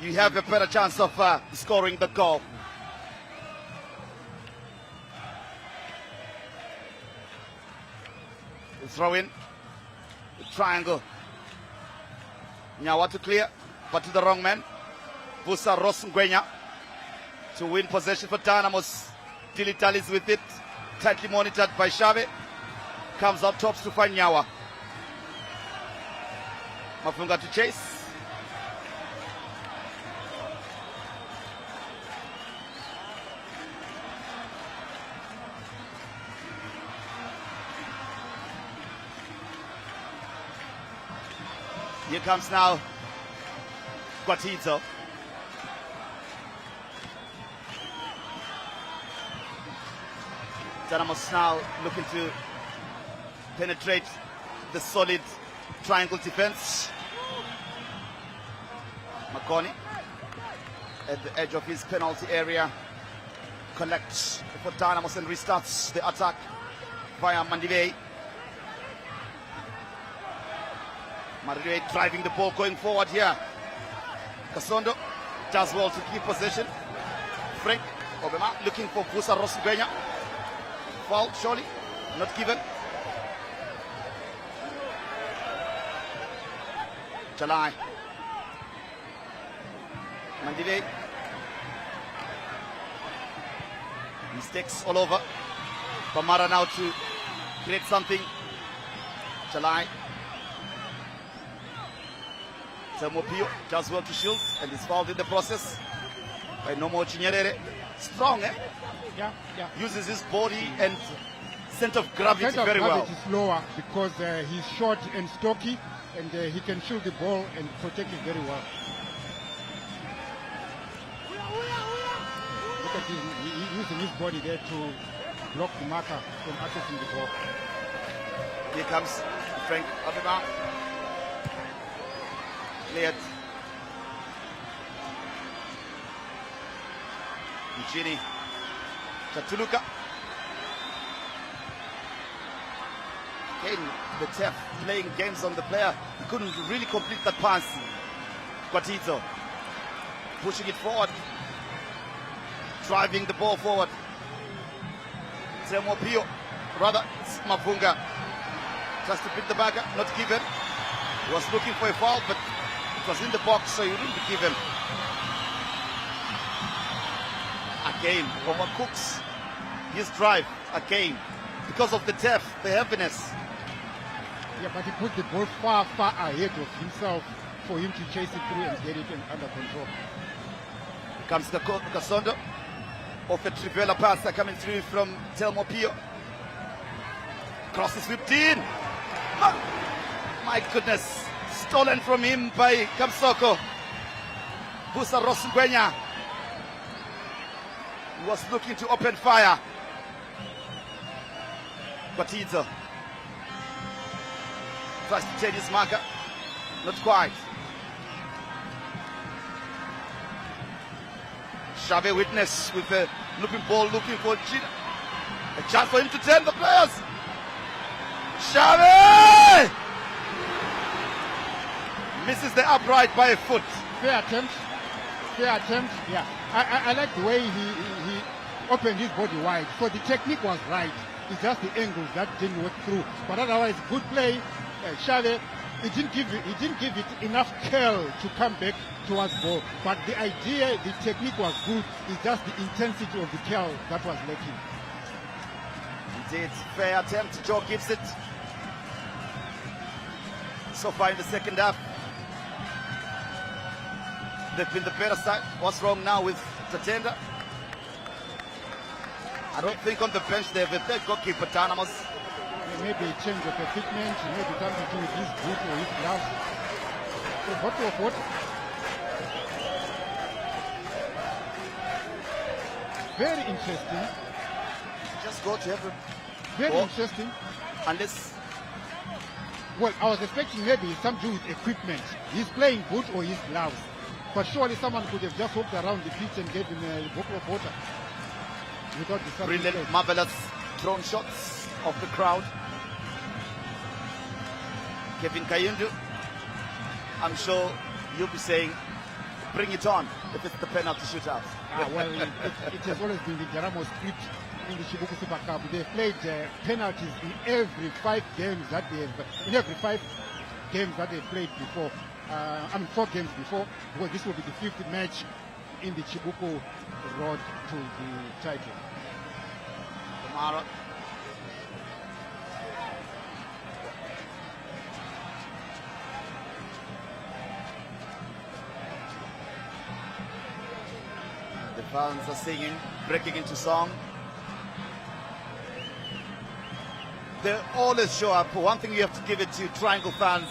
Speaker 4: You have a better chance of scoring the goal. The throw in. The triangle. Nyawa to clear, but to the wrong man. Busa Rosengwenya to win possession for Dynamos. Tilly tallies with it. Tightly monitored by Shave. Comes up tops to find Nyawa. Mafunga to chase. Here comes now Guatito. Dynamos now looking to penetrate the solid triangle defense. Makoni at the edge of his penalty area collects for Dynamos and restarts the attack via Mandivei. Mandivei driving the ball going forward here. Kasondo does well to keep possession. Frank Obama looking for Busa Rosengwenya. Foul, surely not given. Jalai. Mandivei. Mistakes all over. Pamara now to create something. Jalai. Mopio does well to shield and is fouled in the process by Nomo Chinyerere. Strong, eh?
Speaker 5: Yeah.
Speaker 4: Uses his body and center of gravity very well.
Speaker 5: Is lower because he's short and stocky, and he can shield the ball and protect it very well. Look at him, he's using his body there to block the marker from accessing the ball.
Speaker 4: Here comes Frank Abeba. Cleared. Mchini Chatuluka. Again, the TEF playing games on the player. He couldn't really complete that pass. Guatito pushing it forward, driving the ball forward. Pio, rather Mafunga, just to pick the bagger, not given. He was looking for a foul, but it was in the box, so he wouldn't be given. Again, overcooks his drive again because of the depth, the heaviness.
Speaker 5: Yeah, but he put the ball far ahead of himself for him to chase it through and get it under control.
Speaker 4: Here comes Kasondo. Off a Trivela pass coming through from Telmo Pio. Cross is whipped in. My goodness. Stolen from him by Kamsoko. Busa Rosengwenya was looking to open fire. Guatito tries to change his marker. Not quite. Shave witness with the looping ball, looking for Gina. A chance for him to turn the players. Shave misses the upright by a foot.
Speaker 5: Fair attempt. Yeah, I like the way he opened his body wide. So the technique was right. It's just the angles that didn't work through. But otherwise, good play. Shave, he didn't give it enough curl to come back towards ball. But the idea, the technique was good. It's just the intensity of the curl that was lacking.
Speaker 4: Indeed, fair attempt. Joe gives it. So far in the second half, they've been the better side. What's wrong now with Tatenda? I don't think on the bench they have a third goalkeeper, Dynamos.
Speaker 5: Maybe a change of equipment, maybe something to do with his boot or his gloves. A bottle of water. Very interesting.
Speaker 4: Just go to every.
Speaker 5: Very interesting.
Speaker 4: Unless.
Speaker 5: Well, I was expecting maybe something to do with equipment. He's playing boot or his gloves. But surely someone could have just walked around the pitch and gave him a bottle of water. Without the
Speaker 4: brilliant, marvelous thrown shots of the crowd. Kevin Kayundu, I'm sure you'll be saying, bring it on if it's the penalty shootout.
Speaker 5: Well, it has always been the Dynamos script in the Chibuku Super Cup. They've played penalties in every 5 games that they've played before. 4 games before. Well, this will be the 5th match in the Chibuku road to the title.
Speaker 4: Kamara. The fans are singing, breaking into song. They always show up. One thing you have to give it to Triangle fans.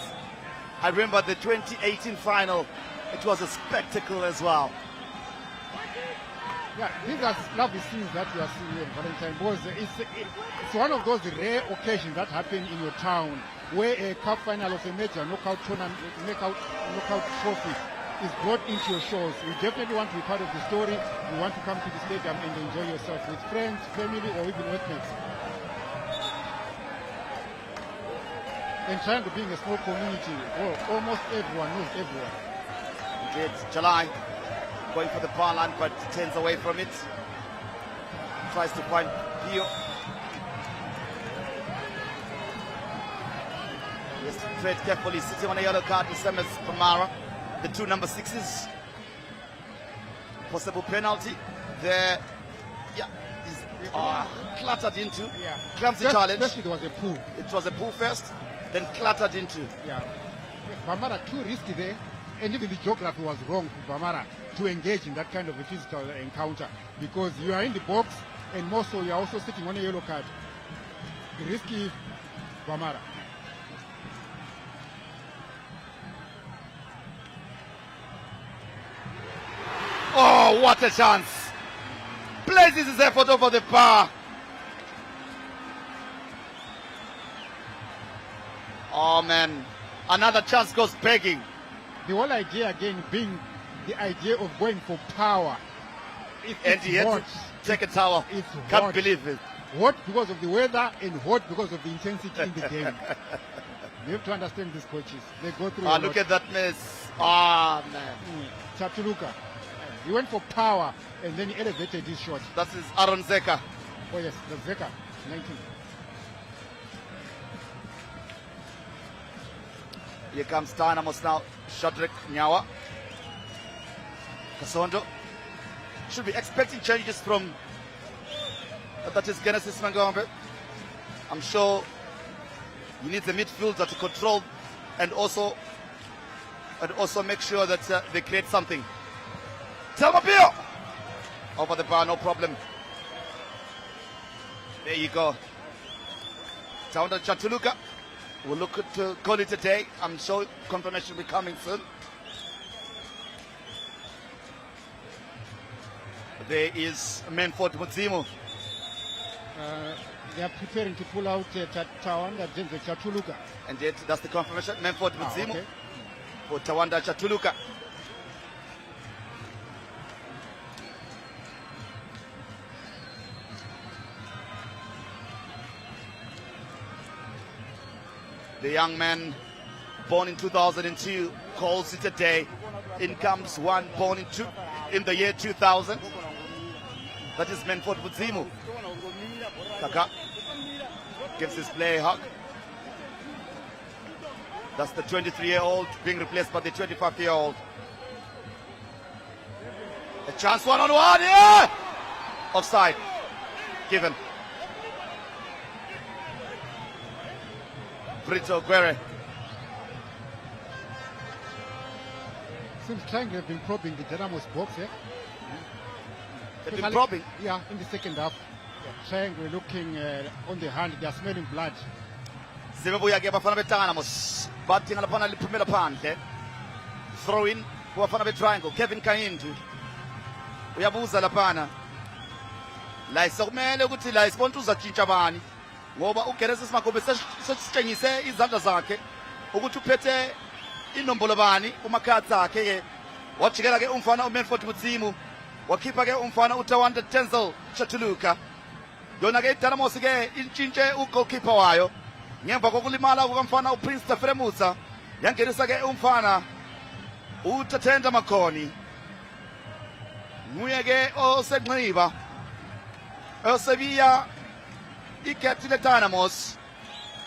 Speaker 4: I remember the 2018 final. It was a spectacle as well.
Speaker 5: Yeah, these are lovely scenes that we are seeing here in Valentine, because it's one of those rare occasions that happen in your town where a cup final of a major knockout tournament, knockout trophy is brought into your shows. You definitely want to be part of the story. You want to come to the stadium and enjoy yourself with friends, family, or even workmates. And trying to being a small community, well, almost everyone knows everyone.
Speaker 4: Indeed, July going for the bar line, but turns away from it. Tries to find Pio. Yes, tread carefully, sitting on a yellow card, the same as Pamara. The 2 number 6s. Possible penalty. There, yeah, he's cluttered into.
Speaker 5: Yeah.
Speaker 4: Clumsy challenge.
Speaker 5: First it was a pull.
Speaker 4: It was a pull first, then cluttered into.
Speaker 5: Yeah. Pamara too risky there, and even the geography was wrong for Pamara to engage in that kind of a physical encounter, because you are in the box and more so you are also sitting on a yellow card. Risky Pamara.
Speaker 4: Oh, what a chance! Places his effort over the bar. Oh man, another chance goes begging.
Speaker 5: The whole idea again being the idea of going for power.
Speaker 4: And he had to take a towel. Can't believe it.
Speaker 5: Hot because of the weather and hot because of the intensity in the game. You have to understand these coaches. They go through.
Speaker 4: Look at that mess. Ah, man.
Speaker 5: Chatuluka. He went for power and then he elevated his shot.
Speaker 4: That is Aaron Zeka.
Speaker 5: Oh yes, the Zeka, 19.
Speaker 4: Here comes Dynamos now. Shadrack Nyawa. Kasondo. Should be expecting changes from that is Genesis Mangombe. I'm sure he needs a midfielder to control and also make sure that they create something. Telmapio over the bar, no problem. There you go. Tawanda Chatuluka will look to call it a day. I'm sure confirmation will be coming soon. There is Manford Muzimu.
Speaker 5: They are preparing to pull out Tawanda Chatuluka.
Speaker 4: And yet that's the confirmation. Manford Muzimu
Speaker 5: okay.
Speaker 4: For Tawanda Chatuluka. The young man, born in 2002, calls it a day. In comes one born in the year 2000. That is Manford Muzimu. Kaka gives his play a hug. That's the 23-year-old being replaced by the 25-year-old. A chance one-on-one, yeah! Offside. Given. Brito Guerre.
Speaker 5: Seems Triangle have been probing the Dynamos box here.
Speaker 4: They've been probing?
Speaker 5: Yeah, in the second half. Triangle looking on the hand, they are smelling blood.
Speaker 4: Zimbabwe ke bafana be Dynamos. Batting lapana liphumela phandle. Throw in kubafana be Triangle. Kevin Kahindu. Uyabuza lapana. La isokumele ukuthi la isibonto uzatshintsha bani. Ngoba uGenesis Magobe sesitshengise izandla zakhe ukuthi uphethe inombolo bani kumakhathi akhe ke. Wajikela ke umfana uManford Mutsimu. Wakhipha ke umfana uTawanda Tenzel Chatuluka. Yona ke Dynamos ke intshintshe ugoalkeeper wayo. Ngemva kokulimala kukamfana uPrince Tafremusa yangenisa ke umfana uTathenda Makhoni. Nguye ke osenqiba osebiya ikapteni leDynamos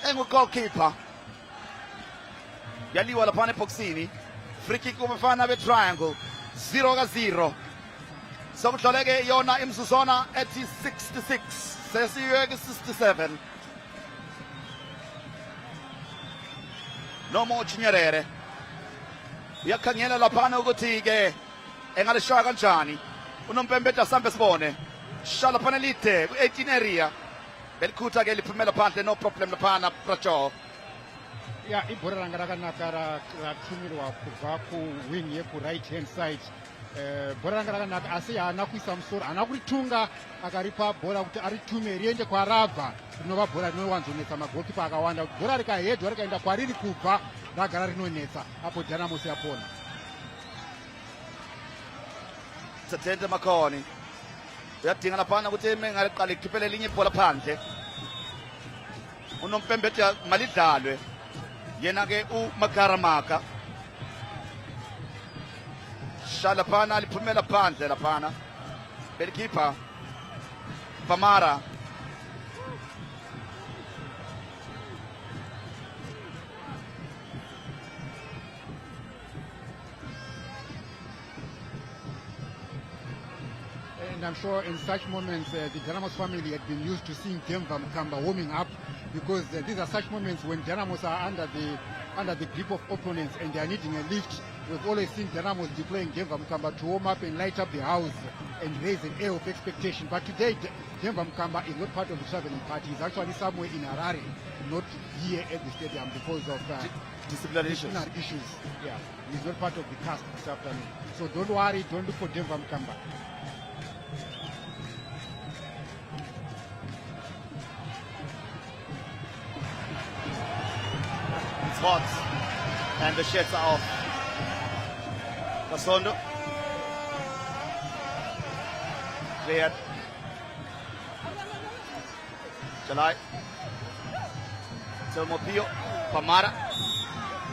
Speaker 4: engugoalkeeper. Yaliwa laphana eboxini. Free kick kumfana beTriangle 0-0. Sokudlaleke yona imzuzwana ethi 66 sesiye ke 67. Noma uchinyerere uyakhangela laphana ukuthi ke engalishaya kanjani. Unompembeta sambe sibone shala phana lite ku-18 area belikhutha ke liphumela phandle no problem laphana Bracho.
Speaker 5: Yeah, ibhora ranga rakanaka rathumirwa kubva kuwing yeku-right hand side. Bhora ranga rakanaka asi haana kuisa musoro, haana kuritunga akaripa bhora kuti aritume riende kwarabva, rinova bhora rinowanzonetsa magolikipa akawanda. Bhora rikahedhwa rikaenda kwariri kubva ragara rinonetsa, apo Dynamos yapona.
Speaker 4: Tathenda Makhoni uyadinga laphana ukuthi mengaqala ikhiphele linye ibhola phandle. Unompembeta malidlalwe yena ke uMakaramaka. Shala phana liphumela phandle laphana. Belikhipha Pamara.
Speaker 5: And I'm sure in such moments the Dynamos family had been used to seeing Demba Mukamba warming up, because these are such moments when Dynamos are under the grip of opponents and they are needing a lift. We've always seen Dynamos deploying Demba Mukamba to warm up and light up the house and raise an air of expectation. But today, Demba Mukamba is not part of the traveling party. He's actually somewhere in Harare, not here at the stadium because of disciplinary issues. Yeah, he's not part of the cast this afternoon. So don't worry, don't look for Demba Mukamba.
Speaker 4: Spots and the sheds are off. Kasondo cleared. Chalai Telmopio Pamara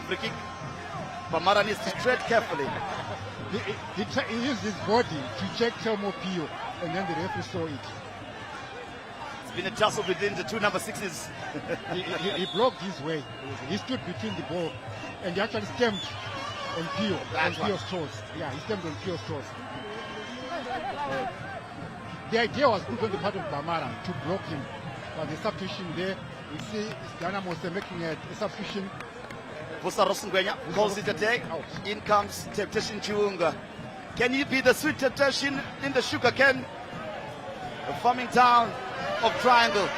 Speaker 4: free kick. Pamara needs to tread carefully.
Speaker 5: He used his body to check Telmopio and then the referee saw it.
Speaker 4: Been a tussle within the two number sixes.
Speaker 5: he blocked his way. He stood between the ball and he actually stamped on Pio, on Pio's toes. Yeah, he stamped on Pio's toes. The idea was good on the part of Bamara to block him, but the substitution there, we see Dynamos making a substitution.
Speaker 4: Busa Rosengwenya calls it a day. In comes Temptation Chiunga. Can you be the sweet temptation in the sugar cane? The farming town of Triangle.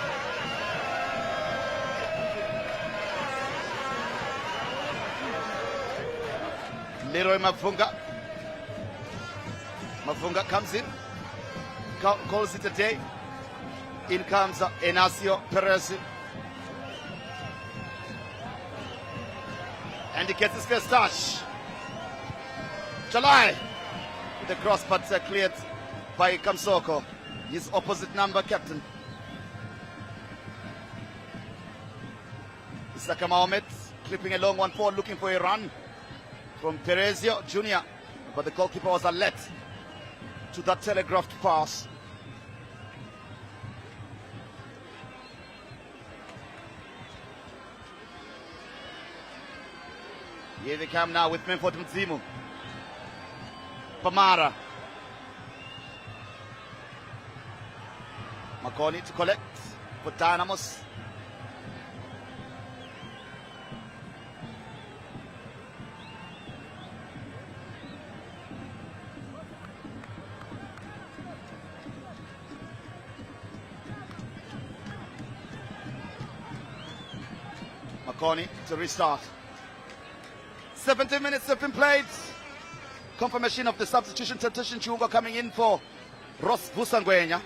Speaker 4: Leroy Mafunga. Mafunga comes in, calls it a day. In comes Enacio Perez. And he gets his first touch. Chalai with the cross, but cleared by Kamsoko, his opposite number captain. Isaka Mohamed clipping a long one forward, looking for a run from Perezio Jr., but the goalkeeper was alert to that telegraphed pass. Here they come now with Memfort Mzimu. Pamara. Makoni to collect for Dynamos. Makoni to restart. 17 minutes have been played. Confirmation of the substitution. Temptation Chibuku coming in for Ross Busangwenya.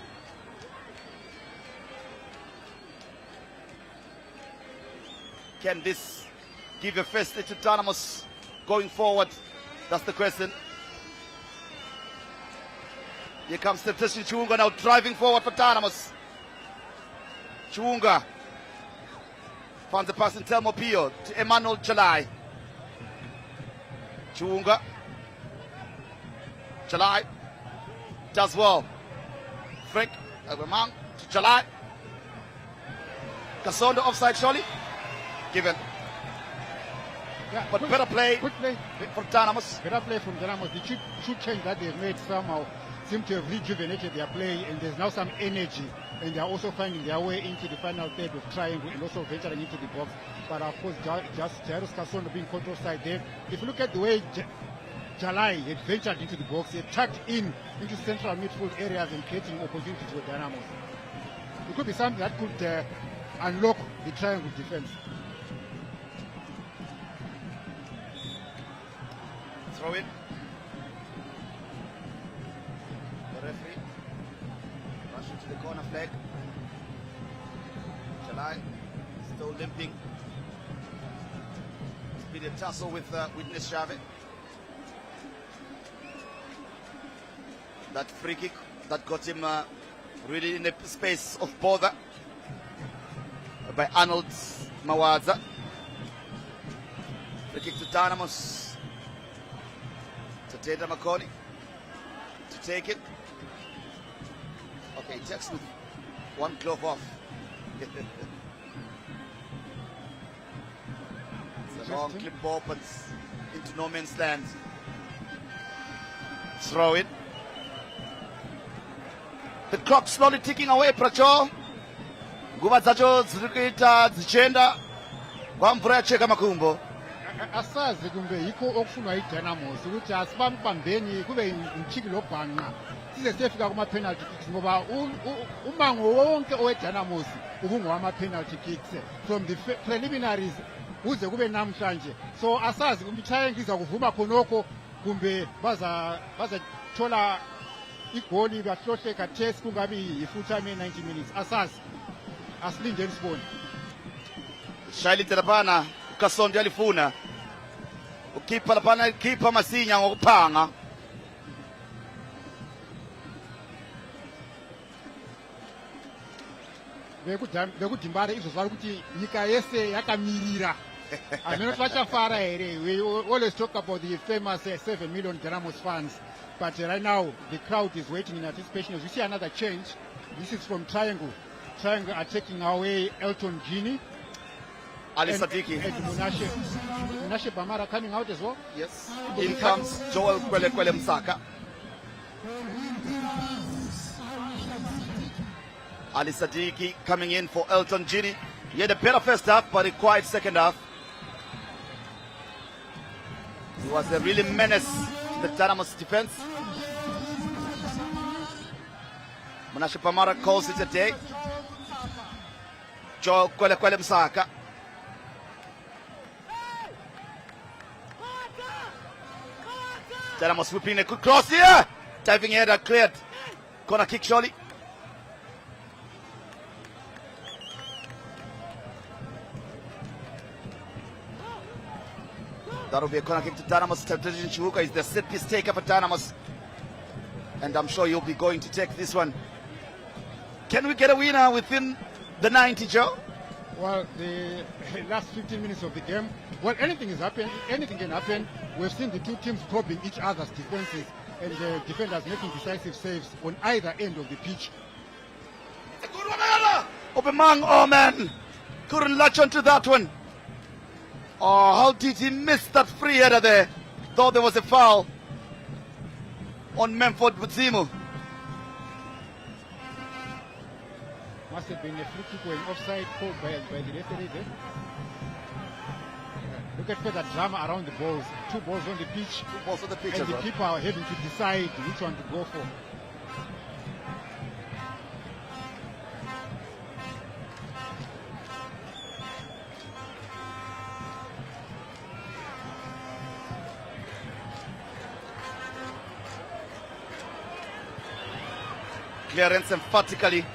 Speaker 4: Can this give a first to Dynamos going forward? That's the question. Here comes Temptation Chibuku now driving forward for Dynamos. Chibuku finds the pass in Telmo Pio to Emmanuel Jalai. Chibuku. Jalai does well. Frick, Aubameyang to Jalai. Kasondo offside surely. Given.
Speaker 5: Yeah,
Speaker 4: but better play for Dynamos.
Speaker 5: Better play from Dynamos. The shoot change that they've made somehow seem to have rejuvenated their play, and there's now some energy, and they're also finding their way into the final third of triangle and also venturing into the box. But of course, just Jairus Kasondo being control side there. If you look at the way Jalai had ventured into the box, he had tucked in into central midfield areas and creating opportunities for Dynamos. It could be something that could unlock the triangle defense.
Speaker 4: Throw in. The referee rushing to the corner flag. Jalai still limping. It's been a tussle with witness Shave. That free kick that got him really in a space of bother by Arnold Mawaza. Free kick to Dynamos. Teta Makoni to take it. Okay, he takes with one glove off. It's a long clip ball, but into no man's land. Throw it. The clock slowly ticking away, Pracho. Nguva dzacho dzirikuita dzichenda kwamvura yacheka makumbo.
Speaker 5: Asazi kumbe yikho okufunwa iDynamos ukuthi asibambambeni kube umchiki lobhanqa size sefika kuma penalty kicks ngoba umango wonke oweDynamos ubungowama penalty kicks from the preliminaries kuze kube namhlanje. So asazi kumbe triangle izakuvuma khonoko kumbe baza thola igoli bahlohleka test kungabi ifuthame 90 minutes. Asazi asilindeni sibone.
Speaker 4: Shaili Terapana Kasondo alifuna ukipa lapana kipa Masinya ngokuphanga.
Speaker 5: Bekudimbare izozala ukuthi nyika yese yakamirira. I mean, we always talk about the famous 7 million Dynamos fans, but right now the crowd is waiting in anticipation as we see another change. This is from Triangle. Triangle are taking away Elton Gini.
Speaker 4: Ali Sadiki.
Speaker 5: And Munashe Bamara coming out as well.
Speaker 4: Yes. In comes Joel Kwele Msaka. Ali Sadiki coming in for Elton Gini. He had a better first half, but a quiet second half. He was a really menace to the Dynamos defense. Munashe Bamara calls it a day. Joel Kwele Msaka. Dynamos whipping a good cross here. Diving header cleared. Corner kick surely. That will be a corner kick to Dynamos. Temptation Chibuku is the set piece taker for Dynamos. And I'm sure you'll be going to take this one. Can we get a winner within the 90, Joe?
Speaker 5: Well, the last 15 minutes of the game, well, anything can happen. We've seen the two teams probing each other's defenses and the defenders making decisive saves on either end of the pitch.
Speaker 4: It's a good one, Aubameyang, oh man, couldn't latch onto that one. Oh, how did he miss that free header there? Thought there was a foul on Memphis Budzimu.
Speaker 5: Must have been a free kick or an offside called by the referee there. Look at the drama around the balls. 2 balls on the pitch.
Speaker 4: 2 balls on the pitch.
Speaker 5: And the keeper are having to decide which one to go for.
Speaker 4: Clearance emphatically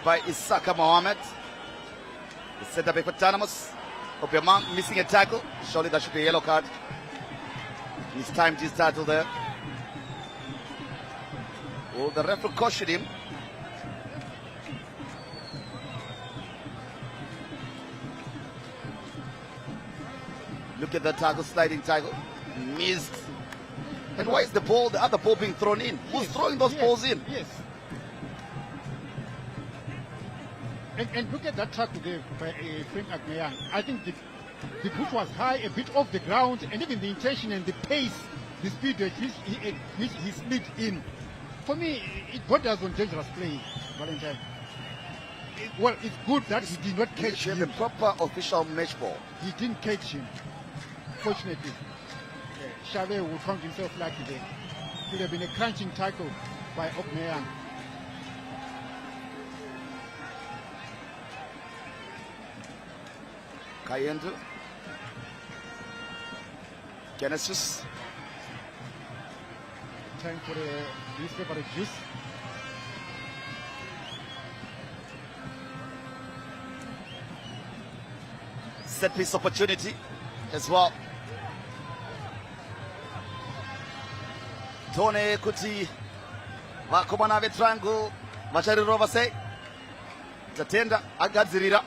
Speaker 4: by Isaka Mohammed. The center back for Dynamos. Obiamang missing a tackle. Surely that should be a yellow card. He's timed his tackle there. Oh, the referee cautioned him. Look at the tackle, sliding tackle. Missed. And why is the other ball being thrown in? Who's throwing those balls in?
Speaker 5: Yes. And look at that tackle there by Frank Agmayang. I think the boot was high, a bit off the ground, and even the intention and the pace, the speed at which he slid in. For me, it borders on dangerous play, Valentine. Well, it's good that he did not catch him.
Speaker 4: The proper official match ball.
Speaker 5: He didn't catch him. Fortunately, Chave will count himself lucky there. It would have been a crunching tackle by Agmayang.
Speaker 4: Kayendu. Genesis.
Speaker 5: Time for a newspaper juice.
Speaker 4: Set piece opportunity as well. Tone kuti vakomana vetriangle vacharirova sei tatenda agadzirira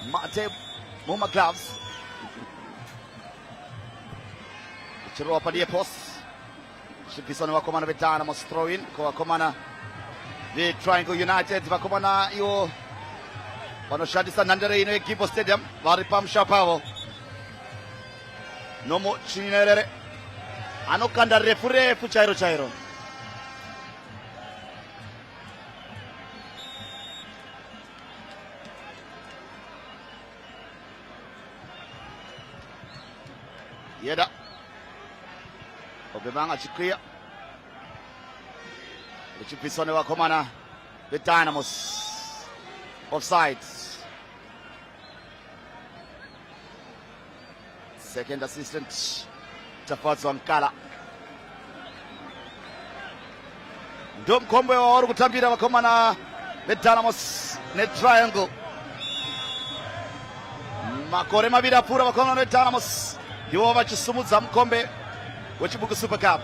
Speaker 4: mate muma gloves chirowa padie post chipisoni vakomana veDynamos throw in ko vakomana veTriangle United vakomana iwo vanoshandisa nhandare ino yeGibo Stadium vari pamusha pavo nomo chinyerere anokanda refu chairo yeda obebanga chikria chipisone vakomana veDynamos offside. Second assistant Tafatso Mkala ndo mkombe waori kutambira vakomana veDynamos neTriangle makore maviri apfuura vakomana veDynamos ndivo vachisumudza mukombe weChibuku Super Cup.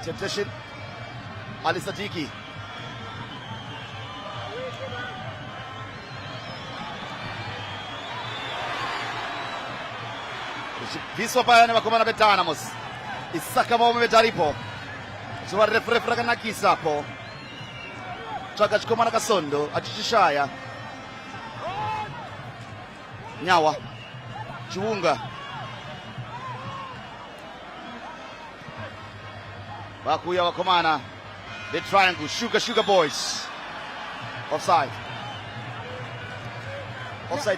Speaker 4: Temptation Ali Sadiki viswa payani vakomana veDynamos Isaka Mohammed aripo zuva refu rakanakisa po tsvaga chikomana Kasondo achichishaya Nyawa Chiunga vakuya vakomana veTriangle Sugar Boys offside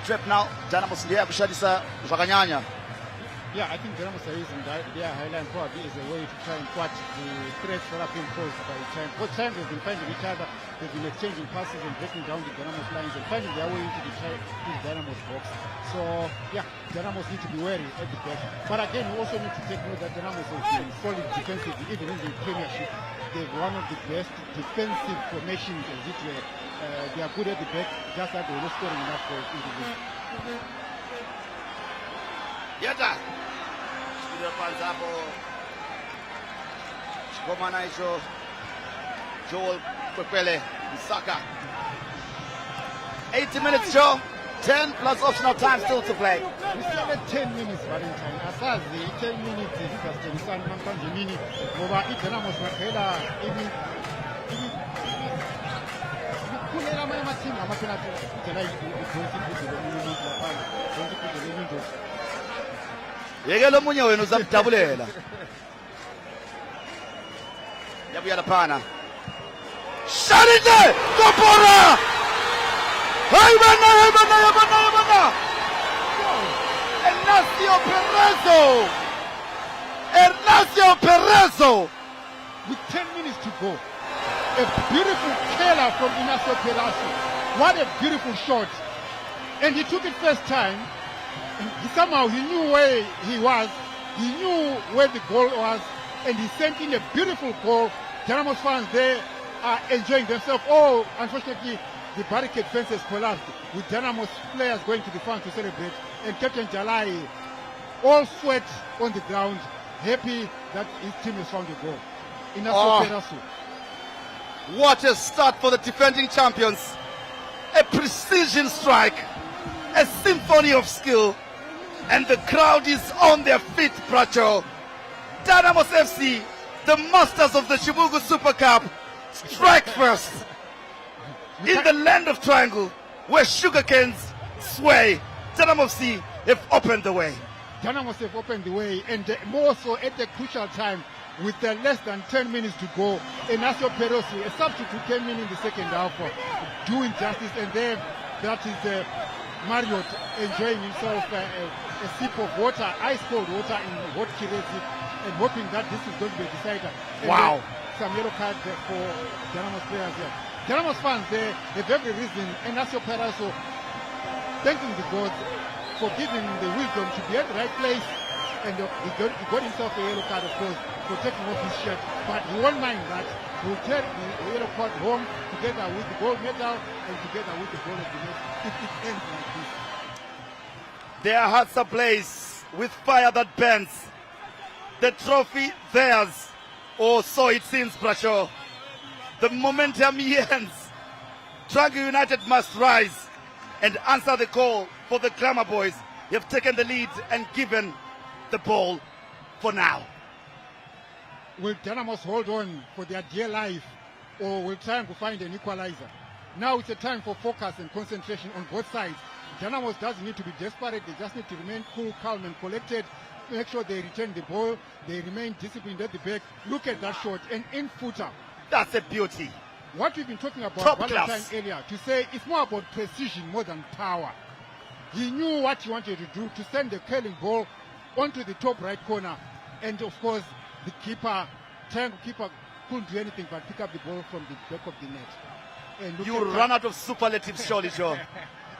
Speaker 4: trap now. Dynamos ndiye akushandisa zvakanyanya.
Speaker 5: Yeah, I think Dynamos are using their highline probably as a way to try and thwart the threats that are being posed by Triangle. Both Triangle have been finding each other, they've been exchanging passes and breaking down the Dynamos lines and finding their way into the Dynamos box. So, yeah, Dynamos need to be wary at the back. But again, we also need to take note that Dynamos has been solid defensively, even in the Premiership. They're one of the best defensive formations as it were. They are good at the back, just that they're not scoring enough goals in the league.
Speaker 4: Yeta Studio kwanza hapo chikomana hicho Joel Kwepele Isaka 80 minutes Joe 10 plus optional time still to play.
Speaker 5: We still have 10 minutes Valentine. Asazi 10 minutes zikasinisana namhlanje mini ngoba iDynamos makhela seeing a penalty.
Speaker 4: Yekela omunye wenu uzamdabulela. Yabuya laphana. Shalite! Kopora! Hey bana! Ernesto Perezo!
Speaker 5: With 10 minutes to go. A beautiful killer from Ignacio Perezo. What a beautiful shot. And he took it first time. And somehow he knew where he was. He knew where the goal was. And he sent in a beautiful goal. Dynamos fans there are enjoying themselves. Oh, unfortunately, the barricade fences collapsed with Dynamos players going to the fans to celebrate. And Captain Jalai, all sweat on the ground, happy that his team has found a goal.
Speaker 4: What a start for the defending champions. A precision strike, a symphony of skill, and the crowd is on their feet, Bracho. Dynamos FC, the masters of the Chibuku Super Cup, strike first. In the land of Triangle, where sugarcanes sway, Dynamos FC have opened the way.
Speaker 5: Dynamos have opened the way, and more so at the crucial time with less than 10 minutes to go. Ignacio Perezo, a substitute, came in the second half, doing justice, and there that is Marriott enjoying himself a sip of water, ice-cold water in hot kirezi, and hoping that this is going to be a decider.
Speaker 4: Wow.
Speaker 5: Some yellow card for Dynamos players here. Dynamos fans, they have every reason. Ignacio Perezo thanking the gods for giving the wisdom to be at the right place, and he got himself a yellow card, of course, for taking off his shirt, but he won't mind that. He will take the yellow card home together with the gold medal and together with the goal of the match if it ends like this.
Speaker 4: Their hearts ablaze with fire that burns. The trophy theirs, or so it seems, Bracho. The momentum ends. Triangle United must rise and answer the call for the Glamour Boys. They have taken the lead and given the ball for now.
Speaker 5: Will Dynamos hold on for their dear life, or will Triangle find an equalizer? Now it's a time for focus and concentration on both sides. Dynamos doesn't need to be desperate. They just need to remain cool, calm, and collected. Make sure they return the ball. They remain disciplined at the back. Look at that shot, an in-footer.
Speaker 4: That's a beauty.
Speaker 5: What we've been talking about
Speaker 4: Top
Speaker 5: Valentine
Speaker 4: class.
Speaker 5: earlier, to say it's more about precision more than power. He knew what he wanted to do, to send the curling ball onto the top right corner. And of course, the keeper, Triangle keeper, couldn't do anything but pick up the ball from the back of the net. And
Speaker 4: You run out of superlatives, surely, Joe.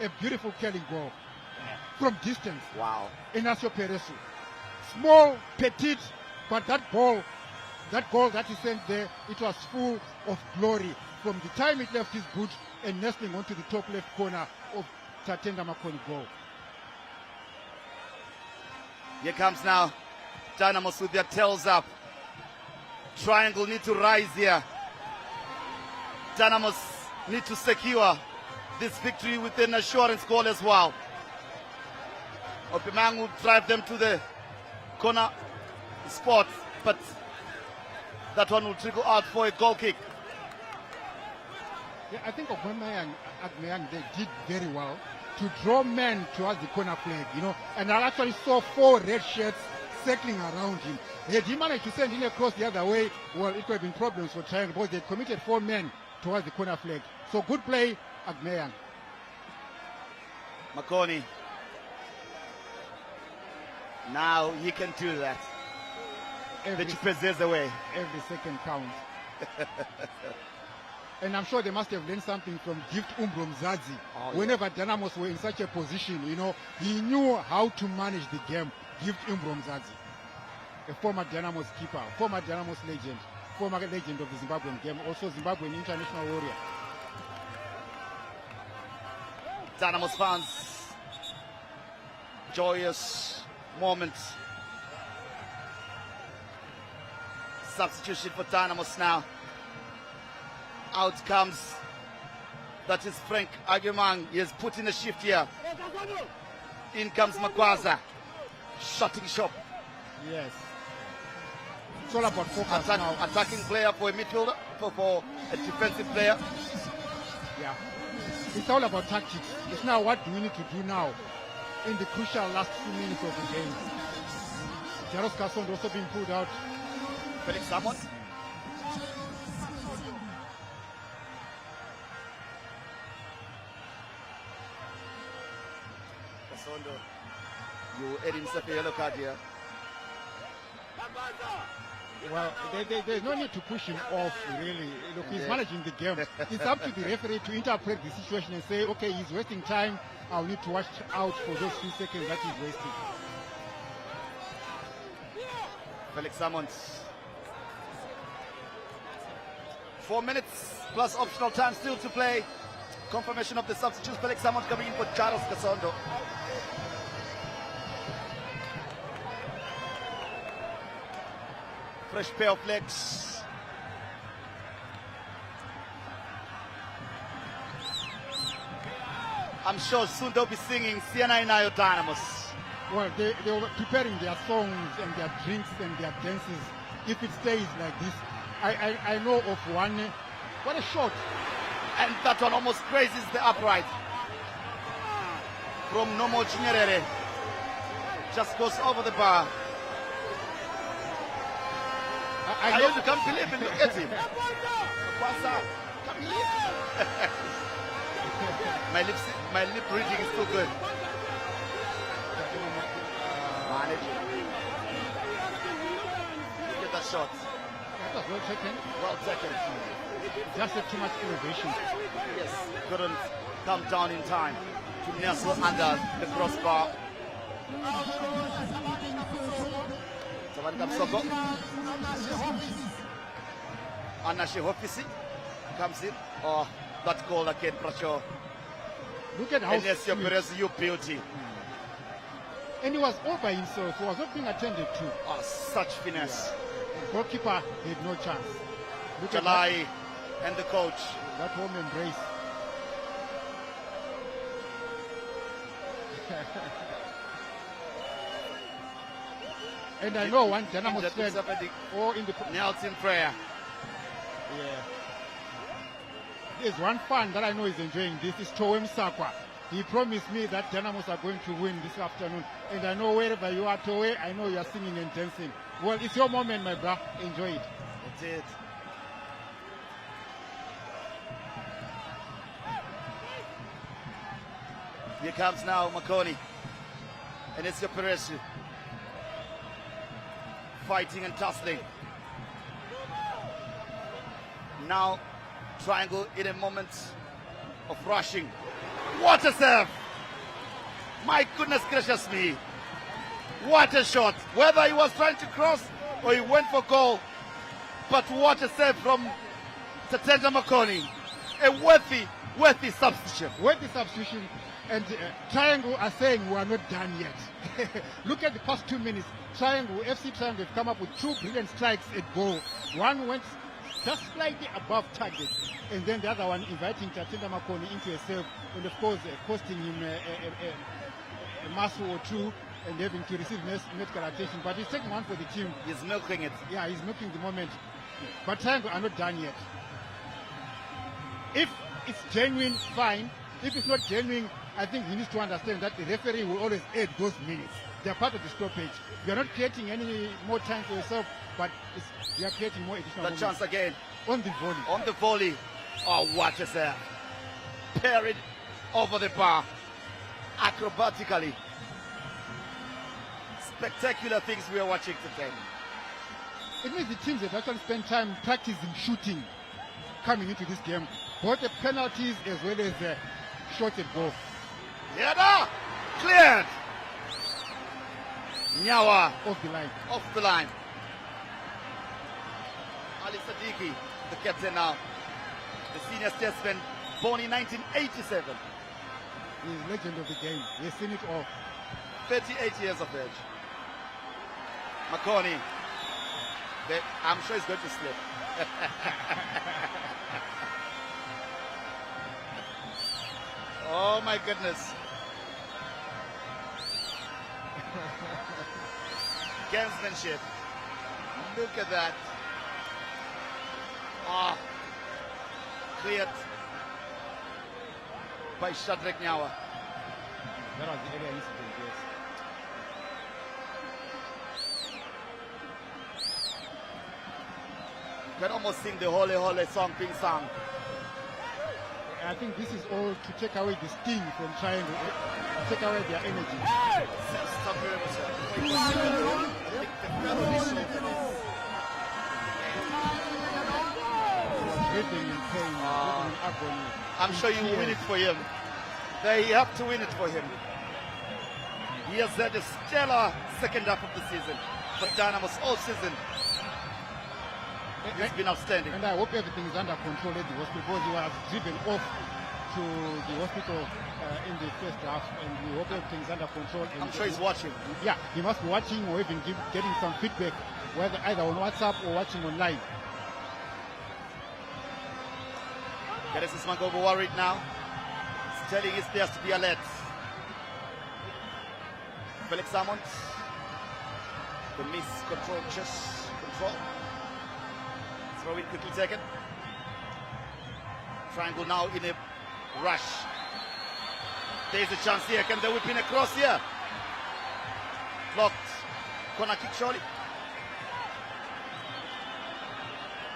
Speaker 5: A beautiful curling goal from distance.
Speaker 4: Wow.
Speaker 5: Ignacio Perezo. Small, petite, but that goal that he sent there, it was full of glory. From the time it left his boot and nestling onto the top left corner of Tatenda Makoni goal.
Speaker 4: Here comes now Dynamos with their tails up. Triangle need to rise here. Dynamos need to secure this victory with an assurance goal as well. Opimang will drive them to the corner spot, but that one will trickle out for a goal kick.
Speaker 5: Yeah, I think Agmayang, they did very well to draw men towards the corner flag, and I actually saw 4 red shirts circling around him. Had he managed to send him across the other way, well, it could have been problems for Triangle, because they committed 4 men towards the corner flag. So good play, Agmayang.
Speaker 4: Makoni. Now he can do that. The Chibuku away.
Speaker 5: Every second counts. And I'm sure they must have learned something from Gift Umbro Mzazi. Whenever Dynamos were in such a position, he knew how to manage the game. Gift Umbro Mzazi, a former Dynamos keeper, former Dynamos legend, former legend of the Zimbabwean game, also Zimbabwean international warrior.
Speaker 4: Dynamos fans, joyous moment. Substitution for Dynamos now. Out comes, that is Frank Agemang. He has put in a shift here. In comes Makwaza, shutting shop.
Speaker 5: Yes. It's all about focus now.
Speaker 4: Attacking player for a midfielder, for a defensive player.
Speaker 5: Yeah. It's all about tactics. It's now what do we need to do now in the crucial last few minutes of the game. Jaros Kasson also being pulled out.
Speaker 4: Felix Samon. Kasondo. You add himself a yellow card here.
Speaker 5: Well, there's no need to push him off, really. Look, he's managing the game. It's up to the referee to interpret the situation and say, okay, he's wasting time. I'll need to watch out for those few seconds that he's wasting.
Speaker 4: Felix Salmons. 4 minutes plus optional time still to play. Confirmation of the substitutes. Felix Salmons coming in for Charles Kasondo. Fresh pair of legs. I'm sure soon they'll be singing Siena Inayo Dynamos.
Speaker 5: Well, they were preparing their songs and their drinks and their dances. If it stays like this, I know of one. What a shot.
Speaker 4: And that one almost grazes the upright. From Nomo Chinyerere. Just goes over the bar. I know you can't believe it. Look at him. What's up? Come here. my lip reading is too good. Look at that shot.
Speaker 5: That was well taken.
Speaker 4: Well taken.
Speaker 5: Just too much innovation.
Speaker 4: Yes, couldn't come down in time to nestle under the crossbar. Soko. Anna Shehofisi comes in. Oh, that goal again, Pracho.
Speaker 5: Look at how
Speaker 4: Enesio Perez, you beauty.
Speaker 5: And he was all by himself. He was not being attended to.
Speaker 4: Oh, such finesse.
Speaker 5: Yeah. The goalkeeper had no chance. Look
Speaker 4: Jalai
Speaker 5: at
Speaker 4: and the coach.
Speaker 5: That home embrace. And I know one Dynamos fan or in the
Speaker 4: knelt in prayer.
Speaker 5: Yeah. There's one fan that I know is enjoying this. Is Towem Sakwa. He promised me that Dynamos are going to win this afternoon. And I know wherever you are, Towe, I know you are singing and dancing. Well, it's your moment, my bro. Enjoy it.
Speaker 4: That's it. Here comes now Makoni. And it's your Perez. Fighting and tussling. Now, triangle in a moment of rushing. What a serve! My goodness gracious me. What a shot. Whether he was trying to cross or he went for goal. But what a save from Tatenda Makoni. A worthy substitution.
Speaker 5: Worthy substitution. And Triangle are saying we are not done yet. Look at the past 2 minutes. FC Triangle have come up with 2 brilliant strikes at goal. One went just slightly above target, and then the other one inviting Tatenda Makoni into a save, and of course costing him a muscle or two and having to receive medical attention. But he's taking one for the team.
Speaker 4: He's milking it.
Speaker 5: Yeah, he's milking the moment. But Triangle are not done yet. If it's genuine, fine. If it's not genuine, I think he needs to understand that the referee will always add those minutes. They're part of the stoppage. You're not creating any more time for yourself, but you are creating more additional
Speaker 4: moments. Chance again.
Speaker 5: On the volley.
Speaker 4: On the volley. Oh, what a serve. Parried over the bar. Acrobatically. Spectacular things we are watching today.
Speaker 5: It means the teams have actually spent time practicing shooting coming into this game. Both the penalties as well as the shots at goal.
Speaker 4: Yada! Cleared! Nyawa.
Speaker 5: Off the line.
Speaker 4: Off the line. Ali Sadiki, the captain now. The senior statesman, born in 1987.
Speaker 5: He's legend of the game. He's seen it all.
Speaker 4: 38 years of age. Makoni. I'm sure he's going to slip. Oh my goodness. Gamesmanship. Look at that. Ah, cleared. by Shadrach Nyawa.
Speaker 5: That was the earlier incident, yes.
Speaker 4: You can almost sing the Holy Holy song being sung.
Speaker 5: I think this is all to take away the sting from trying to take away their energy. Breathing in pain, breathing in agony.
Speaker 4: I'm sure you will win it for him. They have to win it for him. He has had a stellar second half of the season for Dynamos all season. It's been outstanding.
Speaker 5: And I hope everything is under control at the hospital, because he was driven off to the hospital in the first half, and we hope everything is under control.
Speaker 4: I'm sure he's watching.
Speaker 5: Yeah, he must be watching or even getting some feedback, whether either on WhatsApp or watching online.
Speaker 4: Genesis Mangobo worried now. He's telling his players to be alert. Felix Salmond. The miss control, chest control. Throw in quickly taken. Triangle now in a rush. There's a chance here. Can they whip in across here? Blocked. Corner kick surely.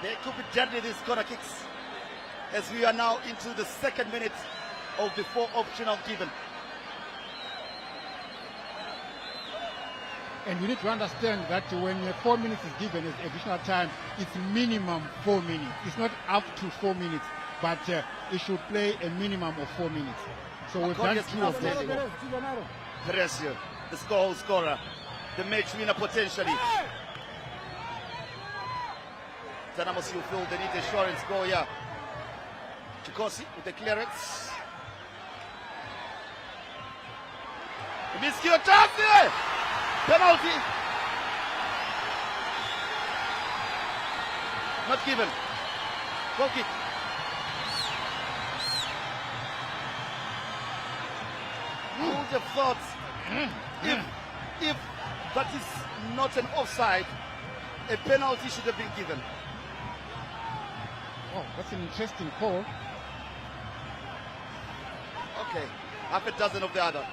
Speaker 4: They could be deadly, these corner kicks, as we are now into the second minute of the 4 optional given.
Speaker 5: And we need to understand that when 4 minutes is given as additional time, it's minimum 4 minutes. It's not up to 4 minutes, but it should play a minimum of 4 minutes. So we've done 2 of them.
Speaker 4: Teresio, the scorer, the match winner potentially. Dynamos, you feel they need assurance goal here. Chikosi with the clearance. Miskio chance! Penalty! Not given. Goal kick. Who would have thought if that is not an offside, a penalty should have been given.
Speaker 5: Oh, that's an interesting call.
Speaker 4: Okay, half a dozen of the other.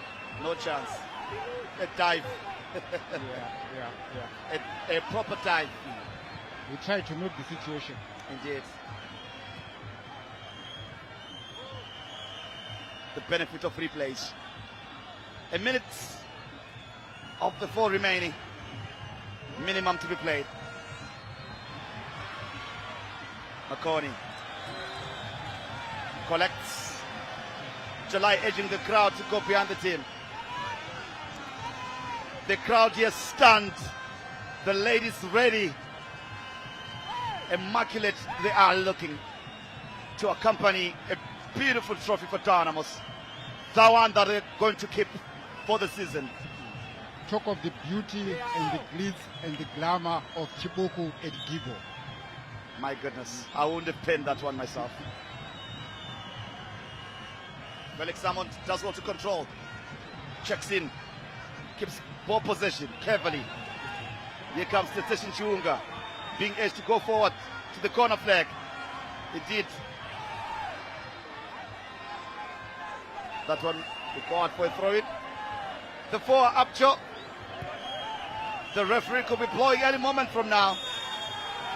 Speaker 4: No chance. A dive. A proper dive.
Speaker 5: We try to note the situation.
Speaker 4: Indeed. The benefit of replays. A minute of the 4 remaining. Minimum to be played. Makoni collects. July edging the crowd to go behind the team. The crowd here stunned. The ladies ready. Immaculate they are looking to accompany a beautiful trophy for Dynamos. The one that they're going to keep for the season.
Speaker 5: Talk of the beauty and the glitz and the glamour of Chibuku and Gibo.
Speaker 4: My goodness, I wouldn't have penned that one myself. Felix Salmond does well to control. Checks in. Keeps ball possession carefully. Here comes Teteshin Chiunga. Being asked to go forward to the corner flag. He did. That one required for a throw-in. The 4 up, Joe. The referee could be blowing any moment from now.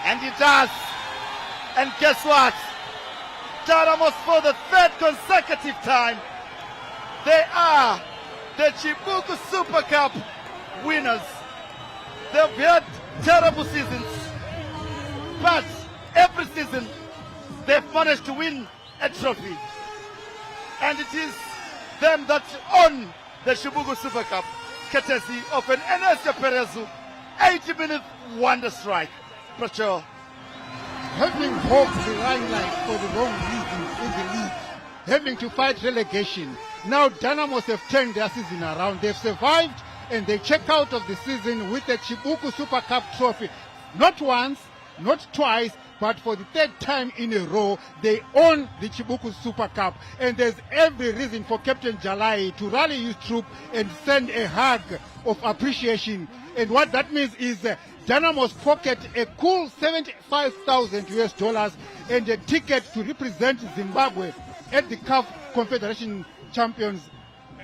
Speaker 4: And he does. And guess what? Dynamos for the 3rd consecutive time. They are the Chibuku Super Cup winners. They've had terrible seasons, but every season they've managed to win a trophy. And it is them that own the Chibuku Super Cup, courtesy of an Enesio Perezu 80-minute wonder strike. Pracho.
Speaker 5: Having hoped the limelight for the wrong reasons in the league, having to fight relegation. Now Dynamos have turned their season around. They've survived and they check out of the season with the Chibuku Super Cup trophy. Not once, not twice, but for the 3rd time in a row, they own the Chibuku Super Cup. And there's every reason for Captain Jalai to rally his troop and send a hug of appreciation. And what that means is Dynamos pocket a cool $75,000 US and a ticket to represent Zimbabwe at the CAF Confederation champions,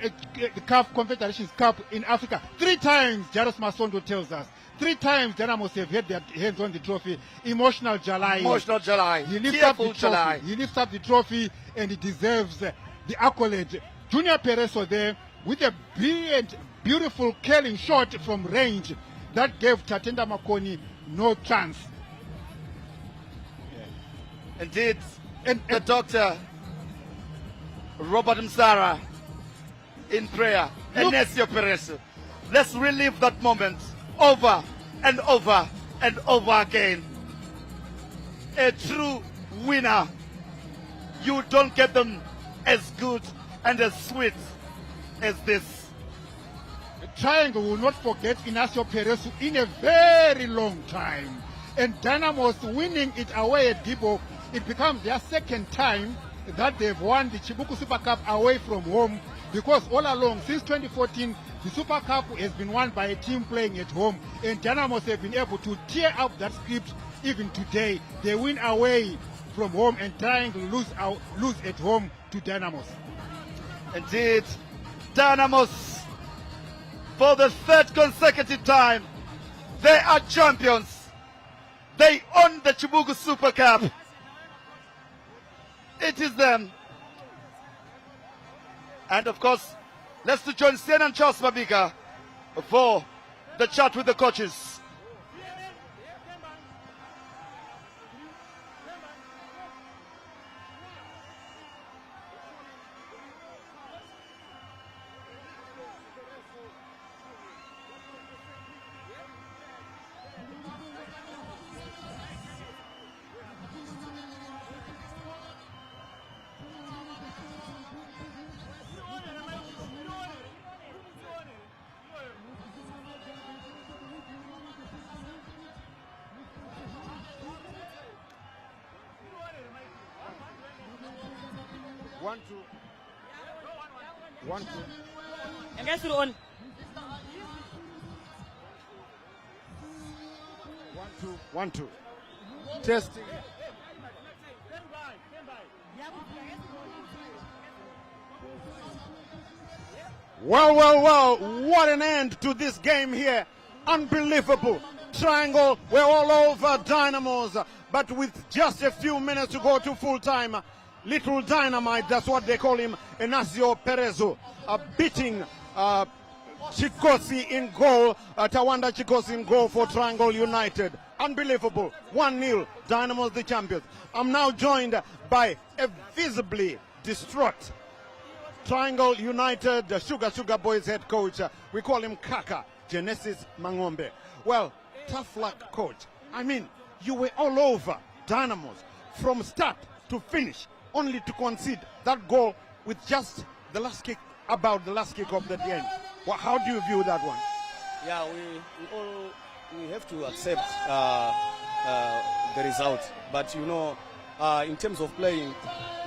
Speaker 5: the CAF Confederations Cup in Africa. 3 times, Jairus Masondo tells us. 3 times Dynamos have had their hands on the trophy. Emotional Jalai.
Speaker 4: Emotional Jalai.
Speaker 5: He lifts up the trophy. He lifts up the trophy and he deserves the accolade. Junior Perez was there with a brilliant, beautiful curling shot from range that gave Tatenda Makoni no chance.
Speaker 4: Yeah. Indeed, and the doctor, Robert Msara, in prayer, Enesio Perez. Let's relive that moment over and over and over again. A true winner. You don't get them as good and as sweet as this.
Speaker 5: The Triangle will not forget Inacio Perez in a very long time. And Dynamos winning it away at Gibo, it becomes their 2nd time that they've won the Chibuku Super Cup away from home, because all along, since 2014, the Super Cup has been won by a team playing at home, and Dynamos have been able to tear up that script even today. They win away from home and trying to lose at home to Dynamos.
Speaker 4: Indeed, Dynamos, for the 3rd consecutive time, they are champions. They own the Chibuku Super Cup. It is them. And of course, let's join Sien and Charles Mabika for the chat with the coaches.
Speaker 2: One, two.
Speaker 9: And guys, on.
Speaker 2: 1, 2, 1, 2. Testing. Well, what an end to this game here. Unbelievable. Triangle, we're all over Dynamos, but with just a few minutes to go to full time, Little Dynamite, that's what they call him, Enacio Perezo, beating Chikosi in goal, Tawanda Chikosi in goal for Triangle United. Unbelievable. 1-0, Dynamos the champions. I'm now joined by a visibly distraught Triangle United, the Sugar Boys head coach. We call him Kaka, Genesis Mangombe. Well, tough luck, coach. I mean, you were all over Dynamos from start to finish, only to concede that goal with just the last kick, about the last kick of the game. Well, how do you view that one?
Speaker 6: Yeah, we have to accept the result. But you know, in terms of playing,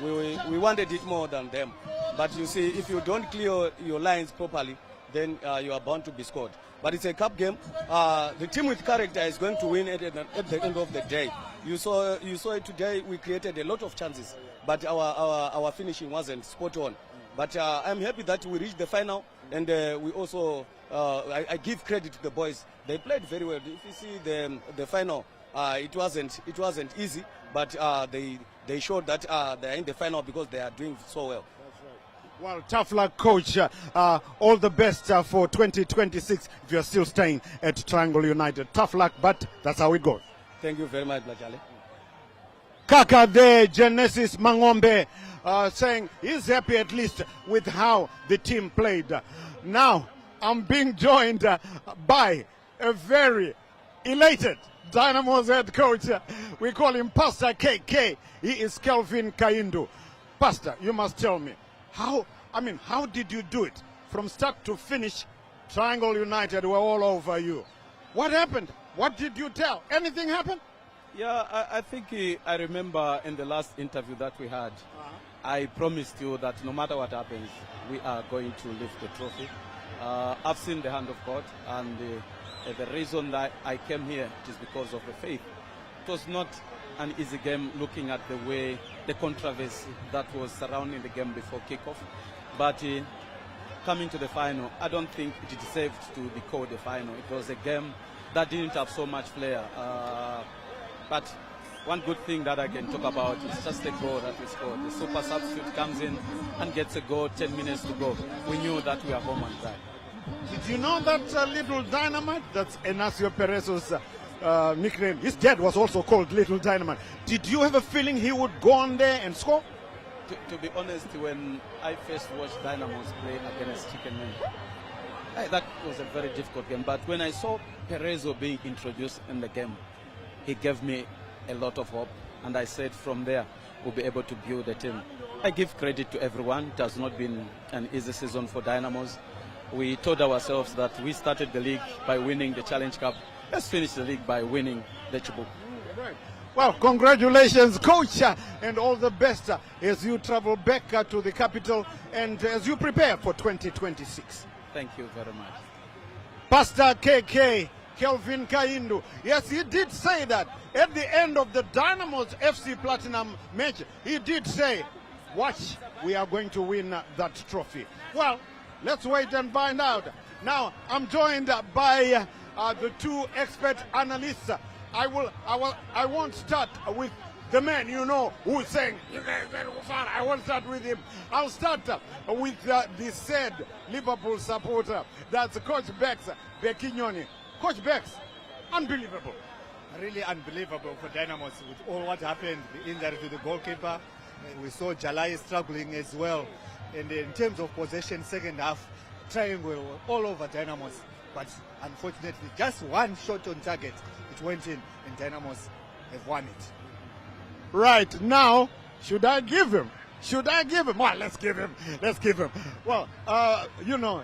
Speaker 6: we wanted it more than them. But you see, if you don't clear your lines properly, then you are bound to be scored. But it's a cup game. The team with character is going to win at the end of the day. You saw it today. We created a lot of chances, but our finishing wasn't spot on. But I'm happy that we reached the final, and we also I give credit to the boys. They played very well. If you see the final, it wasn't easy, but they showed that they are in the final because they are doing so well.
Speaker 2: Well, tough luck, coach. All the best for 2026 if you're still staying at Triangle United. Tough luck, but that's how it goes.
Speaker 6: Thank you very much, Blajale.
Speaker 2: Kaka there, Genesis Mangombe, saying he's happy at least with how the team played. Now, I'm being joined by a very elated Dynamos head coach. We call him Pastor KK. He is Kelvin Kaindu. Pastor, you must tell me, how did you do it? From start to finish, Triangle United were all over you. What happened? What did you tell? Anything happened?
Speaker 7: Yeah, I think I remember in the last interview that we had, I promised you that no matter what happens, we are going to lift the trophy. I've seen the hand of God, and the reason that I came here is because of the faith. It was not an easy game looking at the way the controversy that was surrounding the game before kickoff. But coming to the final, I don't think it deserved to be called the final. It was a game that didn't have so much flair. But one good thing that I can talk about is just the goal that we scored. The super substitute comes in and gets a goal 10 minutes to go. We knew that we are home and dry.
Speaker 2: Did you know that Little Dynamite, that's Enacio Perez's nickname, his dad was also called Little Dynamite. Did you have a feeling he would go on there and score?
Speaker 7: To be honest, when I first watched Dynamos play against Chicken Man, that was a very difficult game. But when I saw Perezo being introduced in the game, he gave me a lot of hope. And I said from there, we'll be able to build a team. I give credit to everyone. It has not been an easy season for Dynamos. We told ourselves that we started the league by winning the Challenge Cup. Let's finish the league by winning the Chibuku.
Speaker 2: Right. Well, congratulations, coach, and all the best as you travel back to the capital and as you prepare for 2026.
Speaker 7: Thank you very much.
Speaker 2: Pastor KK, Kelvin Kaindu. Yes, he did say that at the end of the Dynamos FC Platinum match. He did say, watch, we are going to win that trophy. Well, let's wait and find out. Now, I'm joined by the two expert analysts. I won't start with the man you know who is saying, I won't start with him. I'll start with the said Liverpool supporter. That's Coach Bex Bekinyoni. Coach Bex, unbelievable.
Speaker 13: Really unbelievable for Dynamos with all what happened, the injury to the goalkeeper. We saw Jalai struggling as well. And in terms of possession, second half, triangle all over Dynamos. But unfortunately, just one shot on target, it went in, and Dynamos have won it.
Speaker 2: Right, now, should I give him? Should I give him? Well, let's give him. Let's give him. Well, you know,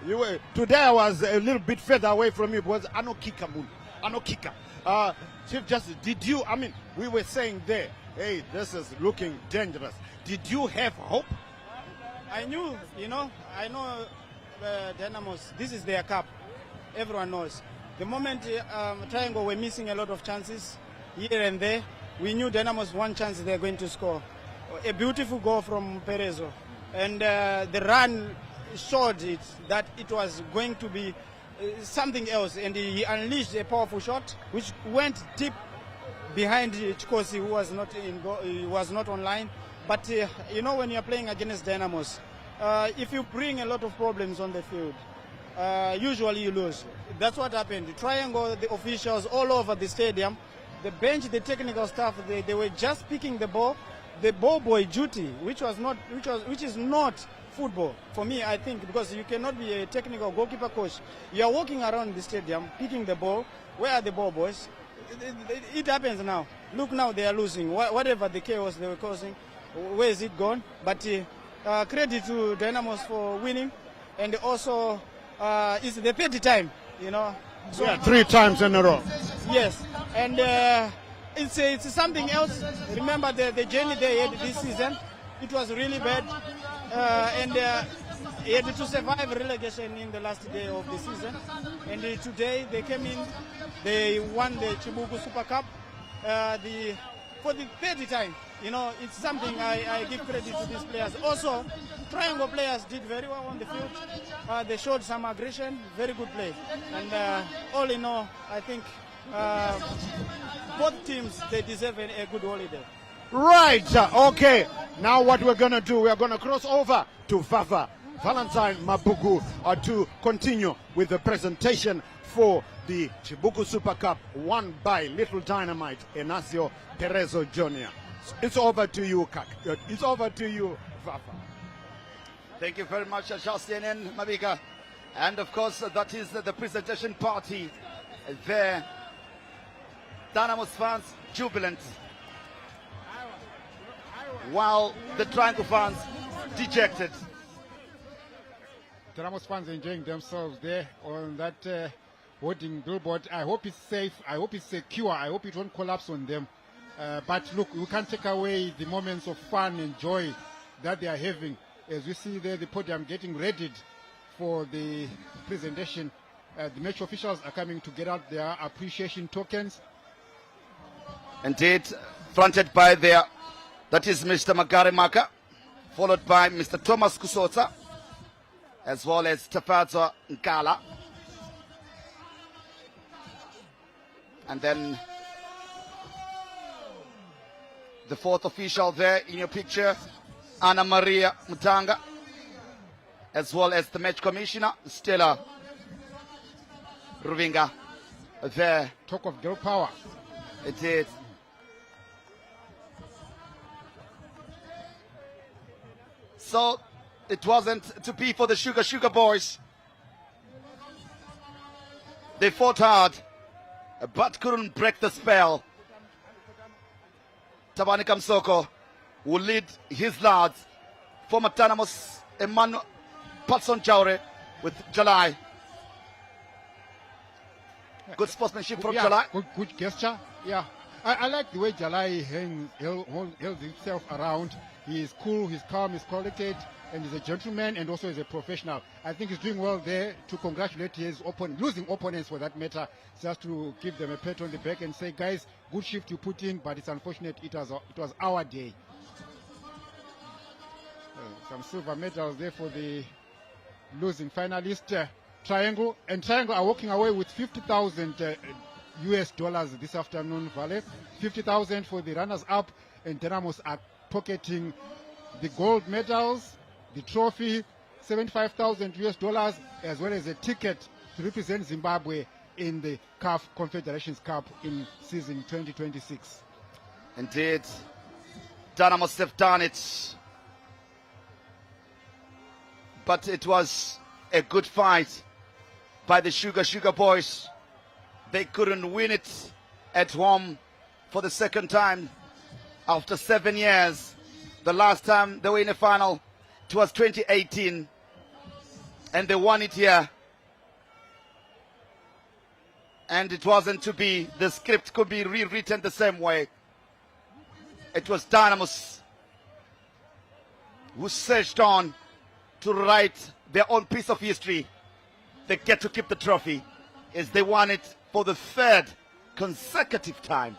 Speaker 2: today I was a little bit further away from you because I no kicker, Moon. I no kicker. Chief Justice, did you, I mean, we were saying there, hey, this is looking dangerous. Did you have hope?
Speaker 1: I knew, I know Dynamos, this is their cup. Everyone knows. The moment Triangle were missing a lot of chances here and there, we knew Dynamos one chance they're going to score. A beautiful goal from Perezo. And the run showed it that it was going to be something else. And he unleashed a powerful shot, which went deep behind Chikosi, who was not he was not online. But when you're playing against Dynamos, if you bring a lot of problems on the field, usually you lose. That's what happened. The Triangle, the officials all over the stadium, the bench, the technical staff, they were just picking the ball boy duty, which is not football for me, I think, because you cannot be a technical goalkeeper coach. You are walking around the stadium picking the ball. Where are the ball boys? It happens now. Look, now they are losing. Whatever the chaos they were causing, where is it gone? But credit to Dynamos for winning, and also it's the third time, So,
Speaker 2: yeah, 3 times in a row.
Speaker 1: Yes, and it's something else. Remember the journey they had this season. It was really bad, and he had to survive relegation in the last day of the season. And today they came in, they won the Chibuku Super Cup for the third time. It's something I give credit to these players. Also, Triangle players did very well on the field. They showed some aggression, very good play. And all in all, I think both teams, they deserve a good holiday.
Speaker 2: Right, okay. Now what we're going to do, we're going to cross over to Vava Valentine Mabugu to continue with the presentation for the Chibuku Super Cup won by Little Dynamite Enacio Perezo Jr. It's over to you, Kak. It's over to you, Vava.
Speaker 4: Thank you very much, Justin and Mabika. And of course, that is the presentation party there. Dynamos fans jubilant, while the Triangle fans dejected.
Speaker 5: Dynamos fans enjoying themselves there on that hoarding billboard. I hope it's safe. I hope it's secure. I hope it won't collapse on them. But look, we can't take away the moments of fun and joy that they are having. As we see there, the podium getting readied for the presentation. The match officials are coming to get out their appreciation tokens.
Speaker 4: Indeed, fronted by their That is Mr. Magare Maka, followed by Mr. Thomas Kusota, as well as Tafazo Nkala. And then the fourth official there in your picture, Anna Maria Mutanga, as well as the match commissioner, Stella Ruvinga. There.
Speaker 5: Talk of girl power.
Speaker 4: It is. So it wasn't to be for the Sugar boys. They fought hard, but couldn't break the spell. Tabani Kamsoko will lead his lads. Former Dynamos Emmanuel Patson Jaure with Jalai. Good sportsmanship from Jalai.
Speaker 5: Good gesture. Yeah. I like the way Jalai held himself around. He is cool, he's calm, he's collected, and he's a gentleman and also is a professional. I think he's doing well there. To congratulate his losing opponents for that matter, just to give them a pat on the back and say, guys, good shift you put in, but it's unfortunate it was our day. Some silver medals there for the losing finalist. Triangle are walking away with $50,000 US this afternoon, Vale. 50,000 for the runners-up, and Dynamos are pocketing the gold medals, the trophy, $75,000 US, as well as a ticket to represent Zimbabwe in the CAF Confederations Cup in season 2026.
Speaker 4: Indeed, Dynamos have done it, but it was a good fight by the Sugar boys. They couldn't win it at home for the second time after 7 years. The last time they were in a final, it was 2018, and they won it here. And it wasn't to be. The script could be rewritten the same way. It was Dynamos who surged on to write their own piece of history. They get to keep the trophy as they won it for the third consecutive time.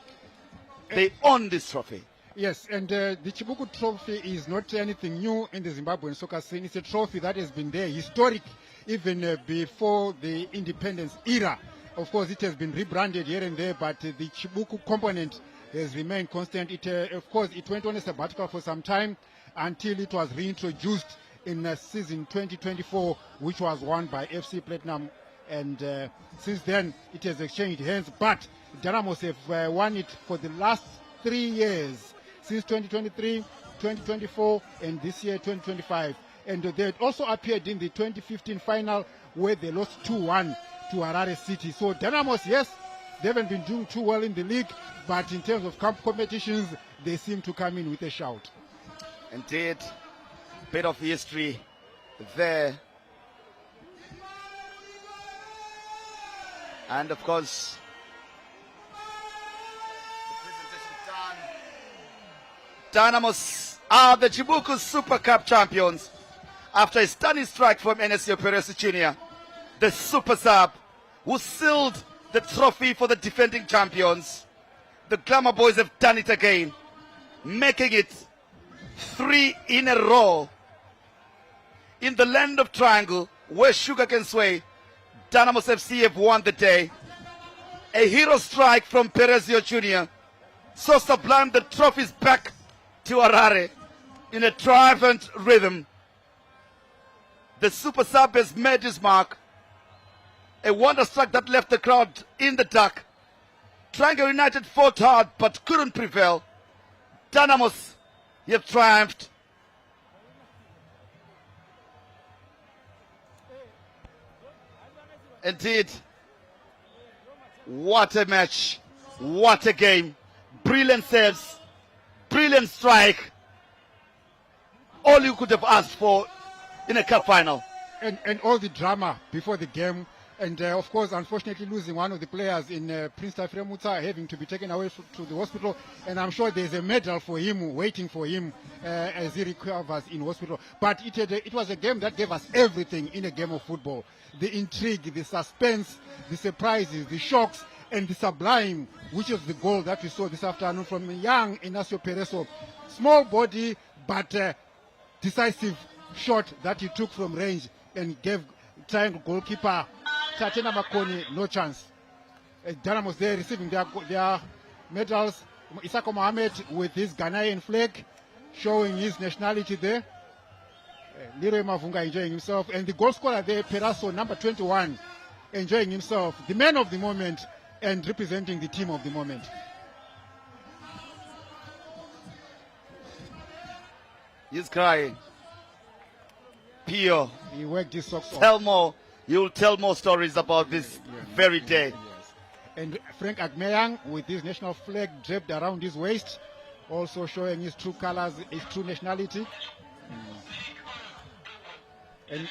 Speaker 4: They own this trophy.
Speaker 5: Yes, and the Chibuku trophy is not anything new in the Zimbabwean soccer scene. It's a trophy that has been there, historic, even before the independence era. Of course, it has been rebranded here and there, but the Chibuku component has remained constant. Of course, it went on a sabbatical for some time until it was reintroduced in season 2024, which was won by FC Platinum, and since then it has exchanged hands. But Dynamos have won it for the last 3 years, since 2023, 2024, and this year 2025. And they had also appeared in the 2015 final where they lost 2-1 to Harare City. So Dynamos, yes, they haven't been doing too well in the league, but in terms of cup competitions, they seem to come in with a shout.
Speaker 4: Indeed. Bit of history there. And of course, the presentation done. Dynamos are the Chibuku Super Cup champions after a stunning strike from NSO Perez Jr., the super sub who sealed the trophy for the defending champions. The Glamour Boys have done it again, making it 3 in a row. In the land of Triangle, where sugar can sway, Dynamos FC have won the day. A hero strike from Perezio Jr. So sublime the trophy's back to Harare in a triumphant rhythm. The super sub has made his mark. A wonder strike that left the crowd in the dark. Triangle United fought hard but couldn't prevail. Dynamos have triumphed. Indeed, what a match, what a game, brilliant saves, brilliant strike, all you could have asked for in a cup final.
Speaker 5: And all the drama before the game, and of course, unfortunately losing one of the players in Prince Tafire having to be taken away to the hospital, and I'm sure there's a medal for him, waiting for him as he recovers in hospital. But it was a game that gave us everything in a game of football. The intrigue, the suspense, the surprises, the shocks, and the sublime, which is the goal that we saw this afternoon from young Inacio Pereso. small body, but decisive shot that he took from range and gave triangle goalkeeper Tatena Makoni no chance. Dynamos there receiving their medals. Isako Mohammed with his Ghanaian flag, showing his nationality there. Leroy Mavunga enjoying himself. And the goal scorer there, Peraso, number 21, enjoying himself. The man of the moment and representing the team of the moment.
Speaker 4: He's crying. Pio.
Speaker 5: He worked his socks
Speaker 4: off. You'll tell more stories about this very day.
Speaker 5: And Frank Agmeyang with his national flag draped around his waist, also showing his true colors, his true nationality. And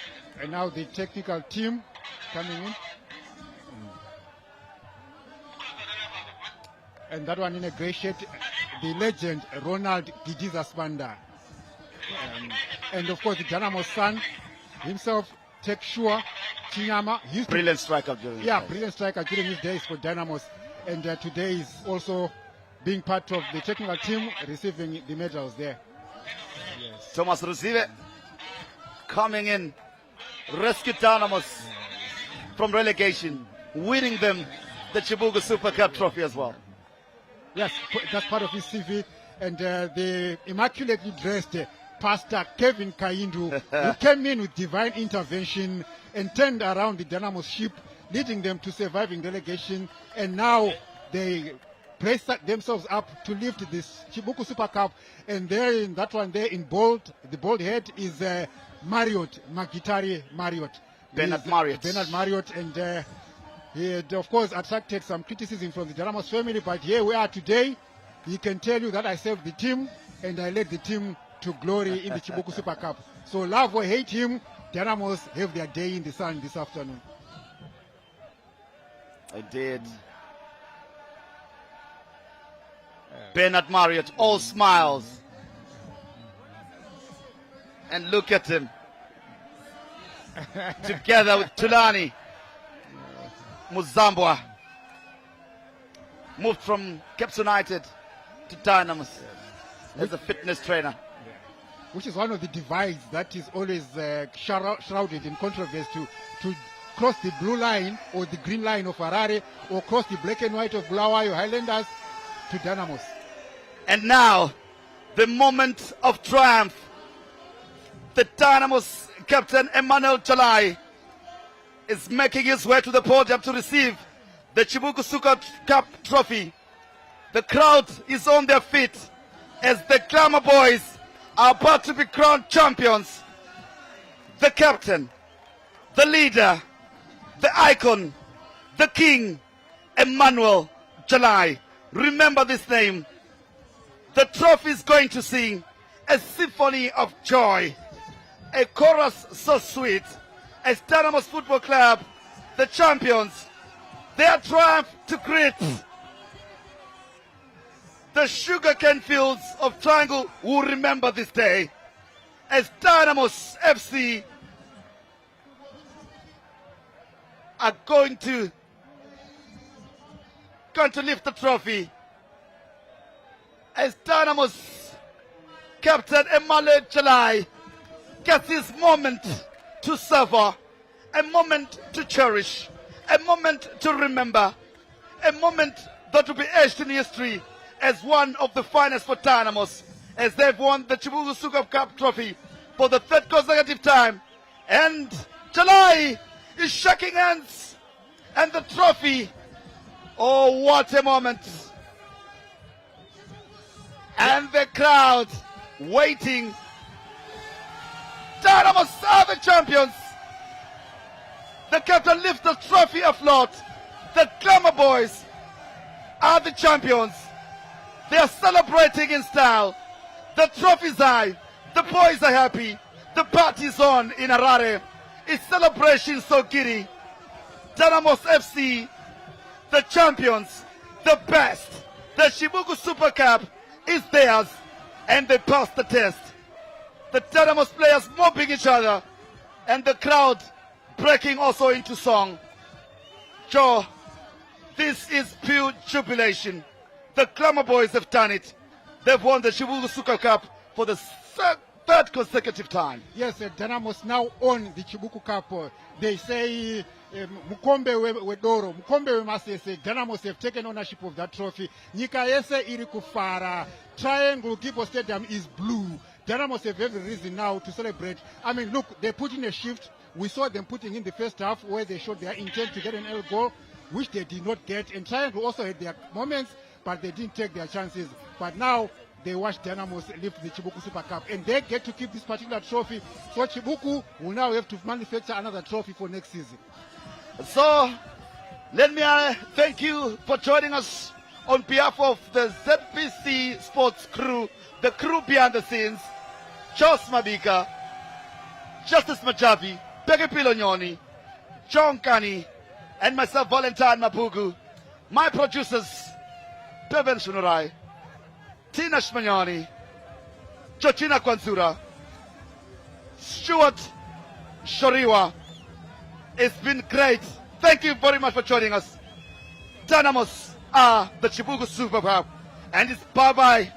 Speaker 5: now the technical team coming in. And that one in a grey shirt, the legend Ronald Gidiza Spanda. And of course the Dynamos son himself, Tek Shua Chinyama.
Speaker 4: Brilliant striker during his days.
Speaker 5: Brilliant striker during his days for Dynamos. And today is also being part of the technical team, receiving the medals there.
Speaker 4: Yes. Thomas Ruzive coming in, rescue Dynamos from relegation, winning them the Chibuku Super Cup trophy as well.
Speaker 5: Yes, that's part of his CV. And the immaculately dressed Pastor Kevin Kaindu, who came in with divine intervention and turned around the Dynamos ship, leading them to surviving relegation. And now they brace themselves up to lift this Chibuku Super Cup. And there in that one there in bold, the bold head is Marriott, Magitari Marriott.
Speaker 4: Bernard Marriott.
Speaker 5: Bernard Marriott. And he had, of course, attracted some criticism from the Dynamos family. But here we are today. He can tell you that I saved the team and I led the team to glory in the Chibuku Super Cup. So love or hate him, Dynamos have their day in the sun this afternoon.
Speaker 4: I did. Bernard Marriott, all smiles. And look at him. Together with Tulani Muzambwa. Moved from Caps United to Dynamos as a fitness trainer.
Speaker 5: Which is one of the divides that is always shrouded in controversy, to cross the blue line or the green line of Harare or cross the black and white of Bulawayo Highlanders to Dynamos.
Speaker 4: And now, the moment of triumph. The Dynamos captain Emmanuel Chalai is making his way to the podium to receive the Chibuku Super Cup trophy. The crowd is on their feet as the Glamour Boys are about to be crowned champions. The captain, the leader, the icon, the king, Emmanuel Chalai. Remember this name. The trophy is going to sing a symphony of joy, a chorus so sweet as Dynamos Football Club, the champions, their triumph to greet. The sugarcane fields of Triangle will remember this day as Dynamos FC are going to lift the trophy as Dynamos captain Emmanuel Chalai gets his moment to savor, a moment to cherish, a moment to remember, a moment that will be etched in history as one of the finest for Dynamos, as they've won the Chibuku Super Cup trophy for the third consecutive time. And Chalai is shaking hands, and the trophy, oh what a moment. And the crowd waiting. Dynamos are the champions. The captain lifts the trophy afloat. The Glamour Boys are the champions. They are celebrating in style. The trophy's high. The boys are happy. The party's on in Harare. It's celebration so giddy. Dynamos FC, the champions, the best. The Chibuku Super Cup is theirs, and they passed the test. The Dynamos players mobbing each other, and the crowd breaking also into song. This is pure jubilation. The Glamour Boys have done it. They've won the Chibuku Super Cup for the third consecutive time.
Speaker 5: Yes, Dynamos now own the Chibuku Cup. They say Mukombe Wedoro, Mukombe Masese, Dynamos have taken ownership of that trophy. Nyika yese iri kufara. Triangle Kickoff Stadium is blue. Dynamos have every reason now to celebrate. I mean, look, they put in a shift. We saw them putting in the first half where they showed their intent to get an L goal, which they did not get. And Triangle also had their moments, but they didn't take their chances. But now they watch Dynamos lift the Chibuku Super Cup, and they get to keep this particular trophy. So Chibuku will now have to manufacture another trophy for next season.
Speaker 4: So let me thank you for joining us on behalf of the ZPC Sports crew, the crew behind the scenes, Charles Mabika, Justice Majavi, Pege Pilonyoni, John Kani, and myself, Valentine Mapugu. My producers, Peven Shunurai, Tina Shmanyani, Georgina Kwanzura, Stuart Shoriwa. It's been great. Thank you very much for joining us. Dynamos are the Chibuku Super Cup, and it's bye-bye